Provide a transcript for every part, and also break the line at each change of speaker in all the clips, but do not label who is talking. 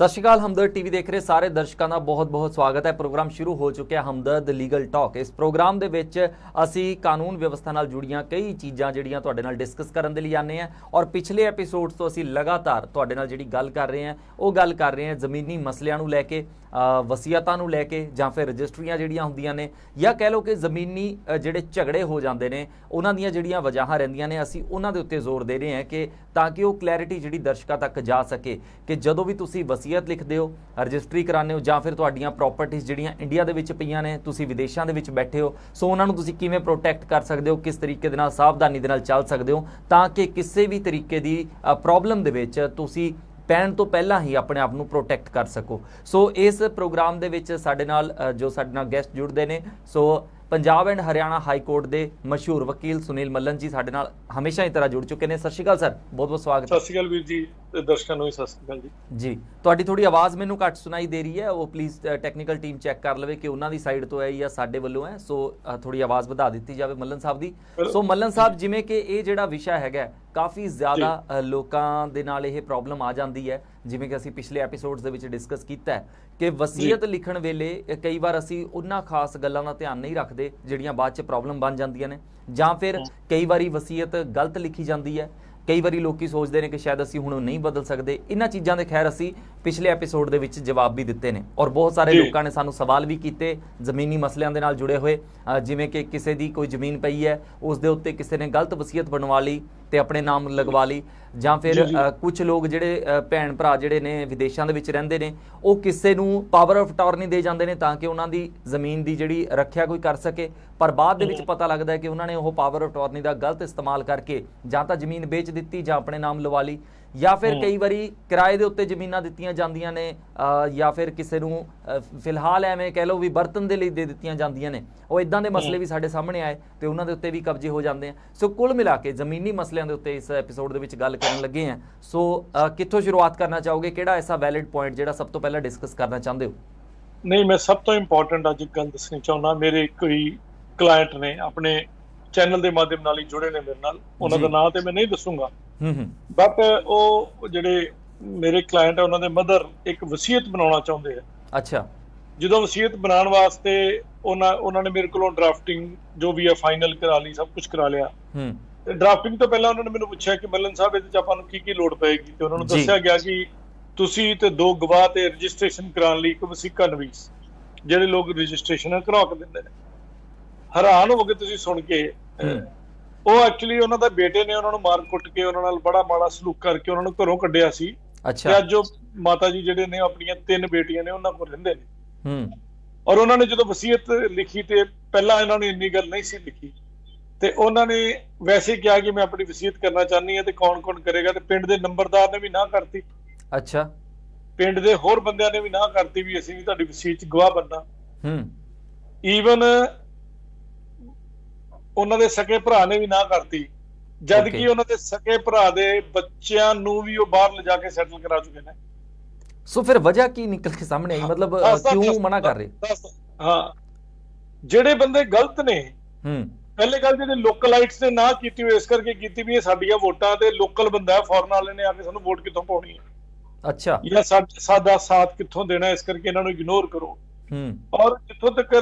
ਸਤਿ ਸ਼੍ਰੀ ਅਕਾਲ। ਹਮਦਰਦ ਟੀਵੀ ਦੇਖ ਰਹੇ ਸਾਰੇ ਦਰਸ਼ਕਾਂ ਦਾ ਬਹੁਤ-ਬਹੁਤ ਸਵਾਗਤ ਹੈ। ਪ੍ਰੋਗਰਾਮ ਸ਼ੁਰੂ ਹੋ ਚੁੱਕਿਆ ਹਮਦਰਦ ਲੀਗਲ ਟਾਕ। ਇਸ ਪ੍ਰੋਗਰਾਮ ਦੇ ਵਿੱਚ ਅਸੀਂ ਕਾਨੂੰਨ ਵਿਵਸਥਾ ਨਾਲ ਜੁੜੀਆਂ ਕਈ ਚੀਜ਼ਾਂ ਜਿਹੜੀਆਂ ਤੁਹਾਡੇ ਨਾਲ ਡਿਸਕਸ ਕਰਨ ਦੇ ਲਈ ਆਨੇ ਆ ਔਰ ਪਿਛਲੇ ਐਪੀਸੋਡਸ ਤੋਂ ਅਸੀਂ ਲਗਾਤਾਰ ਤੁਹਾਡੇ ਨਾਲ ਜਿਹੜੀ ਗੱਲ ਕਰ ਰਹੇ ਹਾਂ ਉਹ ਗੱਲ ਕਰ ਰਹੇ ਹਾਂ ਜ਼ਮੀਨੀ ਮਸਲਿਆਂ ਨੂੰ ਲੈ ਕੇ, ਵਸੀਅਤਾਂ ਨੂੰ ਲੈ ਕੇ ਜਾਂ ਫਿਰ ਰਜਿਸਟਰੀਆਂ ਜਿਹੜੀਆਂ ਹੁੰਦੀਆਂ ਨੇ ਜਾਂ ਕਹਿ ਲਓ ਕਿ ਜ਼ਮੀਨੀ ਜਿਹੜੇ ਝਗੜੇ ਹੋ ਜਾਂਦੇ ਨੇ ਉਹਨਾਂ ਦੀਆਂ ਜਿਹੜੀਆਂ ਵਜ੍ਹਾ ਰਹਿੰਦੀਆਂ ਨੇ, ਅਸੀਂ ਉਹਨਾਂ ਦੇ ਉੱਤੇ ਜ਼ੋਰ ਦੇ ਰਹੇ ਹਾਂ ਕਿ ਤਾਂ ਕਿ ਉਹ ਕਲੈਰਿਟੀ ਜਿਹੜੀ ਦਰਸ਼ਕਾਂ ਤੱਕ ਜਾ ਸਕੇ ਕਿ ਜਦੋਂ ਵੀ ਤੁਸੀਂ ਵਸੀਅਤ ਲਿਖਦੇ ਹੋ, ਰਜਿਸਟਰੀ ਕਰਾਉਂਦੇ ਹੋ ਜਾਂ ਫਿਰ ਤੁਹਾਡੀਆਂ ਪ੍ਰੋਪਰਟੀਜ਼ ਜਿਹੜੀਆਂ ਇੰਡੀਆ ਦੇ ਵਿੱਚ ਪਈਆਂ ਨੇ, ਤੁਸੀਂ ਵਿਦੇਸ਼ਾਂ ਦੇ ਵਿੱਚ ਬੈਠੇ ਹੋ, ਸੋ ਉਹਨਾਂ ਨੂੰ ਤੁਸੀਂ ਕਿਵੇਂ ਪ੍ਰੋਟੈਕਟ ਕਰ ਸਕਦੇ ਹੋ, ਕਿਸ ਤਰੀਕੇ ਦੇ ਨਾਲ ਸਾਵਧਾਨੀ ਦੇ ਨਾਲ ਚੱਲ ਸਕਦੇ ਹੋ ਤਾਂ ਕਿ ਕਿਸੇ ਵੀ ਤਰੀਕੇ ਦੀ ਪ੍ਰੋਬਲਮ ਦੇ ਵਿੱਚ ਤੁਸੀਂ ਪੈਣ ਤੋਂ ਪਹਿਲਾਂ ਹੀ ਆਪਣੇ ਆਪ ਨੂੰ ਪ੍ਰੋਟੈਕਟ ਕਰ ਸਕੋ। ਸੋ ਇਸ ਪ੍ਰੋਗਰਾਮ ਦੇ ਵਿੱਚ ਸਾਡੇ ਨਾਲ ਜੋ ਸਾਡੇ ਨਾਲ ਗੈਸਟ ਜੁੜਦੇ ਨੇ, so Punjab and Haryana high court ਦੇ ਮਸ਼ਹੂਰ ਵਕੀਲ ਸੁਨੀਲ ਮੱਲਨ ਜੀ ਸਾਡੇ ਨਾਲ ਹਮੇਸ਼ਾ ਹੀ ਤਰ੍ਹਾਂ ਜੁੜ ਚੁੱਕੇ ਨੇ। ਸਤਿ ਸ਼੍ਰੀ ਅਕਾਲ ਸਰ, ਬਹੁਤ ਬਹੁਤ ਸਵਾਗਤ।
ਸਤਿ ਸ਼੍ਰੀ ਅਕਾਲ ਵੀਰ ਜੀ, ਦਰਸ਼ਕਾਂ ਨੂੰ ਵੀ ਸਤਿ ਸ਼੍ਰੀ ਅਕਾਲ
ਜੀ। ਤੁਹਾਡੀ ਥੋੜੀ ਆਵਾਜ਼ ਮੈਨੂੰ ਘੱਟ ਸੁਣਾਈ ਦੇ ਰਹੀ ਹੈ, ਉਹ ਪਲੀਜ਼ ਟੈਕਨੀਕਲ ਟੀਮ ਚੈੱਕ ਕਰ ਲਵੇ ਕਿ ਉਹਨਾਂ ਦੀ ਸਾਈਡ ਤੋਂ ਹੈ ਜਾਂ ਸਾਡੇ ਵੱਲੋਂ ਹੈ। ਸੋ ਥੋੜੀ ਆਵਾਜ਼ ਵਧਾ ਦਿੱਤੀ ਜਾਵੇ ਮੱਲਨ ਸਾਹਿਬ ਦੀ। ਸੋ ਮੱਲਨ ਸਾਹਿਬ, ਜਿਵੇਂ ਕਿ ਇਹ ਜਿਹੜਾ ਵਿਸ਼ਾ ਹੈਗਾ ਕਾਫੀ ਜ਼ਿਆਦਾ ਲੋਕਾਂ ਦੇ ਨਾਲ ਇਹ ਪ੍ਰੋਬਲਮ ਆ ਜਾਂਦੀ ਹੈ, ਜਿਵੇਂ ਕਿ ਅਸੀਂ ਪਿਛਲੇ ਐਪੀਸੋਡਸ ਦੇ ਵਿੱਚ ਡਿਸਕਸ ਕੀਤਾ ਹੈ ਕਿ ਵਸੀਅਤ ਲਿਖਣ ਵੇਲੇ ਕਈ ਵਾਰ ਅਸੀਂ ਉਹਨਾਂ ਖਾਸ ਗੱਲਾਂ ਦਾ ਧਿਆਨ ਨਹੀਂ ਰੱਖਦੇ ਜਿਹੜੀਆਂ ਬਾਅਦ 'ਚ ਪ੍ਰੋਬਲਮ ਬਣ ਜਾਂਦੀਆਂ ਨੇ, ਜਾਂ ਫਿਰ ਕਈ ਵਾਰੀ ਵਸੀਅਤ ਗਲਤ ਲਿਖੀ ਜਾਂਦੀ ਹੈ। ਕਈ ਵਾਰੀ ਲੋਕੀ ਸੋਚਦੇ ਨੇ ਕਿ ਸ਼ਾਇਦ ਅਸੀਂ ਹੁਣ ਨਹੀਂ ਬਦਲ ਸਕਦੇ। ਇਹਨਾਂ ਚੀਜ਼ਾਂ ਦੇ ਖੈਰ ਅਸੀਂ ਪਿਛਲੇ ਐਪੀਸੋਡ ਦੇ ਵਿੱਚ ਜਵਾਬ ਵੀ ਦਿੱਤੇ ਨੇ ਔਰ ਬਹੁਤ ਸਾਰੇ ਲੋਕਾਂ ਨੇ ਸਾਨੂੰ ਸਵਾਲ ਵੀ ਕੀਤੇ ਜ਼ਮੀਨੀ ਮਸਲਿਆਂ ਦੇ ਨਾਲ ਜੁੜੇ ਹੋਏ, ਜਿਵੇਂ ਕਿ ਕਿਸੇ ਦੀ ਕੋਈ ਜ਼ਮੀਨ ਪਈ ਹੈ, ਉਸ ਦੇ ਉੱਤੇ ਕਿਸੇ ਨੇ ਗਲਤ ਵਸੀਅਤ ਬਣਵਾ ਲਈ ਤੇ ਆਪਣੇ ਨਾਮ ਲਗਵਾ ਲਈ, ਜਾਂ ਫਿਰ ਕੁਝ ਲੋਕ ਜਿਹੜੇ ਭੈਣ ਭਰਾ ਜਿਹੜੇ ਨੇ ਵਿਦੇਸ਼ਾਂ ਦੇ ਵਿੱਚ ਰਹਿੰਦੇ ਨੇ ਉਹ ਕਿਸੇ ਨੂੰ ਪਾਵਰ ਆਫ ਅਟਾਰਨੀ ਦੇ ਜਾਂਦੇ ਨੇ ਤਾਂ ਕਿ ਉਹਨਾਂ ਦੀ ਜ਼ਮੀਨ ਦੀ ਜਿਹੜੀ ਰੱਖਿਆ ਕੋਈ ਕਰ ਸਕੇ, ਪਰ ਬਾਅਦ ਦੇ ਵਿੱਚ ਪਤਾ ਲੱਗਦਾ ਹੈ ਕਿ ਉਹਨਾਂ ਨੇ ਉਹ ਪਾਵਰ ਆਫ ਅਟਾਰਨੀ ਦਾ ਗਲਤ ਇਸਤੇਮਾਲ ਕਰਕੇ ਜਾਂ ਤਾਂ ਜ਼ਮੀਨ ਵੇਚ ਦਿੱਤੀ ਜਾਂ ਆਪਣੇ ਨਾਮ ਲਵਾ ਲਈ, ਜਾਂ ਫਿਰ ਕਈ ਵਾਰੀ ਕਿਰਾਏ ਦੇ ਉੱਤੇ ਜ਼ਮੀਨਾਂ ਦਿੱਤੀਆਂ ਜਾਂਦੀਆਂ ਨੇ, ਜਾਂ ਫਿਰ ਕਿਸੇ ਨੂੰ ਫਿਲਹਾਲ ਐਵੇਂ ਕਹਿ ਲਓ ਵੀ ਬਰਤਨ ਦੇ ਲਈ ਦੇ ਦਿੱਤੀਆਂ ਜਾਂਦੀਆਂ ਨੇ। ਉਹ ਇਦਾਂ ਦੇ ਮਸਲੇ ਵੀ ਸਾਡੇ ਸਾਹਮਣੇ ਆਏ ਤੇ ਉਹਨਾਂ ਦੇ ਉੱਤੇ ਵੀ ਕਬਜ਼ੇ ਹੋ ਜਾਂਦੇ ਆ। ਸੋ ਕੁੱਲ ਮਿਲਾ ਕੇ ਜ਼ਮੀਨੀ ਮਸਲਿਆਂ ਦੇ ਉੱਤੇ ਇਸ ਐਪੀਸੋਡ ਦੇ ਵਿੱਚ ਗੱਲ ਕਰਨ ਲੱਗੇ ਆ। ਸੋ ਕਿੱਥੋਂ ਸ਼ੁਰੂਆਤ ਕਰਨਾ ਚਾਹੋਗੇ? ਕਿਹੜਾ ਐਸਾ ਵੈਲਿਡ ਪੁਆਇੰਟ ਜਿਹੜਾ ਸਭ ਤੋਂ ਪਹਿਲਾਂ ਡਿਸਕਸ ਕਰਨਾ ਚਾਹੁੰਦੇ ਹੋ?
ਨਹੀਂ, ਮੈਂ ਸਭ ਤੋਂ ਇੰਪੋਰਟੈਂਟ ਅੱਜ ਗੱਲ ਦੱਸਣੀ ਚਾਹੁੰਦਾ। ਮੇਰੇ ਕੋਈ ਕਲਾਇੰਟ ਨੇ ਆਪਣੇ ਚੈਨਲ ਦੇ ਮਾਧਿਅਮ ਨਾਲ ਹੀ ਜੁੜੇ ਨੇ ਮੇਰੇ ਨਾਲ, ਉਹਨਾਂ ਦਾ ਨਾਮ ਤੇ ਮੈਂ ਨਹੀਂ ਦੱਸੂਗਾ, ਬਟ ਉਹ ਜਿਹੜੇ ਮੇਰੇ ਕਲਾਇੰਟ ਆ ਉਹਨਾਂ ਦੇ ਮਦਰ ਇੱਕ ਵਸੀਅਤ ਬਣਾਉਣਾ ਚਾਹੁੰਦੇ ਆ। ਅੱਛਾ। ਜਦੋਂ ਵਸੀਅਤ ਬਣਾਉਣ ਵਾਸਤੇ ਉਹਨਾਂ ਨੇ ਮੇਰੇ ਕੋਲੋਂ ਡਰਾਫਟਿੰਗ ਜੋ ਵੀ ਆ ਫਾਈਨਲ ਕਰਾ ਲਈ, ਸਭ ਕੁਝ ਕਰਾ ਲਿਆ। ਤੇ ਡਰਾਫਟਿੰਗ ਤੋਂ ਪਹਿਲਾਂ ਉਹਨਾਂ ਨੇ ਮੈਨੂੰ ਪੁੱਛਿਆ ਕਿ ਮੱਲਨ ਸਾਹਿਬ ਇਹਦੇ ਚ ਆਪਾਂ ਨੂੰ ਕੀ ਲੋੜ ਪਏਗੀ, ਤੇ ਉਹਨਾਂ ਨੂੰ ਦੱਸਿਆ ਗਿਆ ਕਿ ਤੁਸੀਂ ਤੇ 2 ਗਵਾਹ ਤੇ ਰਜਿਸਟ੍ਰੇਸ਼ਨ ਕਰਾਉਣ ਲਈ ਇੱਕ ਵਸੀਕਾ ਨਵੀਸ, ਜਿਹੜੇ ਲੋਕ ਰਜਿਸਟ੍ਰੇਸ਼ਨ ਕਰਾ ਕੇ ਦਿੰਦੇ ਨੇ। ਹੈਰਾਨ ਹੋਵੋਗੇ ਤੁਸੀਂ ਸੁਣ ਕੇ, ਉਹ ਐਕਚੁਅਲੀ ਉਹਨਾਂ ਦੇ ਬੇਟੇ ਨੇ ਉਹਨਾਂ ਨੂੰ ਮਾਰ ਕੁੱਟ ਕੇ ਉਹਨਾਂ ਨਾਲ ਬੜਾ ਮਾੜਾ ਸਲੂਕ ਕਰਕੇ ਉਹਨਾਂ ਨੂੰ ਘਰੋਂ ਕੱਢਿਆ ਸੀ। ਤੇ ਅੱਜ ਉਹ ਮਾਤਾ ਜੀ ਜਿਹੜੇ ਨੇ ਆਪਣੀਆਂ 3 ਬੇਟੀਆਂ ਨੇ ਉਹਨਾਂ ਕੋਲ ਰਹਿੰਦੇ ਨੇ। ਔਰ ਉਹਨਾਂ ਨੇ ਜਦੋਂ ਵਸੀਅਤ ਲਿਖੀ ਤੇ ਪਹਿਲਾਂ ਇਹਨਾਂ ਨੇ ਇੰਨੀ ਗੱਲ ਨਹੀਂ ਸੀ ਲਿਖੀ, ਤੇ ਉਹਨਾਂ ਨੇ ਵੈਸੇ ਕਿਹਾ ਕਿ ਮੈਂ ਆਪਣੀ ਵਸੀਅਤ ਕਰਨਾ ਚਾਹੁੰਦੀ ਹਾਂ ਤੇ ਕੌਣ ਕਰੇਗਾ, ਤੇ ਪਿੰਡ ਦੇ ਨੰਬਰਦਾਰ ਨੇ ਵੀ ਨਾ ਕਰਤੀ। ਅੱਛਾ। ਪਿੰਡ ਦੇ ਹੋਰ ਬੰਦਿਆਂ ਨੇ ਵੀ ਨਾ ਕਰਤੀ ਵੀ ਅਸੀਂ ਵੀ ਤੁਹਾਡੀ ਵਸੀਅਤ ਚ ਗਵਾਹ ਬਣਨਾ। ਈਵਨ ਉਹਨਾਂ ਦੇ ਸਕੇ ਭਰਾ ਨੇ ਵੀ ਨਾ ਕਰਤੀ, ਜਦ ਕਿ ਉਹਨਾਂ ਦੇ ਸਕੇ ਭਰਾ ਦੇ ਬੱਚਿਆਂ ਨੂੰ ਵੀ ਉਹ ਬਾਹਰ ਲਿਜਾ ਕੇ ਸੈਟਲ ਕਰਾ ਚੁੱਕੇ ਨੇ।
ਸੋ ਫਿਰ ਵਜ੍ਹਾ ਕੀ ਨਿਕਲ ਕੇ ਸਾਹਮਣੇ ਆਈ? ਮਤਲਬ ਕਿਉਂ ਮਨਾ ਕਰ ਰਹੇ?
ਹਾਂ, ਜਿਹੜੇ ਬੰਦੇ ਗਲਤ ਨੇ, ਪਹਿਲੇ ਗੱਲ ਜਿਹੜੇ ਲੋਕਲਾਈਟਸ ਨੇ ਨਾ ਕੀਤੀ ਹੋਈ ਇਸ ਕਰਕੇ ਕੀਤੀ ਵੀ ਇਹ ਸਾਡੀਆਂ ਵੋਟਾਂ ਤੇ ਲੋਕਲ ਬੰਦਾ, ਫੋਰਨ ਵਾਲੇ ਨੇ ਆ ਕੇ ਸਾਨੂੰ ਵੋਟ ਕਿੱਥੋਂ ਪਾਉਣੀ ਹੈ। ਅੱਛਾ। ਜਾਂ ਸਾਡਾ ਸਾਥ ਕਿੱਥੋਂ ਦੇਣਾ, ਇਸ ਕਰਕੇ ਇਹਨਾਂ ਨੂੰ ਇਗਨੋਰ ਕਰੋ। ਔਰ ਜਿੱਥੋਂ ਤੱਕ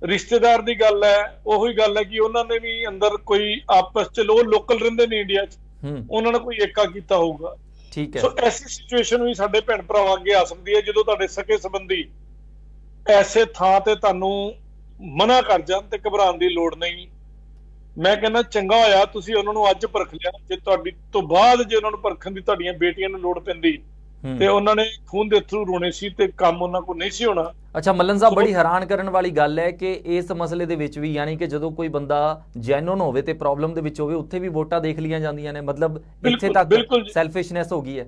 ਰਿਸ਼ਤੇਦਾਰ ਦੀ ਗੱਲ ਹੈ, ਉਹੀ ਗੱਲ ਹੈ ਕਿ ਉਹਨਾਂ ਨੇ ਵੀ ਅੰਦਰ ਕੋਈ ਆਪਸ ਚ ਲੋਕਲ ਰਹਿੰਦੇ ਨੇ ਇੰਡੀਆ ਚ, ਉਹਨਾਂ ਨੇ ਕੋਈ ਏਕਾ ਕੀਤਾ ਹੋਊਗਾ। ਠੀਕ ਹੈ। ਸੋ ਐਸੀ ਸਿਚੁਏਸ਼ਨ ਵੀ ਸਾਡੇ ਭੈਣ ਭਰਾਵਾਂ ਅੱਗੇ ਆ ਸਕਦੀ ਹੈ ਜਦੋਂ ਤੁਹਾਡੇ ਸਕੇ ਸੰਬੰਧੀ ਐਸੇ ਥਾਂ ਤੇ ਤੁਹਾਨੂੰ ਮਨਾ ਕਰ ਜਾਣ, ਤੇ ਘਬਰਾਉਣ ਦੀ ਲੋੜ ਨਹੀਂ। ਮੈਂ ਕਹਿੰਦਾ ਚੰਗਾ ਹੋਇਆ ਤੁਸੀਂ ਉਹਨਾਂ ਨੂੰ ਅੱਜ ਪਰਖ ਲਿਆ। ਜੇ ਤੁਹਾਡੀ ਤੋਂ ਬਾਅਦ ਜੇ ਉਹਨਾਂ ਨੂੰ ਪਰਖਣ ਦੀ ਤੁਹਾਡੀਆਂ ਬੇਟੀਆਂ ਨੂੰ ਲੋੜ ਪੈਂਦੀ ਤੇ ਉਹਨਾਂ ਨੇ ਖੂਨ ਦੇ ਅਥਰੂ ਰੋਣੇ ਸੀ ਤੇ ਕੰਮ ਉਹਨਾਂ ਕੋਲ ਨਹੀਂ ਸੀ ਹੋਣਾ। ਅੱਛਾ ਮੱਲਨ ਸਾਹਿਬ, ਬੜੀ ਹੈਰਾਨ ਕਰਨ ਵਾਲੀ ਗੱਲ ਹੈ ਕਿ ਇਸ ਮਸਲੇ ਦੇ ਵਿੱਚ ਵੀ, ਯਾਨੀ ਕਿ ਜਦੋਂ ਕੋਈ ਬੰਦਾ ਜੈਨੂਨ ਹੋਵੇ ਤੇ ਪ੍ਰੋਬਲਮ ਦੇ ਵਿੱਚ ਹੋਵੇ, ਉੱਥੇ ਵੀ ਵੋਟਾਂ ਦੇਖ ਲੀਆਂ ਜਾਂਦੀਆਂ ਨੇ। ਮਤਲਬ ਇੱਥੇ ਤੱਕ ਸੈਲਫਿਸ਼ਨੈਸ ਹੋ ਗਈ ਹੈ,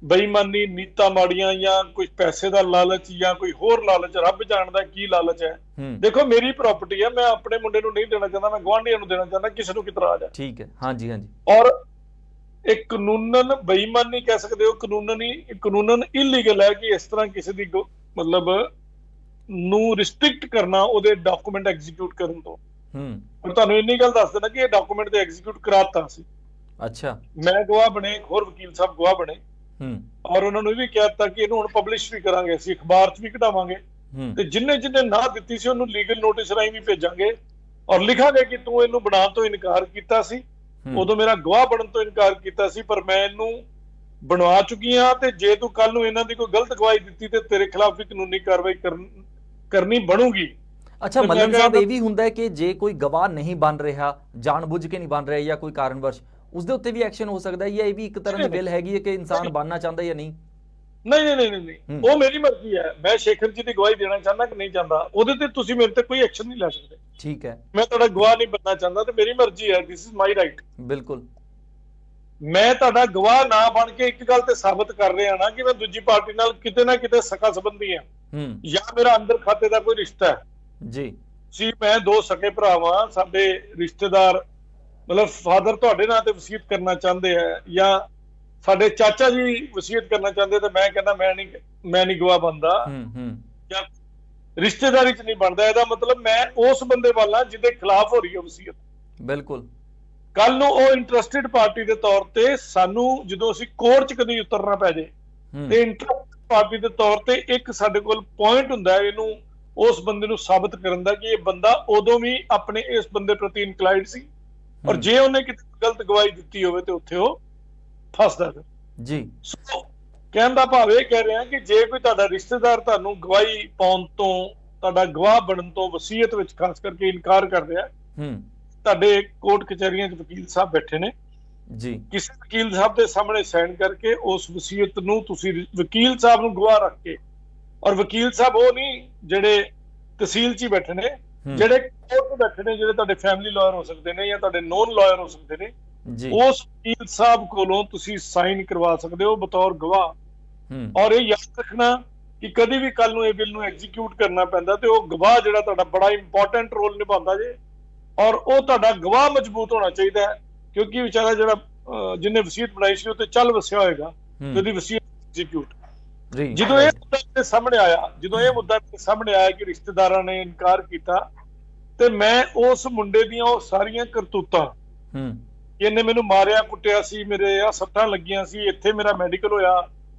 ਬੇਈਮਾਨੀ, ਨੀਤਾਂ ਮਾੜੀਆਂ, ਜਾਂ ਕੋਈ ਪੈਸੇ ਦਾ ਲਾਲਚ ਜਾਂ ਕੋਈ ਹੋਰ ਲਾਲਚ, ਰੱਬ ਜਾਣਦਾ ਕੀ ਲਾਲਚ ਹੈ। ਦੇਖੋ ਮੇਰੀ ਪ੍ਰਾਪਰਟੀ ਹੈ, ਮੈਂ ਆਪਣੇ ਮੁੰਡੇ ਨੂੰ ਨਹੀਂ ਦੇਣਾ ਚਾਹੁੰਦਾ, ਮੈਂ ਗੁਆਂਢੀਆਂ ਨੂੰ ਦੇਣਾ ਚਾਹੁੰਦਾ, ਕਿਸੇ ਨੂੰ ਕਿਤਰਾ ਆ ਜਾ। ਠੀਕ ਹੈ। ਹਾਂਜੀ ਹਾਂਜੀ। ਔਰ ਇਹ ਕਾਨੂੰਨਨ ਬੇਈਮਾਨੀ ਕਹਿ ਸਕਦੇ ਹੋ, ਕਾਨੂੰਨਨ ਇਲੀਗਲ ਹੈ ਕਿ ਇਸ ਤਰ੍ਹਾਂ ਕਿਸੇ ਦੀ ਮਤਲਬ ਨੂੰ ਰਿਸਟ੍ਰਿਕਟ ਕਰਨਾ ਉਹਦੇ ਡਾਕੂਮੈਂਟ ਐਗਜ਼ੀਕਿਊਟ ਕਰਨ ਤੋਂ। ਪਰ ਤੁਹਾਨੂੰ ਇੰਨੀ ਗੱਲ ਦੱਸ ਦੇਣਾ ਕਿ ਇਹ ਡਾਕੂਮੈਂਟ ਤੇ ਐਗਜ਼ੀਕਿਊਟ ਕਰਾਤਾ ਸੀ। ਅੱਛਾ। ਮੈਂ ਗਵਾਹ ਬਣੇ, ਹੋਰ ਵਕੀਲ ਸਾਹਿਬ ਗਵਾਹ ਬਣੇ, ਔਰ ਉਹਨਾਂ ਨੂੰ ਇਹ ਵੀ ਕਹਿ ਦਿੱਤਾ ਕਿ ਇਹਨੂੰ ਹੁਣ ਪਬਲਿਸ਼ ਵੀ ਕਰਾਂਗੇ, ਅਸੀਂ ਅਖਬਾਰ 'ਚ ਵੀ ਕਢਾਵਾਂਗੇ ਤੇ ਜਿੰਨੇ ਨਾ ਦਿੱਤੀ ਸੀ ਉਹਨੂੰ ਲੀਗਲ ਨੋਟਿਸ ਰਾਹੀਂ ਵੀ ਭੇਜਾਂਗੇ ਔਰ ਲਿਖਾਂਗੇ ਕਿ ਤੂੰ ਇਹਨੂੰ ਬਣਾਉਣ ਤੋਂ ਇਨਕਾਰ ਕੀਤਾ ਸੀ, ਉਦੋਂ ਮੇਰਾ ਗਵਾਹ ਬਣਨ ਤੋਂ ਇਨਕਾਰ ਕੀਤਾ ਸੀ, ਪਰ ਮੈਂ ਇਹਨੂੰ ਬਣਵਾ ਚੁੱਕੀ ਹਾਂ ਤੇ ਜੇ ਤੂੰ ਕੱਲ ਨੂੰ ਇਹਨਾਂ ਦੀ ਕੋਈ ਗਲਤ ਗਵਾਹੀ ਦਿੱਤੀ ਤੇ ਤੇਰੇ ਖਿਲਾਫ ਵੀ ਕਾਨੂੰਨੀ ਕਾਰਵਾਈ ਕਰਨੀ ਬਣੂਗੀ।
ਅੱਛਾ ਮੱਲਨ ਸਾਹਿਬ, ਇਹ ਵੀ ਹੁੰਦਾ ਹੈ ਕਿ ਜੇ ਕੋਈ ਗਵਾਹ ਨਹੀਂ ਬਣ ਰਿਹਾ, ਜਾਣਬੁੱਝ ਕੇ ਨਹੀਂ ਬਣ ਰਿਹਾ ਜਾਂ ਕੋਈ ਕਾਰਨਵਸ਼, ਉਸਦੇ ਉੱਤੇ ਵੀ ਐਕਸ਼ਨ ਹੋ ਸਕਦਾ ਹੈ ਜਾਂ ਇਹ ਵੀ ਇੱਕ ਤਰ੍ਹਾਂ ਦੀ ਬਿੱਲ ਹੈਗੀ ਹੈ ਕਿ ਇਨਸਾਨ ਬਣਨਾ ਚਾਹੁੰਦਾ ਜਾਂ ਨਹੀਂ?
ਨਹੀਂ, ਉਹ ਮੇਰੀ ਮਰਜ਼ੀ ਹੈ। ਮੈਂ ਸ਼ੇਖਰ ਜੀ ਦੀ ਗਵਾਹੀ ਦੇਣਾ ਚਾਹੁੰਦਾ ਕਿ ਨਹੀਂ ਚਾਹੁੰਦਾ, ਉਹਦੇ ਤੇ ਤੁਸੀਂ ਮੇਰੇ ਤੇ ਕੋਈ ਐਕਸ਼ਨ ਨਹੀਂ ਲੈ ਸਕਦੇ।
ਠੀਕ ਹੈ,
ਮੈਂ ਤੁਹਾਡਾ ਗਵਾਹ ਨਹੀਂ ਬਣਨਾ ਚਾਹੁੰਦਾ ਤੇ ਮੇਰੀ ਮਰਜ਼ੀ ਹੈ, ਦਿਸ ਇਜ਼ ਮਾਈ ਰਾਈਟ।
ਬਿਲਕੁਲ।
ਮੈਂ ਤੁਹਾਡਾ ਗਵਾਹ ਨਾ ਬਣ ਕੇ ਇੱਕ ਗੱਲ ਤੇ ਸਾਬਤ ਕਰ ਰਿਹਾ ਨਾ ਕਿ ਮੈਂ ਦੂਜੀ ਪਾਰਟੀ ਨਾਲ ਕਿਤੇ ਨਾ ਕਿਤੇ ਸਕਾ ਸੰਬੰਧੀ ਹਾਂ ਜਾਂ ਮੇਰਾ ਅੰਦਰ ਖਾਤੇ ਦਾ ਕੋਈ ਰਿਸ਼ਤਾ ਹੈ
ਜੀ।
ਸੀ ਮੈਂ ਦੋ ਸਕੇ ਭਰਾਵਾਂ, ਸਾਡੇ ਰਿਸ਼ਤੇਦਾਰ ਮਤਲਬ ਫਾਦਰ ਤੁਹਾਡੇ ਨਾਂ ਤੇ ਵਸੀਅਤ ਕਰਨਾ ਚਾਹੁੰਦੇ ਆ ਜਾਂ ਸਾਡੇ ਚਾਚਾ ਜੀ ਵਸੀਅਤ ਕਰਨਾ ਚਾਹੁੰਦੇ, ਤੇ ਮੈਂ ਕਹਿੰਦਾ ਮੈਂ ਨਹੀਂ ਗਵਾਹ ਬਣਦਾ ਜਾਂ ਰਿਸ਼ਤੇਦਾਰੀ 'ਚ ਨਹੀਂ ਬਣਦਾ। ਇਹਦਾ ਮਤਲਬ ਮੈਂ ਉਸ ਬੰਦੇ ਵਾਲਾ ਜਿਹਦੇ ਖਿਲਾਫ ਹੋ ਰਹੀ ਹੈ ਵਸੀਅਤ।
ਬਿਲਕੁਲ।
ਕੱਲ ਨੂੰ ਉਹ ਇੰਟਰਸਟਿਡ ਪਾਰਟੀ ਦੇ ਤੌਰ ਤੇ ਸਾਨੂੰ ਜਦੋਂ ਅਸੀਂ ਕੋਰਟ 'ਚ ਕਦੀ ਉਤਰਨਾ ਪੈ ਜੇ ਤੇ ਇੰਟਰਸਟਿਡ ਪਾਰਟੀ ਦੇ ਤੌਰ ਤੇ ਇੱਕ ਸਾਡੇ ਕੋਲ ਪੁਆਇੰਟ ਹੁੰਦਾ ਹੈ ਇਹਨੂੰ ਉਸ ਬੰਦੇ ਨੂੰ ਸਾਬਤ ਕਰਨ ਦਾ ਕਿ ਇਹ ਬੰਦਾ ਉਦੋਂ ਵੀ ਆਪਣੇ ਇਸ ਬੰਦੇ ਪ੍ਰਤੀ ਇਨਕਲਾਈਨਡ ਸੀ ਔਰ ਜੇ ਉਹਨੇ ਕਿਤੇ ਗਲਤ ਗਵਾਹੀ ਦਿੱਤੀ ਹੋਵੇ ਤੇ ਉੱਥੇ ਉਹ ਫਸਦਾ ਫਿਰ ਜੀ। ਸੋ ਕਹਿਣ ਦਾ ਭਾਵ ਇਹ ਕਹਿ ਰਿਹਾ ਕਿ ਜੇ ਕੋਈ ਤੁਹਾਡਾ ਰਿਸ਼ਤੇਦਾਰ ਤੁਹਾਨੂੰ ਗਵਾਹੀ ਪਾਉਣ ਤੋਂ, ਤੁਹਾਡਾ ਗਵਾਹ ਬਣਨ ਤੋਂ ਵਸੀਅਤ ਵਿੱਚ ਖਾਸ ਕਰਕੇ ਇਨਕਾਰ ਕਰ ਰਿਹਾ, ਤੁਹਾਡੇ ਕੋਰਟ ਕਚਹਿਰੀਆਂ 'ਚ ਵਕੀਲ ਸਾਹਿਬ ਬੈਠੇ ਨੇ ਜੀ, ਕਿਸੇ ਵਕੀਲ ਸਾਹਿਬ ਦੇ ਸਾਹਮਣੇ ਸਾਈਨ ਕਰਕੇ ਉਸ ਵਸੀਅਤ ਨੂੰ ਤੁਸੀਂ ਵਕੀਲ ਸਾਹਿਬ ਨੂੰ ਗਵਾਹ ਰੱਖ ਕੇ, ਔਰ ਵਕੀਲ ਸਾਹਿਬ ਉਹ ਨਹੀਂ ਜਿਹੜੇ ਤਹਿਸੀਲ 'ਚ ਹੀ ਬੈਠੇ ਨੇ, ਜਿਹੜੇ ਕੋਰਟ 'ਚ ਬੈਠੇ ਨੇ, ਜਿਹੜੇ ਤੁਹਾਡੇ ਫੈਮਿਲੀ ਲਾਇਰ ਹੋ ਸਕਦੇ ਨੇ ਜਾਂ ਤੁਹਾਡੇ ਨੋਨ ਲਾਇਰ ਹੋ ਸਕਦੇ ਨੇ, ਉਸ ਵਕੀਲ ਸਾਹਿਬ ਕੋਲੋਂ ਤੁਸੀਂ ਸਾਈਨ ਕਰਵਾ ਸਕਦੇ ਹੋ ਬਤੌਰ ਗਵਾਹ। ਔਰ ਇਹ ਯਾਦ ਰੱਖਣਾ ਕਿ ਕਦੀ ਵੀ ਕੱਲ ਨੂੰ ਇਹ ਬਿੱਲ ਨੂੰ ਐਗਜ਼ੀਕਿਊਟ ਕਰਨਾ ਪੈਂਦਾ ਤੇ ਉਹ ਗਵਾਹ ਜਿਹੜਾ ਤੁਹਾਡਾ ਬੜਾ ਇੰਪੋਰਟੈਂਟ ਰੋਲ ਨਿਭਾਉਂਦਾ ਜੇ, ਔਰ ਉਹ ਤੁਹਾਡਾ ਗਵਾਹ ਮਜ਼ਬੂਤ ਹੋਣਾ ਚਾਹੀਦਾ ਹੈ ਕਿਉਂਕਿ ਵਿਚਾਰਾ ਜਿਹੜਾ ਜਿਹਨੇ ਵਸੀਅਤ ਬਣਾਈ ਸੀ ਉਹ ਤੇ ਚੱਲ ਵਸਿਆ ਹੋਏਗਾ ਤੇ ਉਹਦੀ ਵਸੀਅਤ ਐਗਜ਼ੀਕਿਊਟ। ਜਦੋਂ ਇਹ ਮੁੱਦਾ ਸਾਹਮਣੇ ਆਇਆ ਕਿ ਰਿਸ਼ਤੇਦਾਰਾਂ ਨੇ ਇਨਕਾਰ ਕੀਤਾ ਤੇ ਮੈਂ ਉਸ ਮੁੰਡੇ ਦੀਆਂ ਉਹ ਸਾਰੀਆਂ ਕਰਤੂਤਾਂ, ਇਹਨੇ ਮੈਨੂੰ ਮਾਰਿਆ ਕੁੱਟਿਆ ਸੀ, ਮੇਰੇ ਆ ਸੱਟਾਂ ਲੱਗੀਆਂ ਸੀ, ਇੱਥੇ ਮੇਰਾ ਮੈਡੀਕਲ ਹੋਇਆ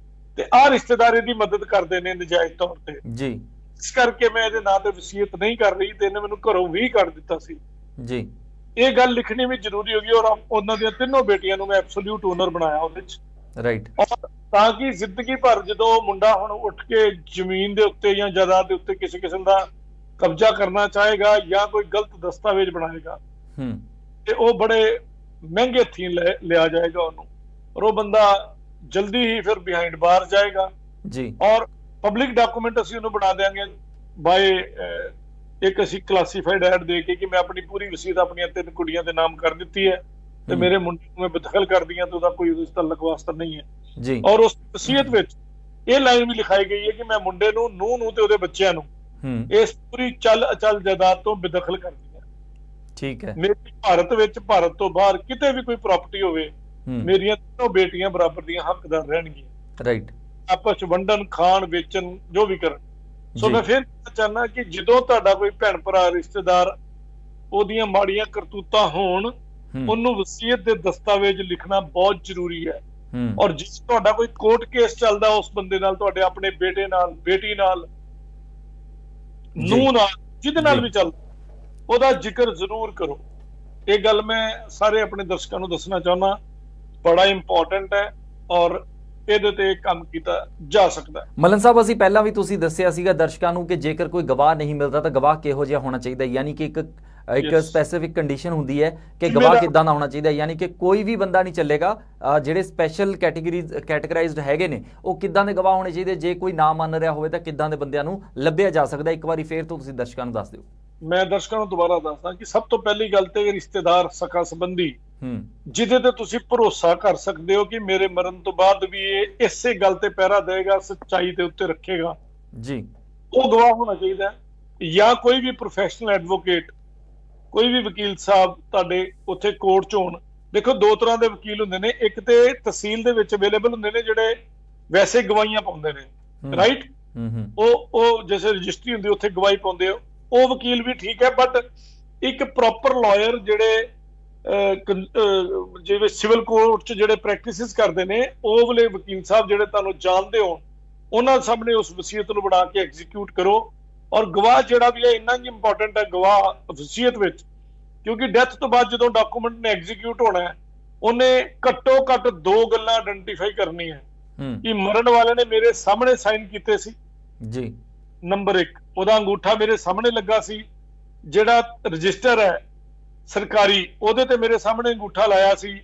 ਤੇ ਆਹ ਰਿਸ਼ਤੇਦਾਰੀ ਦੀ ਮਦਦ ਕਰਦੇ ਨੇ ਨਜਾਇਜ਼ ਤੌਰ ਤੇ ਜੀ, ਇਸ ਕਰਕੇ ਮੈਂ ਇਹਦੇ ਨਾਂ ਤੇ ਵਸੀਅਤ ਨਹੀਂ ਕਰ ਰਹੀ ਤੇ ਇਹਨੇ ਮੈਨੂੰ ਘਰੋਂ ਵੀ ਕੱਢ ਦਿੱਤਾ ਸੀ ਜੀ। ਇਹ ਗੱਲ ਲਿਖਣੀ ਵੀ ਜ਼ਰੂਰੀ ਹੋ ਗਈ ਔਰ ਉਹਨਾਂ ਦੀਆਂ ਤਿੰਨੋਂ ਬੇਟੀਆਂ ਨੂੰ ਮੈਂ ਐਬਸੋਲਿਊਟ ਓਨਰ ਬਣਾਇਆ ਉਹਦੇ ਚ, ਰਾਈਟ, ਤਾਂ ਕਿ ਜ਼ਿੰਦਗੀ ਭਰ ਜਦੋਂ ਮੁੰਡਾ ਹੁਣ ਉੱਠ ਕੇ ਜ਼ਮੀਨ ਦੇ ਉੱਤੇ ਜਾਂ ਜਾਇਦਾਦ ਦੇ ਉੱਤੇ ਕਿਸੇ ਕਿਸਮ ਦਾ ਕਬਜ਼ਾ ਕਰਨਾ ਚਾਹੇਗਾ ਜਾਂ ਕੋਈ ਗਲਤ ਦਸਤਾਵੇਜ਼ ਬਣਾਏਗਾ ਤੇ ਉਹ ਬੜੇ ਮਹਿੰਗੇ ਹੱਥੀਂ ਲਿਆ ਜਾਏਗਾ ਉਹਨੂੰ, ਔਰ ਉਹ ਬੰਦਾ ਜਲਦੀ ਹੀ ਫਿਰ ਬਿਹਾਈਂਡ ਬਾਰ ਜਾਏਗਾ ਜੀ। ਔਰ ਪਬਲਿਕ ਡਾਕੂਮੈਂਟ ਅਸੀਂ ਉਹਨੂੰ ਬਣਾ ਦੇਾਂਗੇ ਬਾਏ ਇੱਕ ਅਸੀਂ ਕਲਾਸੀਫਾਈਡ ਐਡ ਦੇ ਕੇ ਕਿ ਮੈਂ ਆਪਣੀ ਪੂਰੀ ਵਸੀਅਤ ਆਪਣੀਆਂ 3 ਕੁੜੀਆਂ ਦੇ ਨਾਮ ਕਰ ਦਿੱਤੀ ਹੈ ਤੇ ਮੇਰੇ ਮੁੰਡੇ ਨੂੰ ਮੈਂ ਬਦਖਲ ਕਰਦੀ ਹਾਂ ਤੇ ਉਹਦਾ ਕੋਈ ਉਸ ਤਲਕ ਵਾਸਤਾ ਨਹੀਂ ਹੈ ਜੀ। ਔਰ ਉਸ ਵਸੀਅਤ ਵਿੱਚ ਇਹ ਲਾਈਨ ਵੀ ਲਿਖਾਈ ਗਈ ਹੈ ਕਿ ਮੈਂ ਮੁੰਡੇ ਨੂੰ, ਨੂੰਹ ਨੂੰ ਤੇ ਉਹਦੇ ਬੱਚਿਆਂ ਨੂੰ ਇਸ ਪੂਰੀ ਚੱਲ ਅਚਲ ਜਾਇਦਾਦ ਤੋਂ ਬੇਦਖਲ ਕਰਦੀ ਹੈ। ਠੀਕ ਹੈ। ਮੇਰੀ ਭਾਰਤ ਵਿੱਚ, ਭਾਰਤ ਤੋਂ ਬਾਹਰ ਕਿਤੇ ਵੀ ਕੋਈ ਪ੍ਰਾਪਰਟੀ ਹੋਵੇ, ਮੇਰੀਆਂ ਤਿੰਨੋਂ ਬੇਟੀਆਂ ਬਰਾਬਰ ਦੀਆਂ ਹੱਕਦਾਰ ਰਹਿਣਗੀਆਂ, ਰਾਈਟ, ਆਪਸ ਚ ਵੰਡਣ, ਖਾਣ, ਵੇਚਣ, ਜੋ ਵੀ ਕਰਨ। ਸੋ ਮੈਂ ਫਿਰ ਚਾਹੁੰਦਾ ਕਿ ਜਦੋਂ ਤੁਹਾਡਾ ਕੋਈ ਭੈਣ ਭਰਾ, ਰਿਸ਼ਤੇਦਾਰ, ਉਹਦੀਆਂ ਮਾੜੀਆਂ ਕਰਤੂਤਾਂ ਹੋਣ, ਉਹਨੂੰ ਵਸੀਅਤ ਦੇ ਦਸਤਾਵੇਜ਼ ਲਿਖਣਾ ਬਹੁਤ ਜ਼ਰੂਰੀ ਹੈ। ਔਰ ਜੇ ਤੁਹਾਡਾ ਕੋਈ ਕੋਰਟ ਕੇਸ ਚੱਲਦਾ ਉਸ ਬੰਦੇ ਨਾਲ, ਤੁਹਾਡੇ ਆਪਣੇ ਬੇਟੇ ਨਾਲ, ਬੇਟੀ ਨਾਲ, ਨੂੰਹ ਨਾਲ, ਜਿਹਦੇ ਨਾਲ ਵੀ ਚੱਲਦਾ, ਉਹਦਾ ਜ਼ਿਕਰ ਜ਼ਰੂਰ ਕਰੋ। ਇਹ ਗੱਲ ਮੈਂ ਸਾਰੇ ਆਪਣੇ ਦਰਸ਼ਕਾਂ ਨੂੰ ਦੱਸਣਾ ਚਾਹੁੰਦਾ, ਬੜਾ ਇੰਪੋਰਟੈਂਟ ਹੈ ਔਰ ਇਹਦੇ ਤੇ ਕੰਮ ਕੀਤਾ ਜਾ ਸਕਦਾ ਹੈ।
ਮੱਲਨ ਸਾਹਿਬ, ਅਸੀਂ ਪਹਿਲਾਂ ਵੀ ਤੁਸੀਂ ਦੱਸਿਆ ਸੀਗਾ ਦਰਸ਼ਕਾਂ ਨੂੰ ਕਿ ਜੇਕਰ ਕੋਈ ਗਵਾਹ ਨਹੀਂ ਮਿਲਦਾ ਤਾਂ ਗਵਾਹ ਕਿਹੋ ਜਿਹਾ ਹੋਣਾ ਚਾਹੀਦਾ, ਯਾਨੀ ਕਿ ਇੱਕ ਸਪੈਸੀਫਿਕ ਕੰਡੀਸ਼ਨ ਹੁੰਦੀ ਹੈ ਕਿ ਗਵਾਹ ਕਿੱਦਾਂ ਦਾ ਹੋਣਾ ਚਾਹੀਦਾ, ਯਾਨੀ ਕਿ ਕੋਈ ਵੀ ਬੰਦਾ ਨਹੀਂ ਚੱਲੇਗਾ। ਜਿਹੜੇ ਸਪੈਸ਼ਲ ਕੈਟੇਗਰਾਈਜ਼ਡ ਹੈਗੇ ਨੇ ਉਹ ਕਿੱਦਾਂ ਦੇ ਗਵਾਹ ਹੋਣੇ ਚਾਹੀਦੇ, ਜੇ ਕੋਈ ਨਾ ਮੰਨ ਰਿਹਾ ਹੋਵੇ ਤਾਂ ਕਿੱਦਾਂ ਦੇ ਬੰਦਿਆਂ ਨੂੰ ਲੱਭਿਆ ਜਾ ਸਕਦਾ, ਇੱਕ ਵਾਰੀ ਫੇਰ ਤੋਂ ਤੁਸੀਂ ਦਰਸ਼ਕਾਂ ਨੂੰ ਦੱਸ ਦਿਓ।
ਮੈਂ ਦਰਸ਼ਕਾਂ ਨੂੰ ਦੁਬਾਰਾ ਦੱਸਦਾ ਕਿ ਸਭ ਤੋਂ ਪਹਿਲੀ ਗੱਲ ਤੇ ਰਿਸ਼ਤੇਦਾਰ, ਸਕਾ ਸੰਬੰਧੀ ਜਿਹਦੇ ਤੇ ਤੁਸੀਂ ਭਰੋਸਾ ਕਰ ਸਕਦੇ ਹੋ ਕਿ ਮੇਰੇ ਮਰਨ ਤੋਂ ਬਾਅਦ ਵੀ ਇਹ ਇਸੇ ਗੱਲ ਤੇ ਪਹਿਰਾ ਦੇਗਾ, ਸੱਚਾਈ ਦੇ ਉੱਤੇ ਰੱਖੇਗਾ ਜੀ, ਉਹ ਗਵਾਹ ਹੋਣਾ ਚਾਹੀਦਾ। ਜਾਂ ਕੋਈ ਵੀ ਪ੍ਰੋਫੈਸ਼ਨਲ ਐਡਵੋਕੇਟ, ਕੋਈ ਵੀ ਵਕੀਲ ਸਾਹਿਬ ਤੁਹਾਡੇ ਉੱਥੇ ਕੋਰਟ ਚ ਹੋਣ। ਦੇਖੋ, 2 ਤਰ੍ਹਾਂ ਦੇ ਵਕੀਲ ਹੁੰਦੇ ਨੇ, ਇੱਕ ਤੇ ਤਹਿਸੀਲ ਦੇ ਵਿੱਚ ਅਵੇਲੇਬਲ ਹੁੰਦੇ ਨੇ ਜਿਹੜੇ ਵੈਸੇ ਗਵਾਹੀਆਂ ਪਾਉਂਦੇ ਨੇ, ਰਾਈਟ, ਉਹ ਜਿਵੇਂ ਰਜਿਸਟਰੀ ਹੁੰਦੀ ਉੱਥੇ ਗਵਾਹੀ ਪਾਉਂਦੇ ਹੋ, ਉਹ ਵਕੀਲ ਵੀ ਠੀਕ ਹੈ। ਬਟ ਇੱਕ ਪ੍ਰੋਪਰ ਲਾਇਰ ਜਿਹੜੇ ਜਿਵੇਂ ਸਿਵਲ ਕੋਰਟ 'ਚ ਜਿਹੜੇ ਪ੍ਰੈਕਟਿਸਿਸ ਕਰਦੇ ਨੇ, ਉਹ ਵਾਲੇ ਵਕੀਲ ਸਾਹਿਬ ਜਿਹੜੇ ਤੁਹਾਨੂੰ ਜਾਣਦੇ ਹੋ, ਉਹਨਾਂ ਸਾਹਮਣੇ ਉਸ ਵਸੀਅਤ ਨੂੰ ਬਣਾ ਕੇ ਐਗਜ਼ੀਕਿਊਟ ਕਰੋ। ਔਰ ਗਵਾਹ ਜਿਹੜਾ ਵੀ ਹੈ ਇੰਨਾ ਹੀ ਇੰਪੋਰਟੈਂਟ ਹੈ ਗਵਾਹ ਵਸੀਅਤ ਵਿੱਚ, ਕਿਉਂਕਿ ਡੈਥ ਤੋਂ ਬਾਅਦ ਜਦੋਂ ਡਾਕੂਮੈਂਟ ਨੇ ਐਗਜ਼ੀਕਿਊਟ ਹੋਣਾ ਹੈ, ਉਹਨੇ ਘੱਟੋ ਘੱਟ 2 ਗੱਲਾਂ ਆਇਡੈਂਟੀਫਾਈ ਕਰਨੀ ਹੈ ਕਿ ਮਰਨ ਵਾਲੇ ਨੇ ਮੇਰੇ ਸਾਹਮਣੇ ਸਾਈਨ ਕੀਤੇ ਸੀ ਜੀ, ਨੰਬਰ 1, ਉਹਦਾ ਅੰਗੂਠਾ ਮੇਰੇ ਸਾਹਮਣੇ ਲੱਗਾ ਸੀ, ਜਿਹੜਾ ਰਜਿਸਟਰ ਹੈ ਸਰਕਾਰੀ ਉਹਦੇ ਤੇ ਮੇਰੇ ਸਾਹਮਣੇ ਅੰਗੂਠਾ ਲਾਇਆ ਸੀ,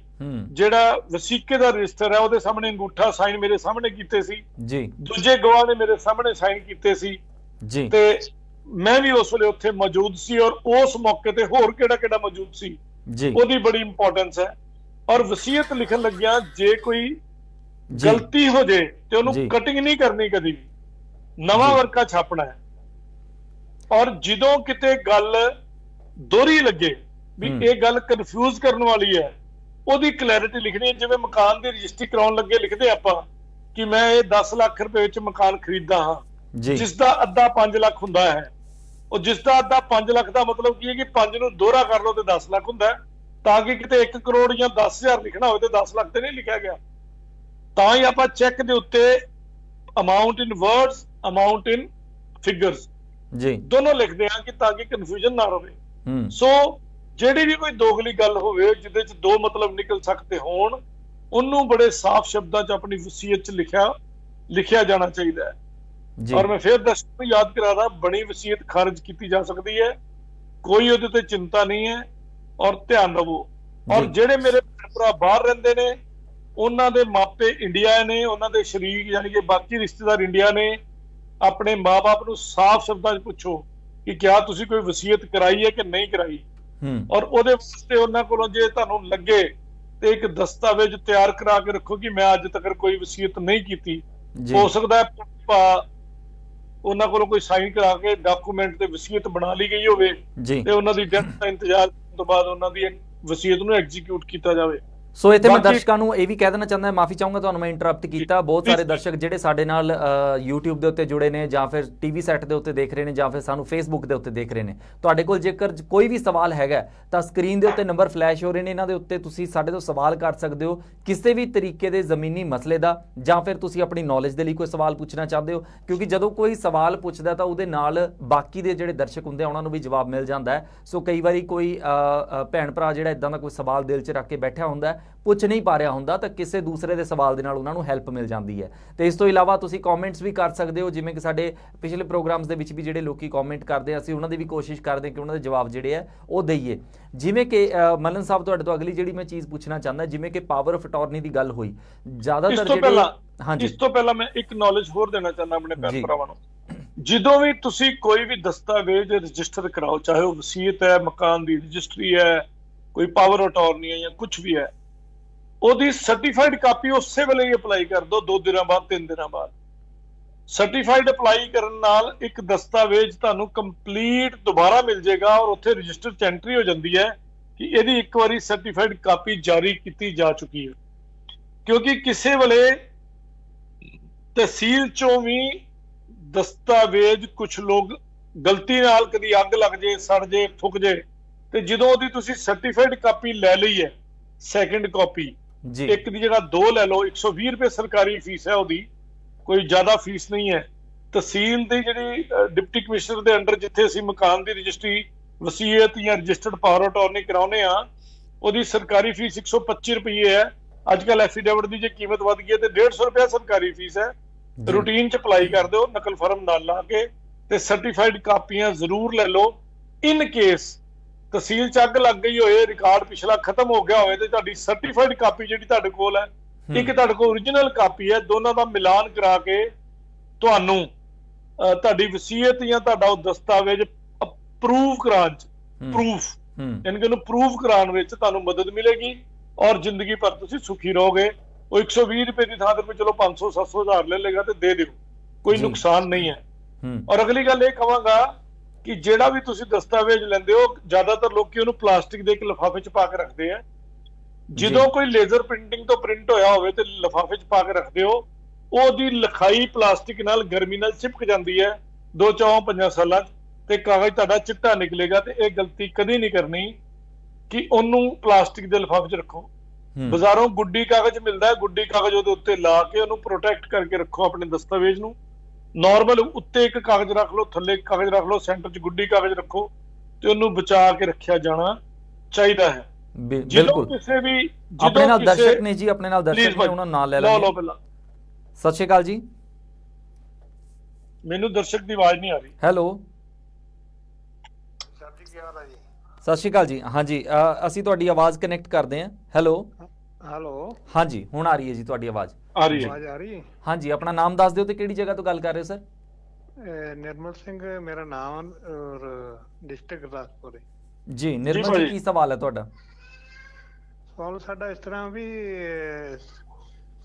ਜਿਹੜਾ ਵਸੀਕੇ ਦਾ ਰਜਿਸਟਰ ਹੈ ਉਹਦੇ ਸਾਹਮਣੇ ਅੰਗੂਠਾ ਸਾਈਨ ਮੇਰੇ ਸਾਹਮਣੇ ਕੀਤੇ ਸੀ ਜੀ, ਦੂਜੇ ਗਵਾਹ ਨੇ ਮੇਰੇ ਸਾਹਮਣੇ ਸਾਈਨ ਕੀਤੇ ਸੀ ਜੀ, ਤੇ ਮੈਂ ਵੀ ਉਸ ਵੇਲੇ ਉੱਥੇ ਮੌਜੂਦ ਸੀ। ਔਰ ਉਸ ਮੌਕੇ ਤੇ ਹੋਰ ਕਿਹੜਾ ਕਿਹੜਾ ਮੌਜੂਦ ਸੀ ਜੀ, ਉਹਦੀ ਬੜੀ ਇੰਪੋਰਟੈਂਸ ਹੈ। ਔਰ ਵਸੀਅਤ ਲਿਖਣ ਲੱਗਿਆ ਜੇ ਕੋਈ ਗਲਤੀ ਹੋ ਜੇ ਤੇ ਉਹਨੂੰ ਕਟਿੰਗ ਨਹੀਂ ਕਰਨੀ, ਕਦੀ ਵੀ ਨਵਾਂ ਵਰਕਾ ਛਾਪਣਾ ਹੈ। ਔਰ ਜਦੋਂ ਕਿਤੇ ਗੱਲ ਦੋਹਰੀ ਲੱਗੇ ਵੀ ਇਹ ਗੱਲ ਕਨਫਿਊਜ਼ ਕਰਨ ਵਾਲੀ ਹੈ, ਉਹਦੀ ਕਲੈਰਿਟੀ ਲਿਖਣੀ ਹੈ। ਜਿਵੇਂ ਮਕਾਨ ਦੀ ਰਜਿਸਟਰੀ ਕਰਾਉਣ ਲੱਗੇ ਲਿਖਦੇ ਆਪਾਂ ਕਿ ਮੈਂ ਇਹ 10 ਲੱਖ ਰੁਪਏ ਵਿੱਚ ਮਕਾਨ ਖਰੀਦਦਾ ਹਾਂ, ਜਿਸ ਦਾ ਅੱਧਾ 5 ਲੱਖ ਹੁੰਦਾ ਹੈ। ਉਹ ਜਿਸ ਦਾ ਅੱਧਾ 5 ਲੱਖ ਦਾ ਮਤਲਬ ਕੀ ਹੈ ਕਿ 5 ਨੂੰ ਦੋਹਰਾ ਕਰ ਲਓ ਤੇ 10 ਲੱਖ ਹੁੰਦਾ ਹੈ, ਤਾਂ ਕਿ ਕਿਤੇ 1 ਕਰੋੜ ਜਾਂ 10,000 ਲਿਖਣਾ ਹੋਵੇ ਤੇ 10 ਲੱਖ ਤੇ ਨਹੀਂ ਲਿਖਿਆ ਗਿਆ। ਤਾਂ ਹੀ ਆਪਾਂ ਚੈੱਕ ਦੇ ਉੱਤੇ ਅਮਾਉਂਟ ਇਨ ਵਰਡਸ, ਅਮਾਉਂਟ ਇਨ ਫਿਗਰਸ ਜੀ ਦੋਨੋਂ ਲਿਖਦੇ ਹਾਂ ਕਿ ਤਾਂ ਕਿ ਕਨਫਿਊਜ਼ਨ ਨਾ ਰਹੇ। ਸੋ ਜਿਹੜੀ ਵੀ ਕੋਈ ਦੋਗਲੀ ਗੱਲ ਹੋਵੇ ਜਿਹਦੇ ਚ 2 ਮਤਲਬ ਨਿਕਲ ਸਕਦੇ ਹੋਣ, ਉਹਨੂੰ ਬੜੇ ਸਾਫ਼ ਸ਼ਬਦਾਂ ਚ ਆਪਣੀ ਵਸੀਅਤ ਚ ਲਿਖਿਆ ਜਾਣਾ ਚਾਹੀਦਾ ਹੈ। ਔਰ ਮੈਂ ਫਿਰ ਦਰਸ਼ਕ ਨੂੰ ਯਾਦ ਕਰਾਦਾ, ਬਣੀ ਵਸੀਅਤ ਖਾਰਜ ਕੀਤੀ ਜਾ ਸਕਦੀ ਹੈ, ਕੋਈ ਉਹਦੇ ਤੇ ਚਿੰਤਾ ਨਹੀਂ ਹੈ। ਔਰ ਧਿਆਨ ਰਵੋ। ਔਰ ਜਿਹੜੇ ਮੇਰੇ ਭਰਾ ਬਾਹਰ ਰਹਿੰਦੇ ਨੇ, ਉਹਨਾਂ ਦੇ ਮਾਪੇ ਇੰਡੀਆ ਨੇ, ਉਹਨਾਂ ਦੇ ਸ਼ਰੀਕ ਯਾਨੀ ਕਿ ਬਾਕੀ ਰਿਸ਼ਤੇਦਾਰ ਇੰਡੀਆ ਨੇ, ਆਪਣੇ ਮਾਂ-ਬਾਪ ਨੂੰ ਸਾਫ਼ ਸ਼ਬਦਾਂ 'ਚ ਪੁੱਛੋ ਕਿ ਕਿਆ ਤੁਸੀਂ ਕੋਈ ਵਸੀਅਤ ਕਰਾਈ ਹੈ ਕਿ ਨਹੀਂ ਕਰਾਈ। ਔਰ ਉਹਦੇ ਵਾਸਤੇ ਉਹਨਾਂ ਕੋਲੋਂ ਜੇ ਤੁਹਾਨੂੰ ਲੱਗੇ ਤੇ ਇੱਕ ਦਸਤਾਵੇਜ਼ ਤਿਆਰ ਕਰਾ ਕੇ ਰੱਖੋ ਕਿ ਮੈਂ ਅੱਜ ਤੱਕ ਕੋਈ ਵਸੀਅਤ ਨਹੀਂ ਕੀਤੀ। ਹੋ ਸਕਦਾ ਹੈ ਉਹਨਾਂ ਕੋਲੋਂ ਕੋਈ ਸਾਈਨ ਕਰਾ ਕੇ ਡਾਕੂਮੈਂਟ ਤੇ ਵਸੀਅਤ ਬਣਾ ਲਈ ਗਈ ਹੋਵੇ ਤੇ ਉਹਨਾਂ ਦੀ ਡੈਥ ਦਾ ਇੰਤਜ਼ਾਰ ਕਰਨ ਤੋਂ ਬਾਅਦ ਉਹਨਾਂ ਦੀ ਵਸੀਅਤ ਨੂੰ ਐਗਜ਼ੀਕਿਊਟ ਕੀਤਾ ਜਾਵੇ।
ਸੋ ਇੱਥੇ ਮੈਂ ਦਰਸ਼ਕਾਂ ਨੂੰ ਇਹ ਵੀ ਕਹਿ ਦੇਣਾ ਚਾਹੁੰਦਾ, ਮਾਫੀ ਚਾਹੂੰਗਾ ਤੁਹਾਨੂੰ ਮੈਂ ਇੰਟਰਰਪਟ ਕੀਤਾ। ਬਹੁਤ ਸਾਰੇ ਦਰਸ਼ਕ ਜਿਹੜੇ ਸਾਡੇ ਨਾਲ YouTube ਦੇ ਉੱਤੇ ਜੁੜੇ ਨੇ, ਜਾਂ ਫਿਰ TV ਸੈੱਟ ਦੇ ਉੱਤੇ ਦੇਖ ਰਹੇ ਨੇ, ਜਾਂ ਫਿਰ ਸਾਨੂੰ Facebook ਦੇ ਉੱਤੇ ਦੇਖ ਰਹੇ ਨੇ, ਤੁਹਾਡੇ ਕੋਲ ਜੇਕਰ ਕੋਈ ਵੀ ਸਵਾਲ ਹੈਗਾ ਤਾਂ ਸਕਰੀਨ ਦੇ ਉੱਤੇ ਨੰਬਰ ਫਲੈਸ਼ ਹੋ ਰਹੇ ਨੇ, ਇਹਨਾਂ ਦੇ ਉੱਤੇ ਤੁਸੀਂ ਸਾਡੇ ਤੋਂ ਸਵਾਲ ਕਰ ਸਕਦੇ ਹੋ ਕਿਸੇ ਵੀ ਤਰੀਕੇ ਦੇ ਜ਼ਮੀਨੀ ਮਸਲੇ ਦਾ, ਜਾਂ ਫਿਰ ਤੁਸੀਂ ਆਪਣੀ ਨੌਲੇਜ ਦੇ ਲਈ ਕੋਈ ਸਵਾਲ ਪੁੱਛਣਾ ਚਾਹੁੰਦੇ ਹੋ, ਕਿਉਂਕਿ ਜਦੋਂ ਕੋਈ ਸਵਾਲ ਪੁੱਛਦਾ ਤਾਂ ਉਹਦੇ ਨਾਲ ਬਾਕੀ ਦੇ ਜਿਹੜੇ ਦਰਸ਼ਕ ਹੁੰਦੇ ਆ ਉਹਨਾਂ ਨੂੰ ਵੀ ਜਵਾਬ ਮਿਲ ਜਾਂਦਾ ਹੈ। ਸੋ ਕਈ ਵਾਰੀ ਕੋਈ ਭੈਣ ਭਰਾ ਜਿਹੜਾ ਇੱਦਾਂ ਦਾ ਕੋਈ ਸਵਾਲ ਦਿਲ 'ਚ ਰੱਖ ਕੇ ਬੈਠਾ ਹੁੰਦਾ, ਪੁੱਛ ਨਹੀਂ ਪਾ ਰਿਹਾ ਹੁੰਦਾ, ਤਾਂ ਕਿਸੇ ਦੂਸਰੇ ਦੇ ਸਵਾਲ ਦੇ ਨਾਲ ਉਹਨਾਂ ਨੂੰ ਹੈਲਪ ਮਿਲ ਜਾਂਦੀ ਹੈ। ਤੇ ਇਸ ਤੋਂ ਇਲਾਵਾ ਤੁਸੀਂ ਕਮੈਂਟਸ ਵੀ ਕਰ ਸਕਦੇ ਹੋ, ਜਿਵੇਂ ਕਿ ਸਾਡੇ ਪਿਛਲੇ ਪ੍ਰੋਗਰਾਮਸ ਦੇ ਵਿੱਚ ਵੀ ਜਿਹੜੇ ਲੋਕੀ ਕਮੈਂਟ ਕਰਦੇ ਆ, ਅਸੀਂ ਉਹਨਾਂ ਦੀ ਵੀ ਕੋਸ਼ਿਸ਼ ਕਰਦੇ ਕਿ ਉਹਨਾਂ ਦੇ ਜਵਾਬ ਜਿਹੜੇ ਆ ਉਹ ਦਈਏ। ਜਿਵੇਂ ਕਿ ਮਲਨ ਸਾਹਿਬ ਤੁਹਾਡੇ ਤੋਂ ਅਗਲੀ ਜਿਹੜੀ ਮੈਂ ਚੀਜ਼ ਪੁੱਛਣਾ ਚਾਹੁੰਦਾ, ਜਿਵੇਂ ਕਿ ਪਾਵਰ ਆਫ ਅਟਾਰਨੀ ਦੀ ਗੱਲ ਹੋਈ, ਜ਼ਿਆਦਾਤਰ ਜਿਹੜੇ
ਹਾਂਜੀ, ਇਸ ਤੋਂ ਪਹਿਲਾਂ ਮੈਂ ਇੱਕ ਨੌਲੇਜ ਹੋਰ ਦੇਣਾ ਚਾਹੁੰਦਾ ਆਪਣੇ ਭੈਣ ਭਰਾਵਾਂ ਨੂੰ। ਜਦੋਂ ਵੀ ਤੁਸੀਂ ਕੋਈ ਵੀ ਦਸਤਾਵੇਜ਼ ਰਜਿਸਟਰ ਕਰਾਓ, ਚਾਹੇ ਉਹ ਵਸੀਅਤ ਹੈ, ਮਕਾਨ ਦੀ ਰਜਿਸਟਰੀ ਹੈ, ਕੋਈ ਪਾਵਰ ਅਟਾਰਨੀ ਹੈ ਜਾਂ ਕੁਝ ਵੀ ਹੈ, ਉਹਦੀ ਸਰਟੀਫਾਈਡ ਕਾਪੀ ਉਸੇ ਵੇਲੇ ਹੀ ਅਪਲਾਈ ਕਰ ਦਿਓ, 2 ਦਿਨਾਂ ਬਾਅਦ, 3 ਦਿਨਾਂ ਬਾਅਦ। ਸਰਟੀਫਾਈਡ ਅਪਲਾਈ ਕਰਨ ਨਾਲ ਇੱਕ ਦਸਤਾਵੇਜ਼ ਤੁਹਾਨੂੰ ਕੰਪਲੀਟ ਦੁਬਾਰਾ ਮਿਲ ਜਾਏਗਾ ਔਰ ਉੱਥੇ ਰਜਿਸਟਰ 'ਚ ਐਂਟਰੀ ਹੋ ਜਾਂਦੀ ਹੈ ਕਿ ਇਹਦੀ ਇੱਕ ਵਾਰੀ ਸਰਟੀਫਾਈਡ ਕਾਪੀ ਜਾਰੀ ਕੀਤੀ ਜਾ ਚੁੱਕੀ ਹੈ। ਕਿਉਂਕਿ ਕਿਸੇ ਵੇਲੇ ਤਹਿਸੀਲ 'ਚੋਂ ਵੀ ਦਸਤਾਵੇਜ਼ ਕੁਝ ਲੋਕ ਗਲਤੀ ਨਾਲ ਕਦੀ ਅੱਗ ਲੱਗ ਜੇ, ਸੜ ਜੇ, ਫੁੱਕ ਜੇ, ਤੇ ਜਦੋਂ ਉਹਦੀ ਤੁਸੀਂ ਸਰਟੀਫਾਈਡ ਕਾਪੀ ਲੈ ਲਈ ਹੈ, ਸੈਕਿੰਡ ਕਾਪੀ ਇੱਕ ਦੀ ਜਗ੍ਹਾ 2 ਲੈ ਲਓ, 120 ਰੁਪਏ ਸਰਕਾਰੀ ਫੀਸ ਹੈ ਉਹਦੀ, ਕੋਈ ਜ਼ਿਆਦਾ ਫੀਸ ਨਹੀਂ ਹੈ। ਤਹਿਸੀਲ ਦੀ ਜਿਹੜੀ ਡਿਪਟੀ ਕਮਿਸ਼ਨਰ ਦੇ ਅੰਡਰ ਜਿੱਥੇ ਅਸੀਂ ਮਕਾਨ ਦੀ ਰਜਿਸਟਰੀ, ਵਸੀਅਤ ਜਾਂ ਰਜਿਸਟਰਡ ਪਾਵਰ ਅਟਾਰਨੀ ਕਰਾਉਨੇ ਆ, ਉਹਦੀ ਸਰਕਾਰੀ ਫੀਸ 125 ਰੁਪਏ ਹੈ। ਅੱਜ ਕੱਲ ਐਫੀਡੇਵਿਟ ਦੀ ਜੇ ਕੀਮਤ ਵੱਧ ਗਈ ਹੈ ਤੇ 150 ਰੁਪਏ ਸਰਕਾਰੀ ਫੀਸ ਹੈ। ਰੂਟੀਨ 'ਚ ਅਪਲਾਈ ਕਰ ਦਿਓ ਨਕਲ ਫਰਮ ਨਾਲ ਲਾ ਕੇ, ਤੇ ਸਰਟੀਫਾਈਡ ਕਾਪੀਆਂ ਜ਼ਰੂਰ ਲੈ ਲਓ। ਇਨ ਕੇਸ ਤਹਿਸੀਲ 'ਚ ਅੱਗ ਲੱਗ ਗਈ ਹੋਏ, ਰਿਕਾਰਡ ਪਿਛਲਾ ਖਤਮ ਹੋ ਗਿਆ ਹੋਵੇ, ਤੇ ਤੁਹਾਡੀ ਸਰਟੀਫਾਈਡ ਕਾਪੀ ਜਿਹੜੀ ਤੁਹਾਡੇ ਕੋਲ ਹੈ, ਇੱਕ ਤੁਹਾਡੇ ਕੋਲ ਓਰੀਜਨਲ ਕਾਪੀ ਹੈ, ਦੋਨਾਂ ਦਾ ਮਿਲਾਨ ਕਰਾ ਕੇ ਤੁਹਾਨੂੰ ਤੁਹਾਡੀ ਵਸੀਅਤ ਜਾਂ ਤੁਹਾਡਾ ਉਹ ਦਸਤਾਵੇਜ਼ ਪ੍ਰੂਵ ਕਰਾਉਣ 'ਚ ਯਾਨੀ ਕਿ ਉਹਨੂੰ ਪ੍ਰੂਵ ਕਰਾਉਣ ਵਿੱਚ ਤੁਹਾਨੂੰ ਮਦਦ ਮਿਲੇਗੀ ਔਰ ਜ਼ਿੰਦਗੀ ਭਰ ਤੁਸੀਂ ਸੁਖੀ ਰਹੋਗੇ। ਉਹ 120 ਰੁਪਏ ਦੀ ਥਾਂ ਤੇ ਚਲੋ 500, 700, 1000 ਲੈ ਲੇਗਾ ਤੇ ਦੇ ਦਿਓ, ਕੋਈ ਨੁਕਸਾਨ ਨਹੀਂ ਹੈ। ਔਰ ਅਗਲੀ ਗੱਲ ਇਹ ਕਹਾਂਗਾ ਕਿ ਜਿਹੜਾ ਵੀ ਤੁਸੀਂ ਦਸਤਾਵੇਜ਼ ਲੈਂਦੇ ਹੋ, ਜ਼ਿਆਦਾਤਰ ਲੋਕੀ ਉਹਨੂੰ ਪਲਾਸਟਿਕ ਦੇ ਇੱਕ ਲਿਫਾਫੇ 'ਚ ਪਾ ਕੇ ਰੱਖਦੇ ਆ। ਜਦੋਂ ਕੋਈ ਲੇਜ਼ਰ ਪ੍ਰਿੰਟਿੰਗ ਤੋਂ ਪ੍ਰਿੰਟ ਹੋਇਆ ਹੋਵੇ ਤੇ ਲਿਫਾਫੇ 'ਚ ਪਾ ਕੇ ਰੱਖਦੇ ਹੋ, ਉਹਦੀ ਲਿਖਾਈ ਪਲਾਸਟਿਕ ਨਾਲ ਗਰਮੀ ਨਾਲ ਚਿਪਕ ਜਾਂਦੀ ਹੈ 2, 4, 5 ਸਾਲਾਂ 'ਚ, ਤੇ ਕਾਗਜ਼ ਤੁਹਾਡਾ ਚਿੱਟਾ ਨਿਕਲੇਗਾ। ਤੇ ਇਹ ਗਲਤੀ ਕਦੀ ਨਹੀਂ ਕਰਨੀ। ਕਿ ਉਹਨੂੰ ਪਲਾਸਟਿਕ ਦੇ ਲਿਫਾਫੇ 'ਚ ਰੱਖੋ। ਬਾਜ਼ਾਰੋਂ ਗੁੱਡੀ ਕਾਗਜ਼ ਮਿਲਦਾ ਹੈ, ਗੁੱਡੀ ਕਾਗਜ਼ ਉਹਦੇ ਉੱਤੇ ਲਾ ਕੇ ਉਹਨੂੰ ਪ੍ਰੋਟੈਕਟ ਕਰਕੇ ਰੱਖੋ ਆਪਣੇ ਦਸਤਾਵੇਜ਼ ਨੂੰ। ਨਾਰਮਲ ਉੱਤੇ ਇੱਕ ਕਾਗਜ਼ ਰੱਖ ਲਓ, ਥੱਲੇ ਇੱਕ ਕਾਗਜ਼ ਰੱਖ ਲਓ, ਸੈਂਟਰ 'ਚ ਗੁੱਡੀ ਕਾਗਜ਼ ਰੱਖੋ ਤੇ ਉਹਨੂੰ ਬਚਾ ਕੇ ਰੱਖਿਆ ਜਾਣਾ ਚਾਹੀਦਾ ਹੈ।
ਬਿਲਕੁਲ।
ਕਿਸੇ ਵੀ
ਆਪਣੇ ਨਾਲ ਦਰਸ਼ਕ ਨੇ ਜੀ, ਆਪਣੇ ਨਾਲ ਦਰਸ਼ਕ ਨੇ, ਉਹਨਾਂ ਨੂੰ ਨਾਲ ਲੈ ਲਓ
ਪਹਿਲਾਂ।
ਸਤਿ ਸ਼੍ਰੀ ਅਕਾਲ ਜੀ।
ਮੈਨੂੰ ਦਰਸ਼ਕ ਦੀ ਆਵਾਜ਼ ਨਹੀਂ ਆ ਰਹੀ।
ਹੈਲੋ
ਸਰ ਜੀ, ਕੀ ਹਾਲ ਹੈ ਜੀ?
ਸਤਿ ਸ਼੍ਰੀ ਅਕਾਲ ਜੀ। ਹਾਂਜੀ, ਅਸੀਂ ਤੁਹਾਡੀ ਆਵਾਜ਼ ਕਨੈਕਟ ਕਰਦੇ ਹਾਂ। ਹੈਲੋ
ਹੈਲੋ,
ਹਾਂਜੀ, ਹੁਣ ਆ ਰਹੀ ਹੈ ਜੀ ਤੁਹਾਡੀ ਆਵਾਜ਼।
ਆ ਰਹੀ ਹੈ?
ਆਵਾਜ਼ ਆ ਰਹੀ ਹੈ?
ਹਾਂਜੀ, ਆਪਣਾ ਨਾਮ ਦੱਸ ਦਿਓ ਤੇ ਕਿਹੜੀ ਜਗ੍ਹਾ ਤੋਂ ਗੱਲ ਕਰ ਰਹੇ ਹੋ ਸਰ?
ਨਿਰਮਲ ਸਿੰਘ ਮੇਰਾ ਨਾਮ ਔਰ ਡਿਸਟ੍ਰਿਕਟ ਗੁਰਦਾਸਪੁਰ ਹੈ
ਜੀ। ਨਿਰਮਲ ਜੀ, ਕੀ ਸਵਾਲ ਹੈ ਤੁਹਾਡਾ?
ਸਵਾਲ ਸਾਡਾ ਇਸ ਤਰ੍ਹਾਂ ਵੀ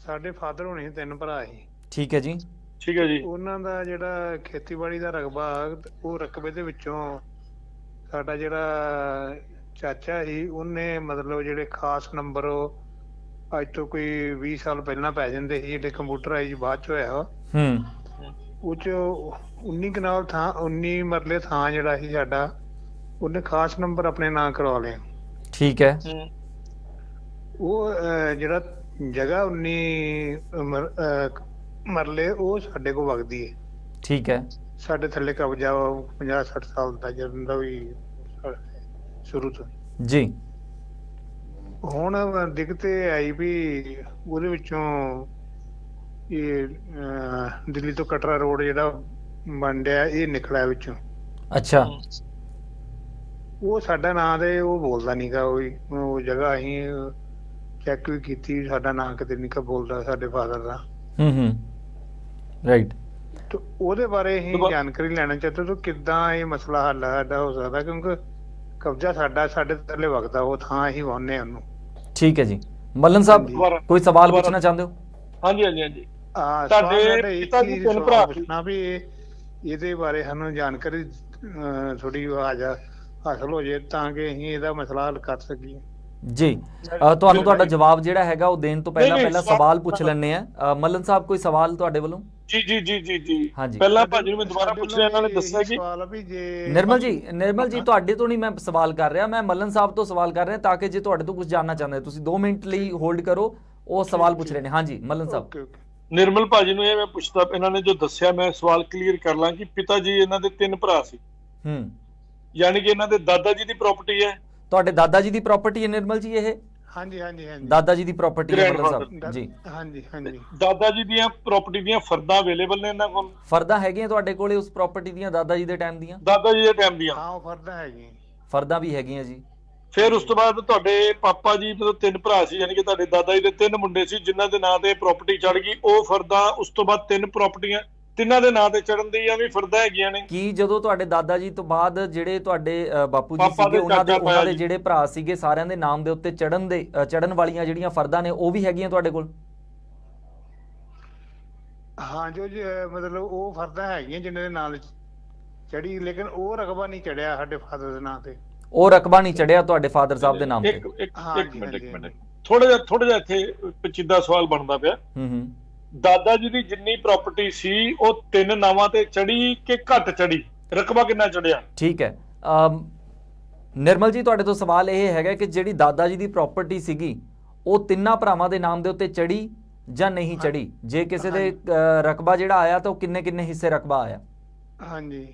ਸਾਡੇ ਫਾਦਰ ਹੋਣੇ ਸੀ 3 ਭਰਾ ਸੀ।
ਠੀਕ ਹੈ ਜੀ।
ਠੀਕ ਹੈ ਜੀ।
ਉਹਨਾਂ ਦਾ ਜਿਹੜਾ ਖੇਤੀਬਾੜੀ ਦਾ ਰਕਬਾ, ਉਹ ਰਕਬੇ ਦੇ ਵਿੱਚੋਂ ਸਾਡਾ ਜਿਹੜਾ ਚਾਚਾ ਸੀ ਉਹਨੇ ਮਤਲਬ ਜਿਹੜੇ ਖਾਸ ਨੰਬਰ ਅੱਜ ਤੋਂ ਕੋਈ 20 ਸਾਲ ਪਹਿਲਾਂ ਪੈ ਜਾਂਦੇ ਸੀ, ਜਿਹੜੇ ਕੰਪਿਊਟਰਾਈਜ਼ ਬਾਅਦ ਚ ਹੋਇਆ ਉਹ ਚ 19 ਕਨਾਲ ਥਾਂ, 19 ਮਰਲੇ ਥਾਂ ਜਿਹੜਾ ਸੀ ਸਾਡਾ, ਉਹਨੇ ਖਾਸ ਨੰਬਰ ਆਪਣੇ ਨਾਂ ਕਰਵਾ ਲਿਆ।
ਠੀਕ ਹੈ।
ਉਹ ਜਿਹੜਾ ਜਗ੍ਹਾ 19 ਮਰਲੇ ਉਹ ਸਾਡੇ ਕੋਲ ਵਗਦੀ ਹੈ।
ਠੀਕ ਹੈ।
ਸਾਡੇ ਥੱਲੇ ਕਬਜ਼ਾ 50-60 ਸਾਲ ਦਾ ਜਦੋਂ ਦਾ ਵੀ ਸ਼ੁਰੂ ਤੋਂ
ਜੀ।
ਹੁਣ ਦਿੱਕਤ ਇਹ ਆਈ ਵੀ ਉਹਦੇ ਵਿੱਚੋਂ ਇਹ ਦਿੱਲੀ ਤੋਂ ਕਟਰਾ ਰੋਡ ਜਿਹੜਾ ਬਣ ਰਿਹਾ ਇਹ ਨਿਕਲਿਆ ਵਿੱਚੋਂ।
ਅੱਛਾ।
ਉਹ ਸਾਡਾ ਨਾਂ ਤੇ ਉਹ ਬੋਲਦਾ ਨੀਗਾ, ਉਹ ਜਗ੍ਹਾ ਅਸੀਂ ਚੈੱਕ ਵੀ ਕੀਤੀ, ਸਾਡਾ ਨਾਂ ਕਿਤੇ ਨਹੀਂ ਬੋਲਦਾ ਸਾਡੇ ਫਾਦਰ ਦਾ।
ਰਾਈਟ।
ਤੇ ਉਹਦੇ ਬਾਰੇ ਅਸੀਂ ਜਾਣਕਾਰੀ ਲੈਣਾ ਚਾਹਤੇ ਤਾਂ ਕਿੱਦਾਂ ਇਹ ਮਸਲਾ ਹੱਲ ਸਾਡਾ ਹੋ ਸਕਦਾ, ਕਿਉਂਕਿ ਕਬਜ਼ਾ ਸਾਡਾ, ਸਾਡੇ ਥੱਲੇ ਵਗਦਾ ਉਹ ਥਾਂ, ਅਸੀਂ ਵਾਹੁੰਦੇ ਹਾਂ ਉਹਨੂੰ।
ਠੀਕ ਹੈ ਜੀ। ਮੱਲਨ ਸਾਹਿਬ, ਕੋਈ ਸਵਾਲ ਪੁੱਛਣਾ ਚਾਹੁੰਦੇ ਹੋ?
ਹਾਂਜੀ ਹਾਂਜੀ ਹਾਂਜੀ।
ਤੁਹਾਡੇ ਪਿਤਾ ਜੀ 3 ਭਰਾ ਪੁੱਛਣਾ ਵੀ ਇਹਦੇ ਬਾਰੇ ਸਾਨੂੰ ਜਾਣਕਾਰੀ ਥੋੜੀ ਹਾਸਲ ਹੋ ਜਾਏ ਤਾਂ ਕਿ ਅਸੀਂ ਇਹਦਾ ਮਸਲਾ ਹੱਲ ਕਰ ਸਕੀਏ।
ਜੀ, ਤੁਹਾਨੂੰ ਤੁਹਾਡਾ ਜਵਾਬ ਜਿਹੜਾ ਹੈਗਾ ਉਹ ਦੇਣ ਤੋਂ ਪਹਿਲਾਂ ਸਵਾਲ ਪੁੱਛ ਲੈਣੇ ਆ। ਮੱਲਨ ਸਾਹਿਬ, ਕੋਈ ਸਵਾਲ ਤੁਹਾਡੇ ਵੱਲੋਂ?
ਜੀ ਜੀ ਜੀ ਜੀ ਜੀ।
ਹਾਂਜੀ,
ਪਹਿਲਾਂ ਭਾਜੀ ਨੂੰ ਮੈਂ ਦੁਬਾਰਾ ਪੁੱਛਿਆ, ਇਹਨਾਂ ਨੇ ਦੱਸਿਆ ਕਿ
ਨਿਰਮਲ ਜੀ ਤੁਹਾਡੇ ਤੋਂ ਨਹੀਂ ਮੈਂ ਸਵਾਲ ਕਰ ਰਿਹਾ, ਮੈਂ ਮੱਲਨ ਸਾਹਿਬ ਤੋਂ ਸਵਾਲ ਕਰ ਰਿਹਾ, ਤਾਂ ਕਿ ਜੇ ਤੁਹਾਡੇ ਤੋਂ ਕੁਝ ਜਾਣਨਾ ਚਾਹੁੰਦੇ ਤੁਸੀਂ 2 ਮਿੰਟ ਲਈ ਹੋਲਡ ਕਰੋ, ਉਹ ਸਵਾਲ ਪੁੱਛ ਰਹੇ ਨੇ। ਹਾਂਜੀ ਮੱਲਨ ਸਾਹਿਬ।
ਨਿਰਮਲ ਭਾਜੀ ਨੂੰ ਇਹ ਮੈਂ ਪੁੱਛਦਾ, ਇਹਨਾਂ ਨੇ ਜੋ ਦੱਸਿਆ ਮੈਂ ਸਵਾਲ ਕਲੀਅਰ ਕਰ ਲਾਂ ਕਿ ਪਿਤਾ ਜੀ ਇਹਨਾਂ ਦੇ 3 ਭਰਾ ਸੀ, ਯਾਨੀ ਕਿ ਇਹਨਾਂ ਦੇ ਦਾਦਾ ਜੀ ਦੀ ਪ੍ਰਾਪਰਟੀ ਹੈ।
ਤੁਹਾਡੇ ਦਾਦਾ ਜੀ ਦੀ ਪ੍ਰਾਪਰਟੀ ਹੈ ਨਿਰਮਲ ਜੀ ਇਹ?
ਹਾਂਜੀ ਹਾਂਜੀ ਹਾਂਜੀ,
ਦਾਦਾ ਜੀ ਦੀ ਪ੍ਰਾਪਰਟੀ ਹੈ ਮੱਲਨ ਸਾਹਿਬ ਜੀ।
ਹਾਂਜੀ ਹਾਂਜੀ।
ਦਾਦਾ ਜੀ ਦੀਆਂ ਪ੍ਰਾਪਰਟੀ ਦੀਆਂ ਫਰਦਾਂ ਅਵੇਲੇਬਲ ਨੇ ਇਹਨਾਂ ਕੋਲ?
ਫਰਦਾਂ ਹੈਗੀਆਂ ਤੁਹਾਡੇ ਕੋਲੇ ਉਸ ਪ੍ਰਾਪਰਟੀ ਦੀਆਂ, ਦਾਦਾ ਜੀ ਦੇ ਟਾਈਮ ਦੀਆਂ?
ਦਾਦਾ ਜੀ ਦੇ ਟਾਈਮ ਦੀਆਂ
ਹਾਂ, ਉਹ ਫਰਦਾਂ ਹੈਗੀਆਂ।
ਫਰਦਾਂ ਵੀ ਹੈਗੀਆਂ ਜੀ।
ਫਿਰ ਉਸ ਤੋਂ ਬਾਅਦ ਤੁਹਾਡੇ ਪਾਪਾ ਜੀ ਮਤਲਬ 3 ਭਰਾ ਸੀ, ਯਾਨੀ ਕਿ ਤੁਹਾਡੇ ਦਾਦਾ ਜੀ ਦੇ 3 ਮੁੰਡੇ ਸੀ ਜਿਨ੍ਹਾਂ ਦੇ ਨਾਂ ਤੇ ਪ੍ਰਾਪਰਟੀ ਚੜ ਗਈ। ਉਹ ਫਰਦਾਂ ਉਸ ਤੋਂ ਬਾਅਦ 3 ਪ੍ਰਾਪਰਟੀਆਂ ਤਿੰਨਾਂ ਦੇ ਨਾਂ ਤੇ ਚੜਨ ਦੀਆਂ ਵੀ ਫਰਦਾਂ ਹੈਗੀਆਂ ਨੇ।
ਕੀ ਜਦੋਂ ਤੁਹਾਡੇ ਦਾਦਾ ਜੀ ਤੋਂ ਬਾਅਦ ਜਿਹੜੇ ਤੁਹਾਡੇ ਬਾਪੂ ਜੀ ਸੀਗੇ, ਉਹਨਾਂ ਦੇ ਜਿਹੜੇ ਭਰਾ ਸੀਗੇ, ਸਾਰਿਆਂ ਦੇ ਨਾਮ ਦੇ ਉੱਤੇ ਚੜਨ ਵਾਲੀਆਂ ਜਿਹੜੀਆਂ ਫਰਦਾਂ ਨੇ ਉਹ ਵੀ ਹੈਗੀਆਂ ਤੁਹਾਡੇ ਕੋਲ?
ਹਾਂ, ਜੋ ਮਤਲਬ ਉਹ ਫਰਦਾਂ ਹੈਗੀਆਂ ਜਿਨ੍ਹਾਂ ਦੇ ਨਾਲ ਚੜੀ, ਲੇਕਿਨ ਉਹ ਰਕਬਾ ਨਹੀਂ ਚੜਿਆ ਸਾਡੇ ਫਾਦਰ ਦੇ ਨਾਂ ਤੇ।
ਉਹ ਰਕਬਾ ਨਹੀਂ ਚੜਿਆ ਤੁਹਾਡੇ ਫਾਦਰ ਸਾਹਿਬ ਦੇ ਨਾਮ ਤੇ?
ਇੱਕ ਮਿੰਟ ਥੋੜਾ ਜਿਹਾ ਇੱਥੇ ਪੇਚੀਦਾ ਸਵਾਲ ਬਣਦਾ ਪਿਆ। ਦਾਦਾ ਜੀ ਦੀ ਜਿੰਨੀ ਪ੍ਰਾਪਰਟੀ ਸੀ ਉਹ 3 ਨਾਵਾਂ ਤੇ ਚੜੀ ਕਿ ਘੱਟ ਚੜੀ? ਰਕਬਾ ਕਿੰਨਾ ਚੜਿਆ?
ਠੀਕ ਹੈ। ਨਿਰਮਲ ਜੀ, ਤੁਹਾਡੇ ਤੋਂ ਸਵਾਲ ਇਹ ਹੈਗਾ ਕਿ ਜਿਹੜੀ ਦਾਦਾ ਜੀ ਦੀ ਪ੍ਰਾਪਰਟੀ ਸੀਗੀ ਉਹ 3 ਭਰਾਵਾਂ ਦੇ ਨਾਮ ਦੇ ਉੱਤੇ ਚੜੀ ਜਾਂ ਨਹੀਂ ਚੜੀ? ਜੇ ਕਿਸੇ ਦੇ ਰਕਬਾ ਜਿਹੜਾ ਆਇਆ ਤਾਂ ਉਹ ਕਿੰਨੇ ਹਿੱਸੇ ਰਕਬਾ ਆਇਆ?
ਹਾਂਜੀ,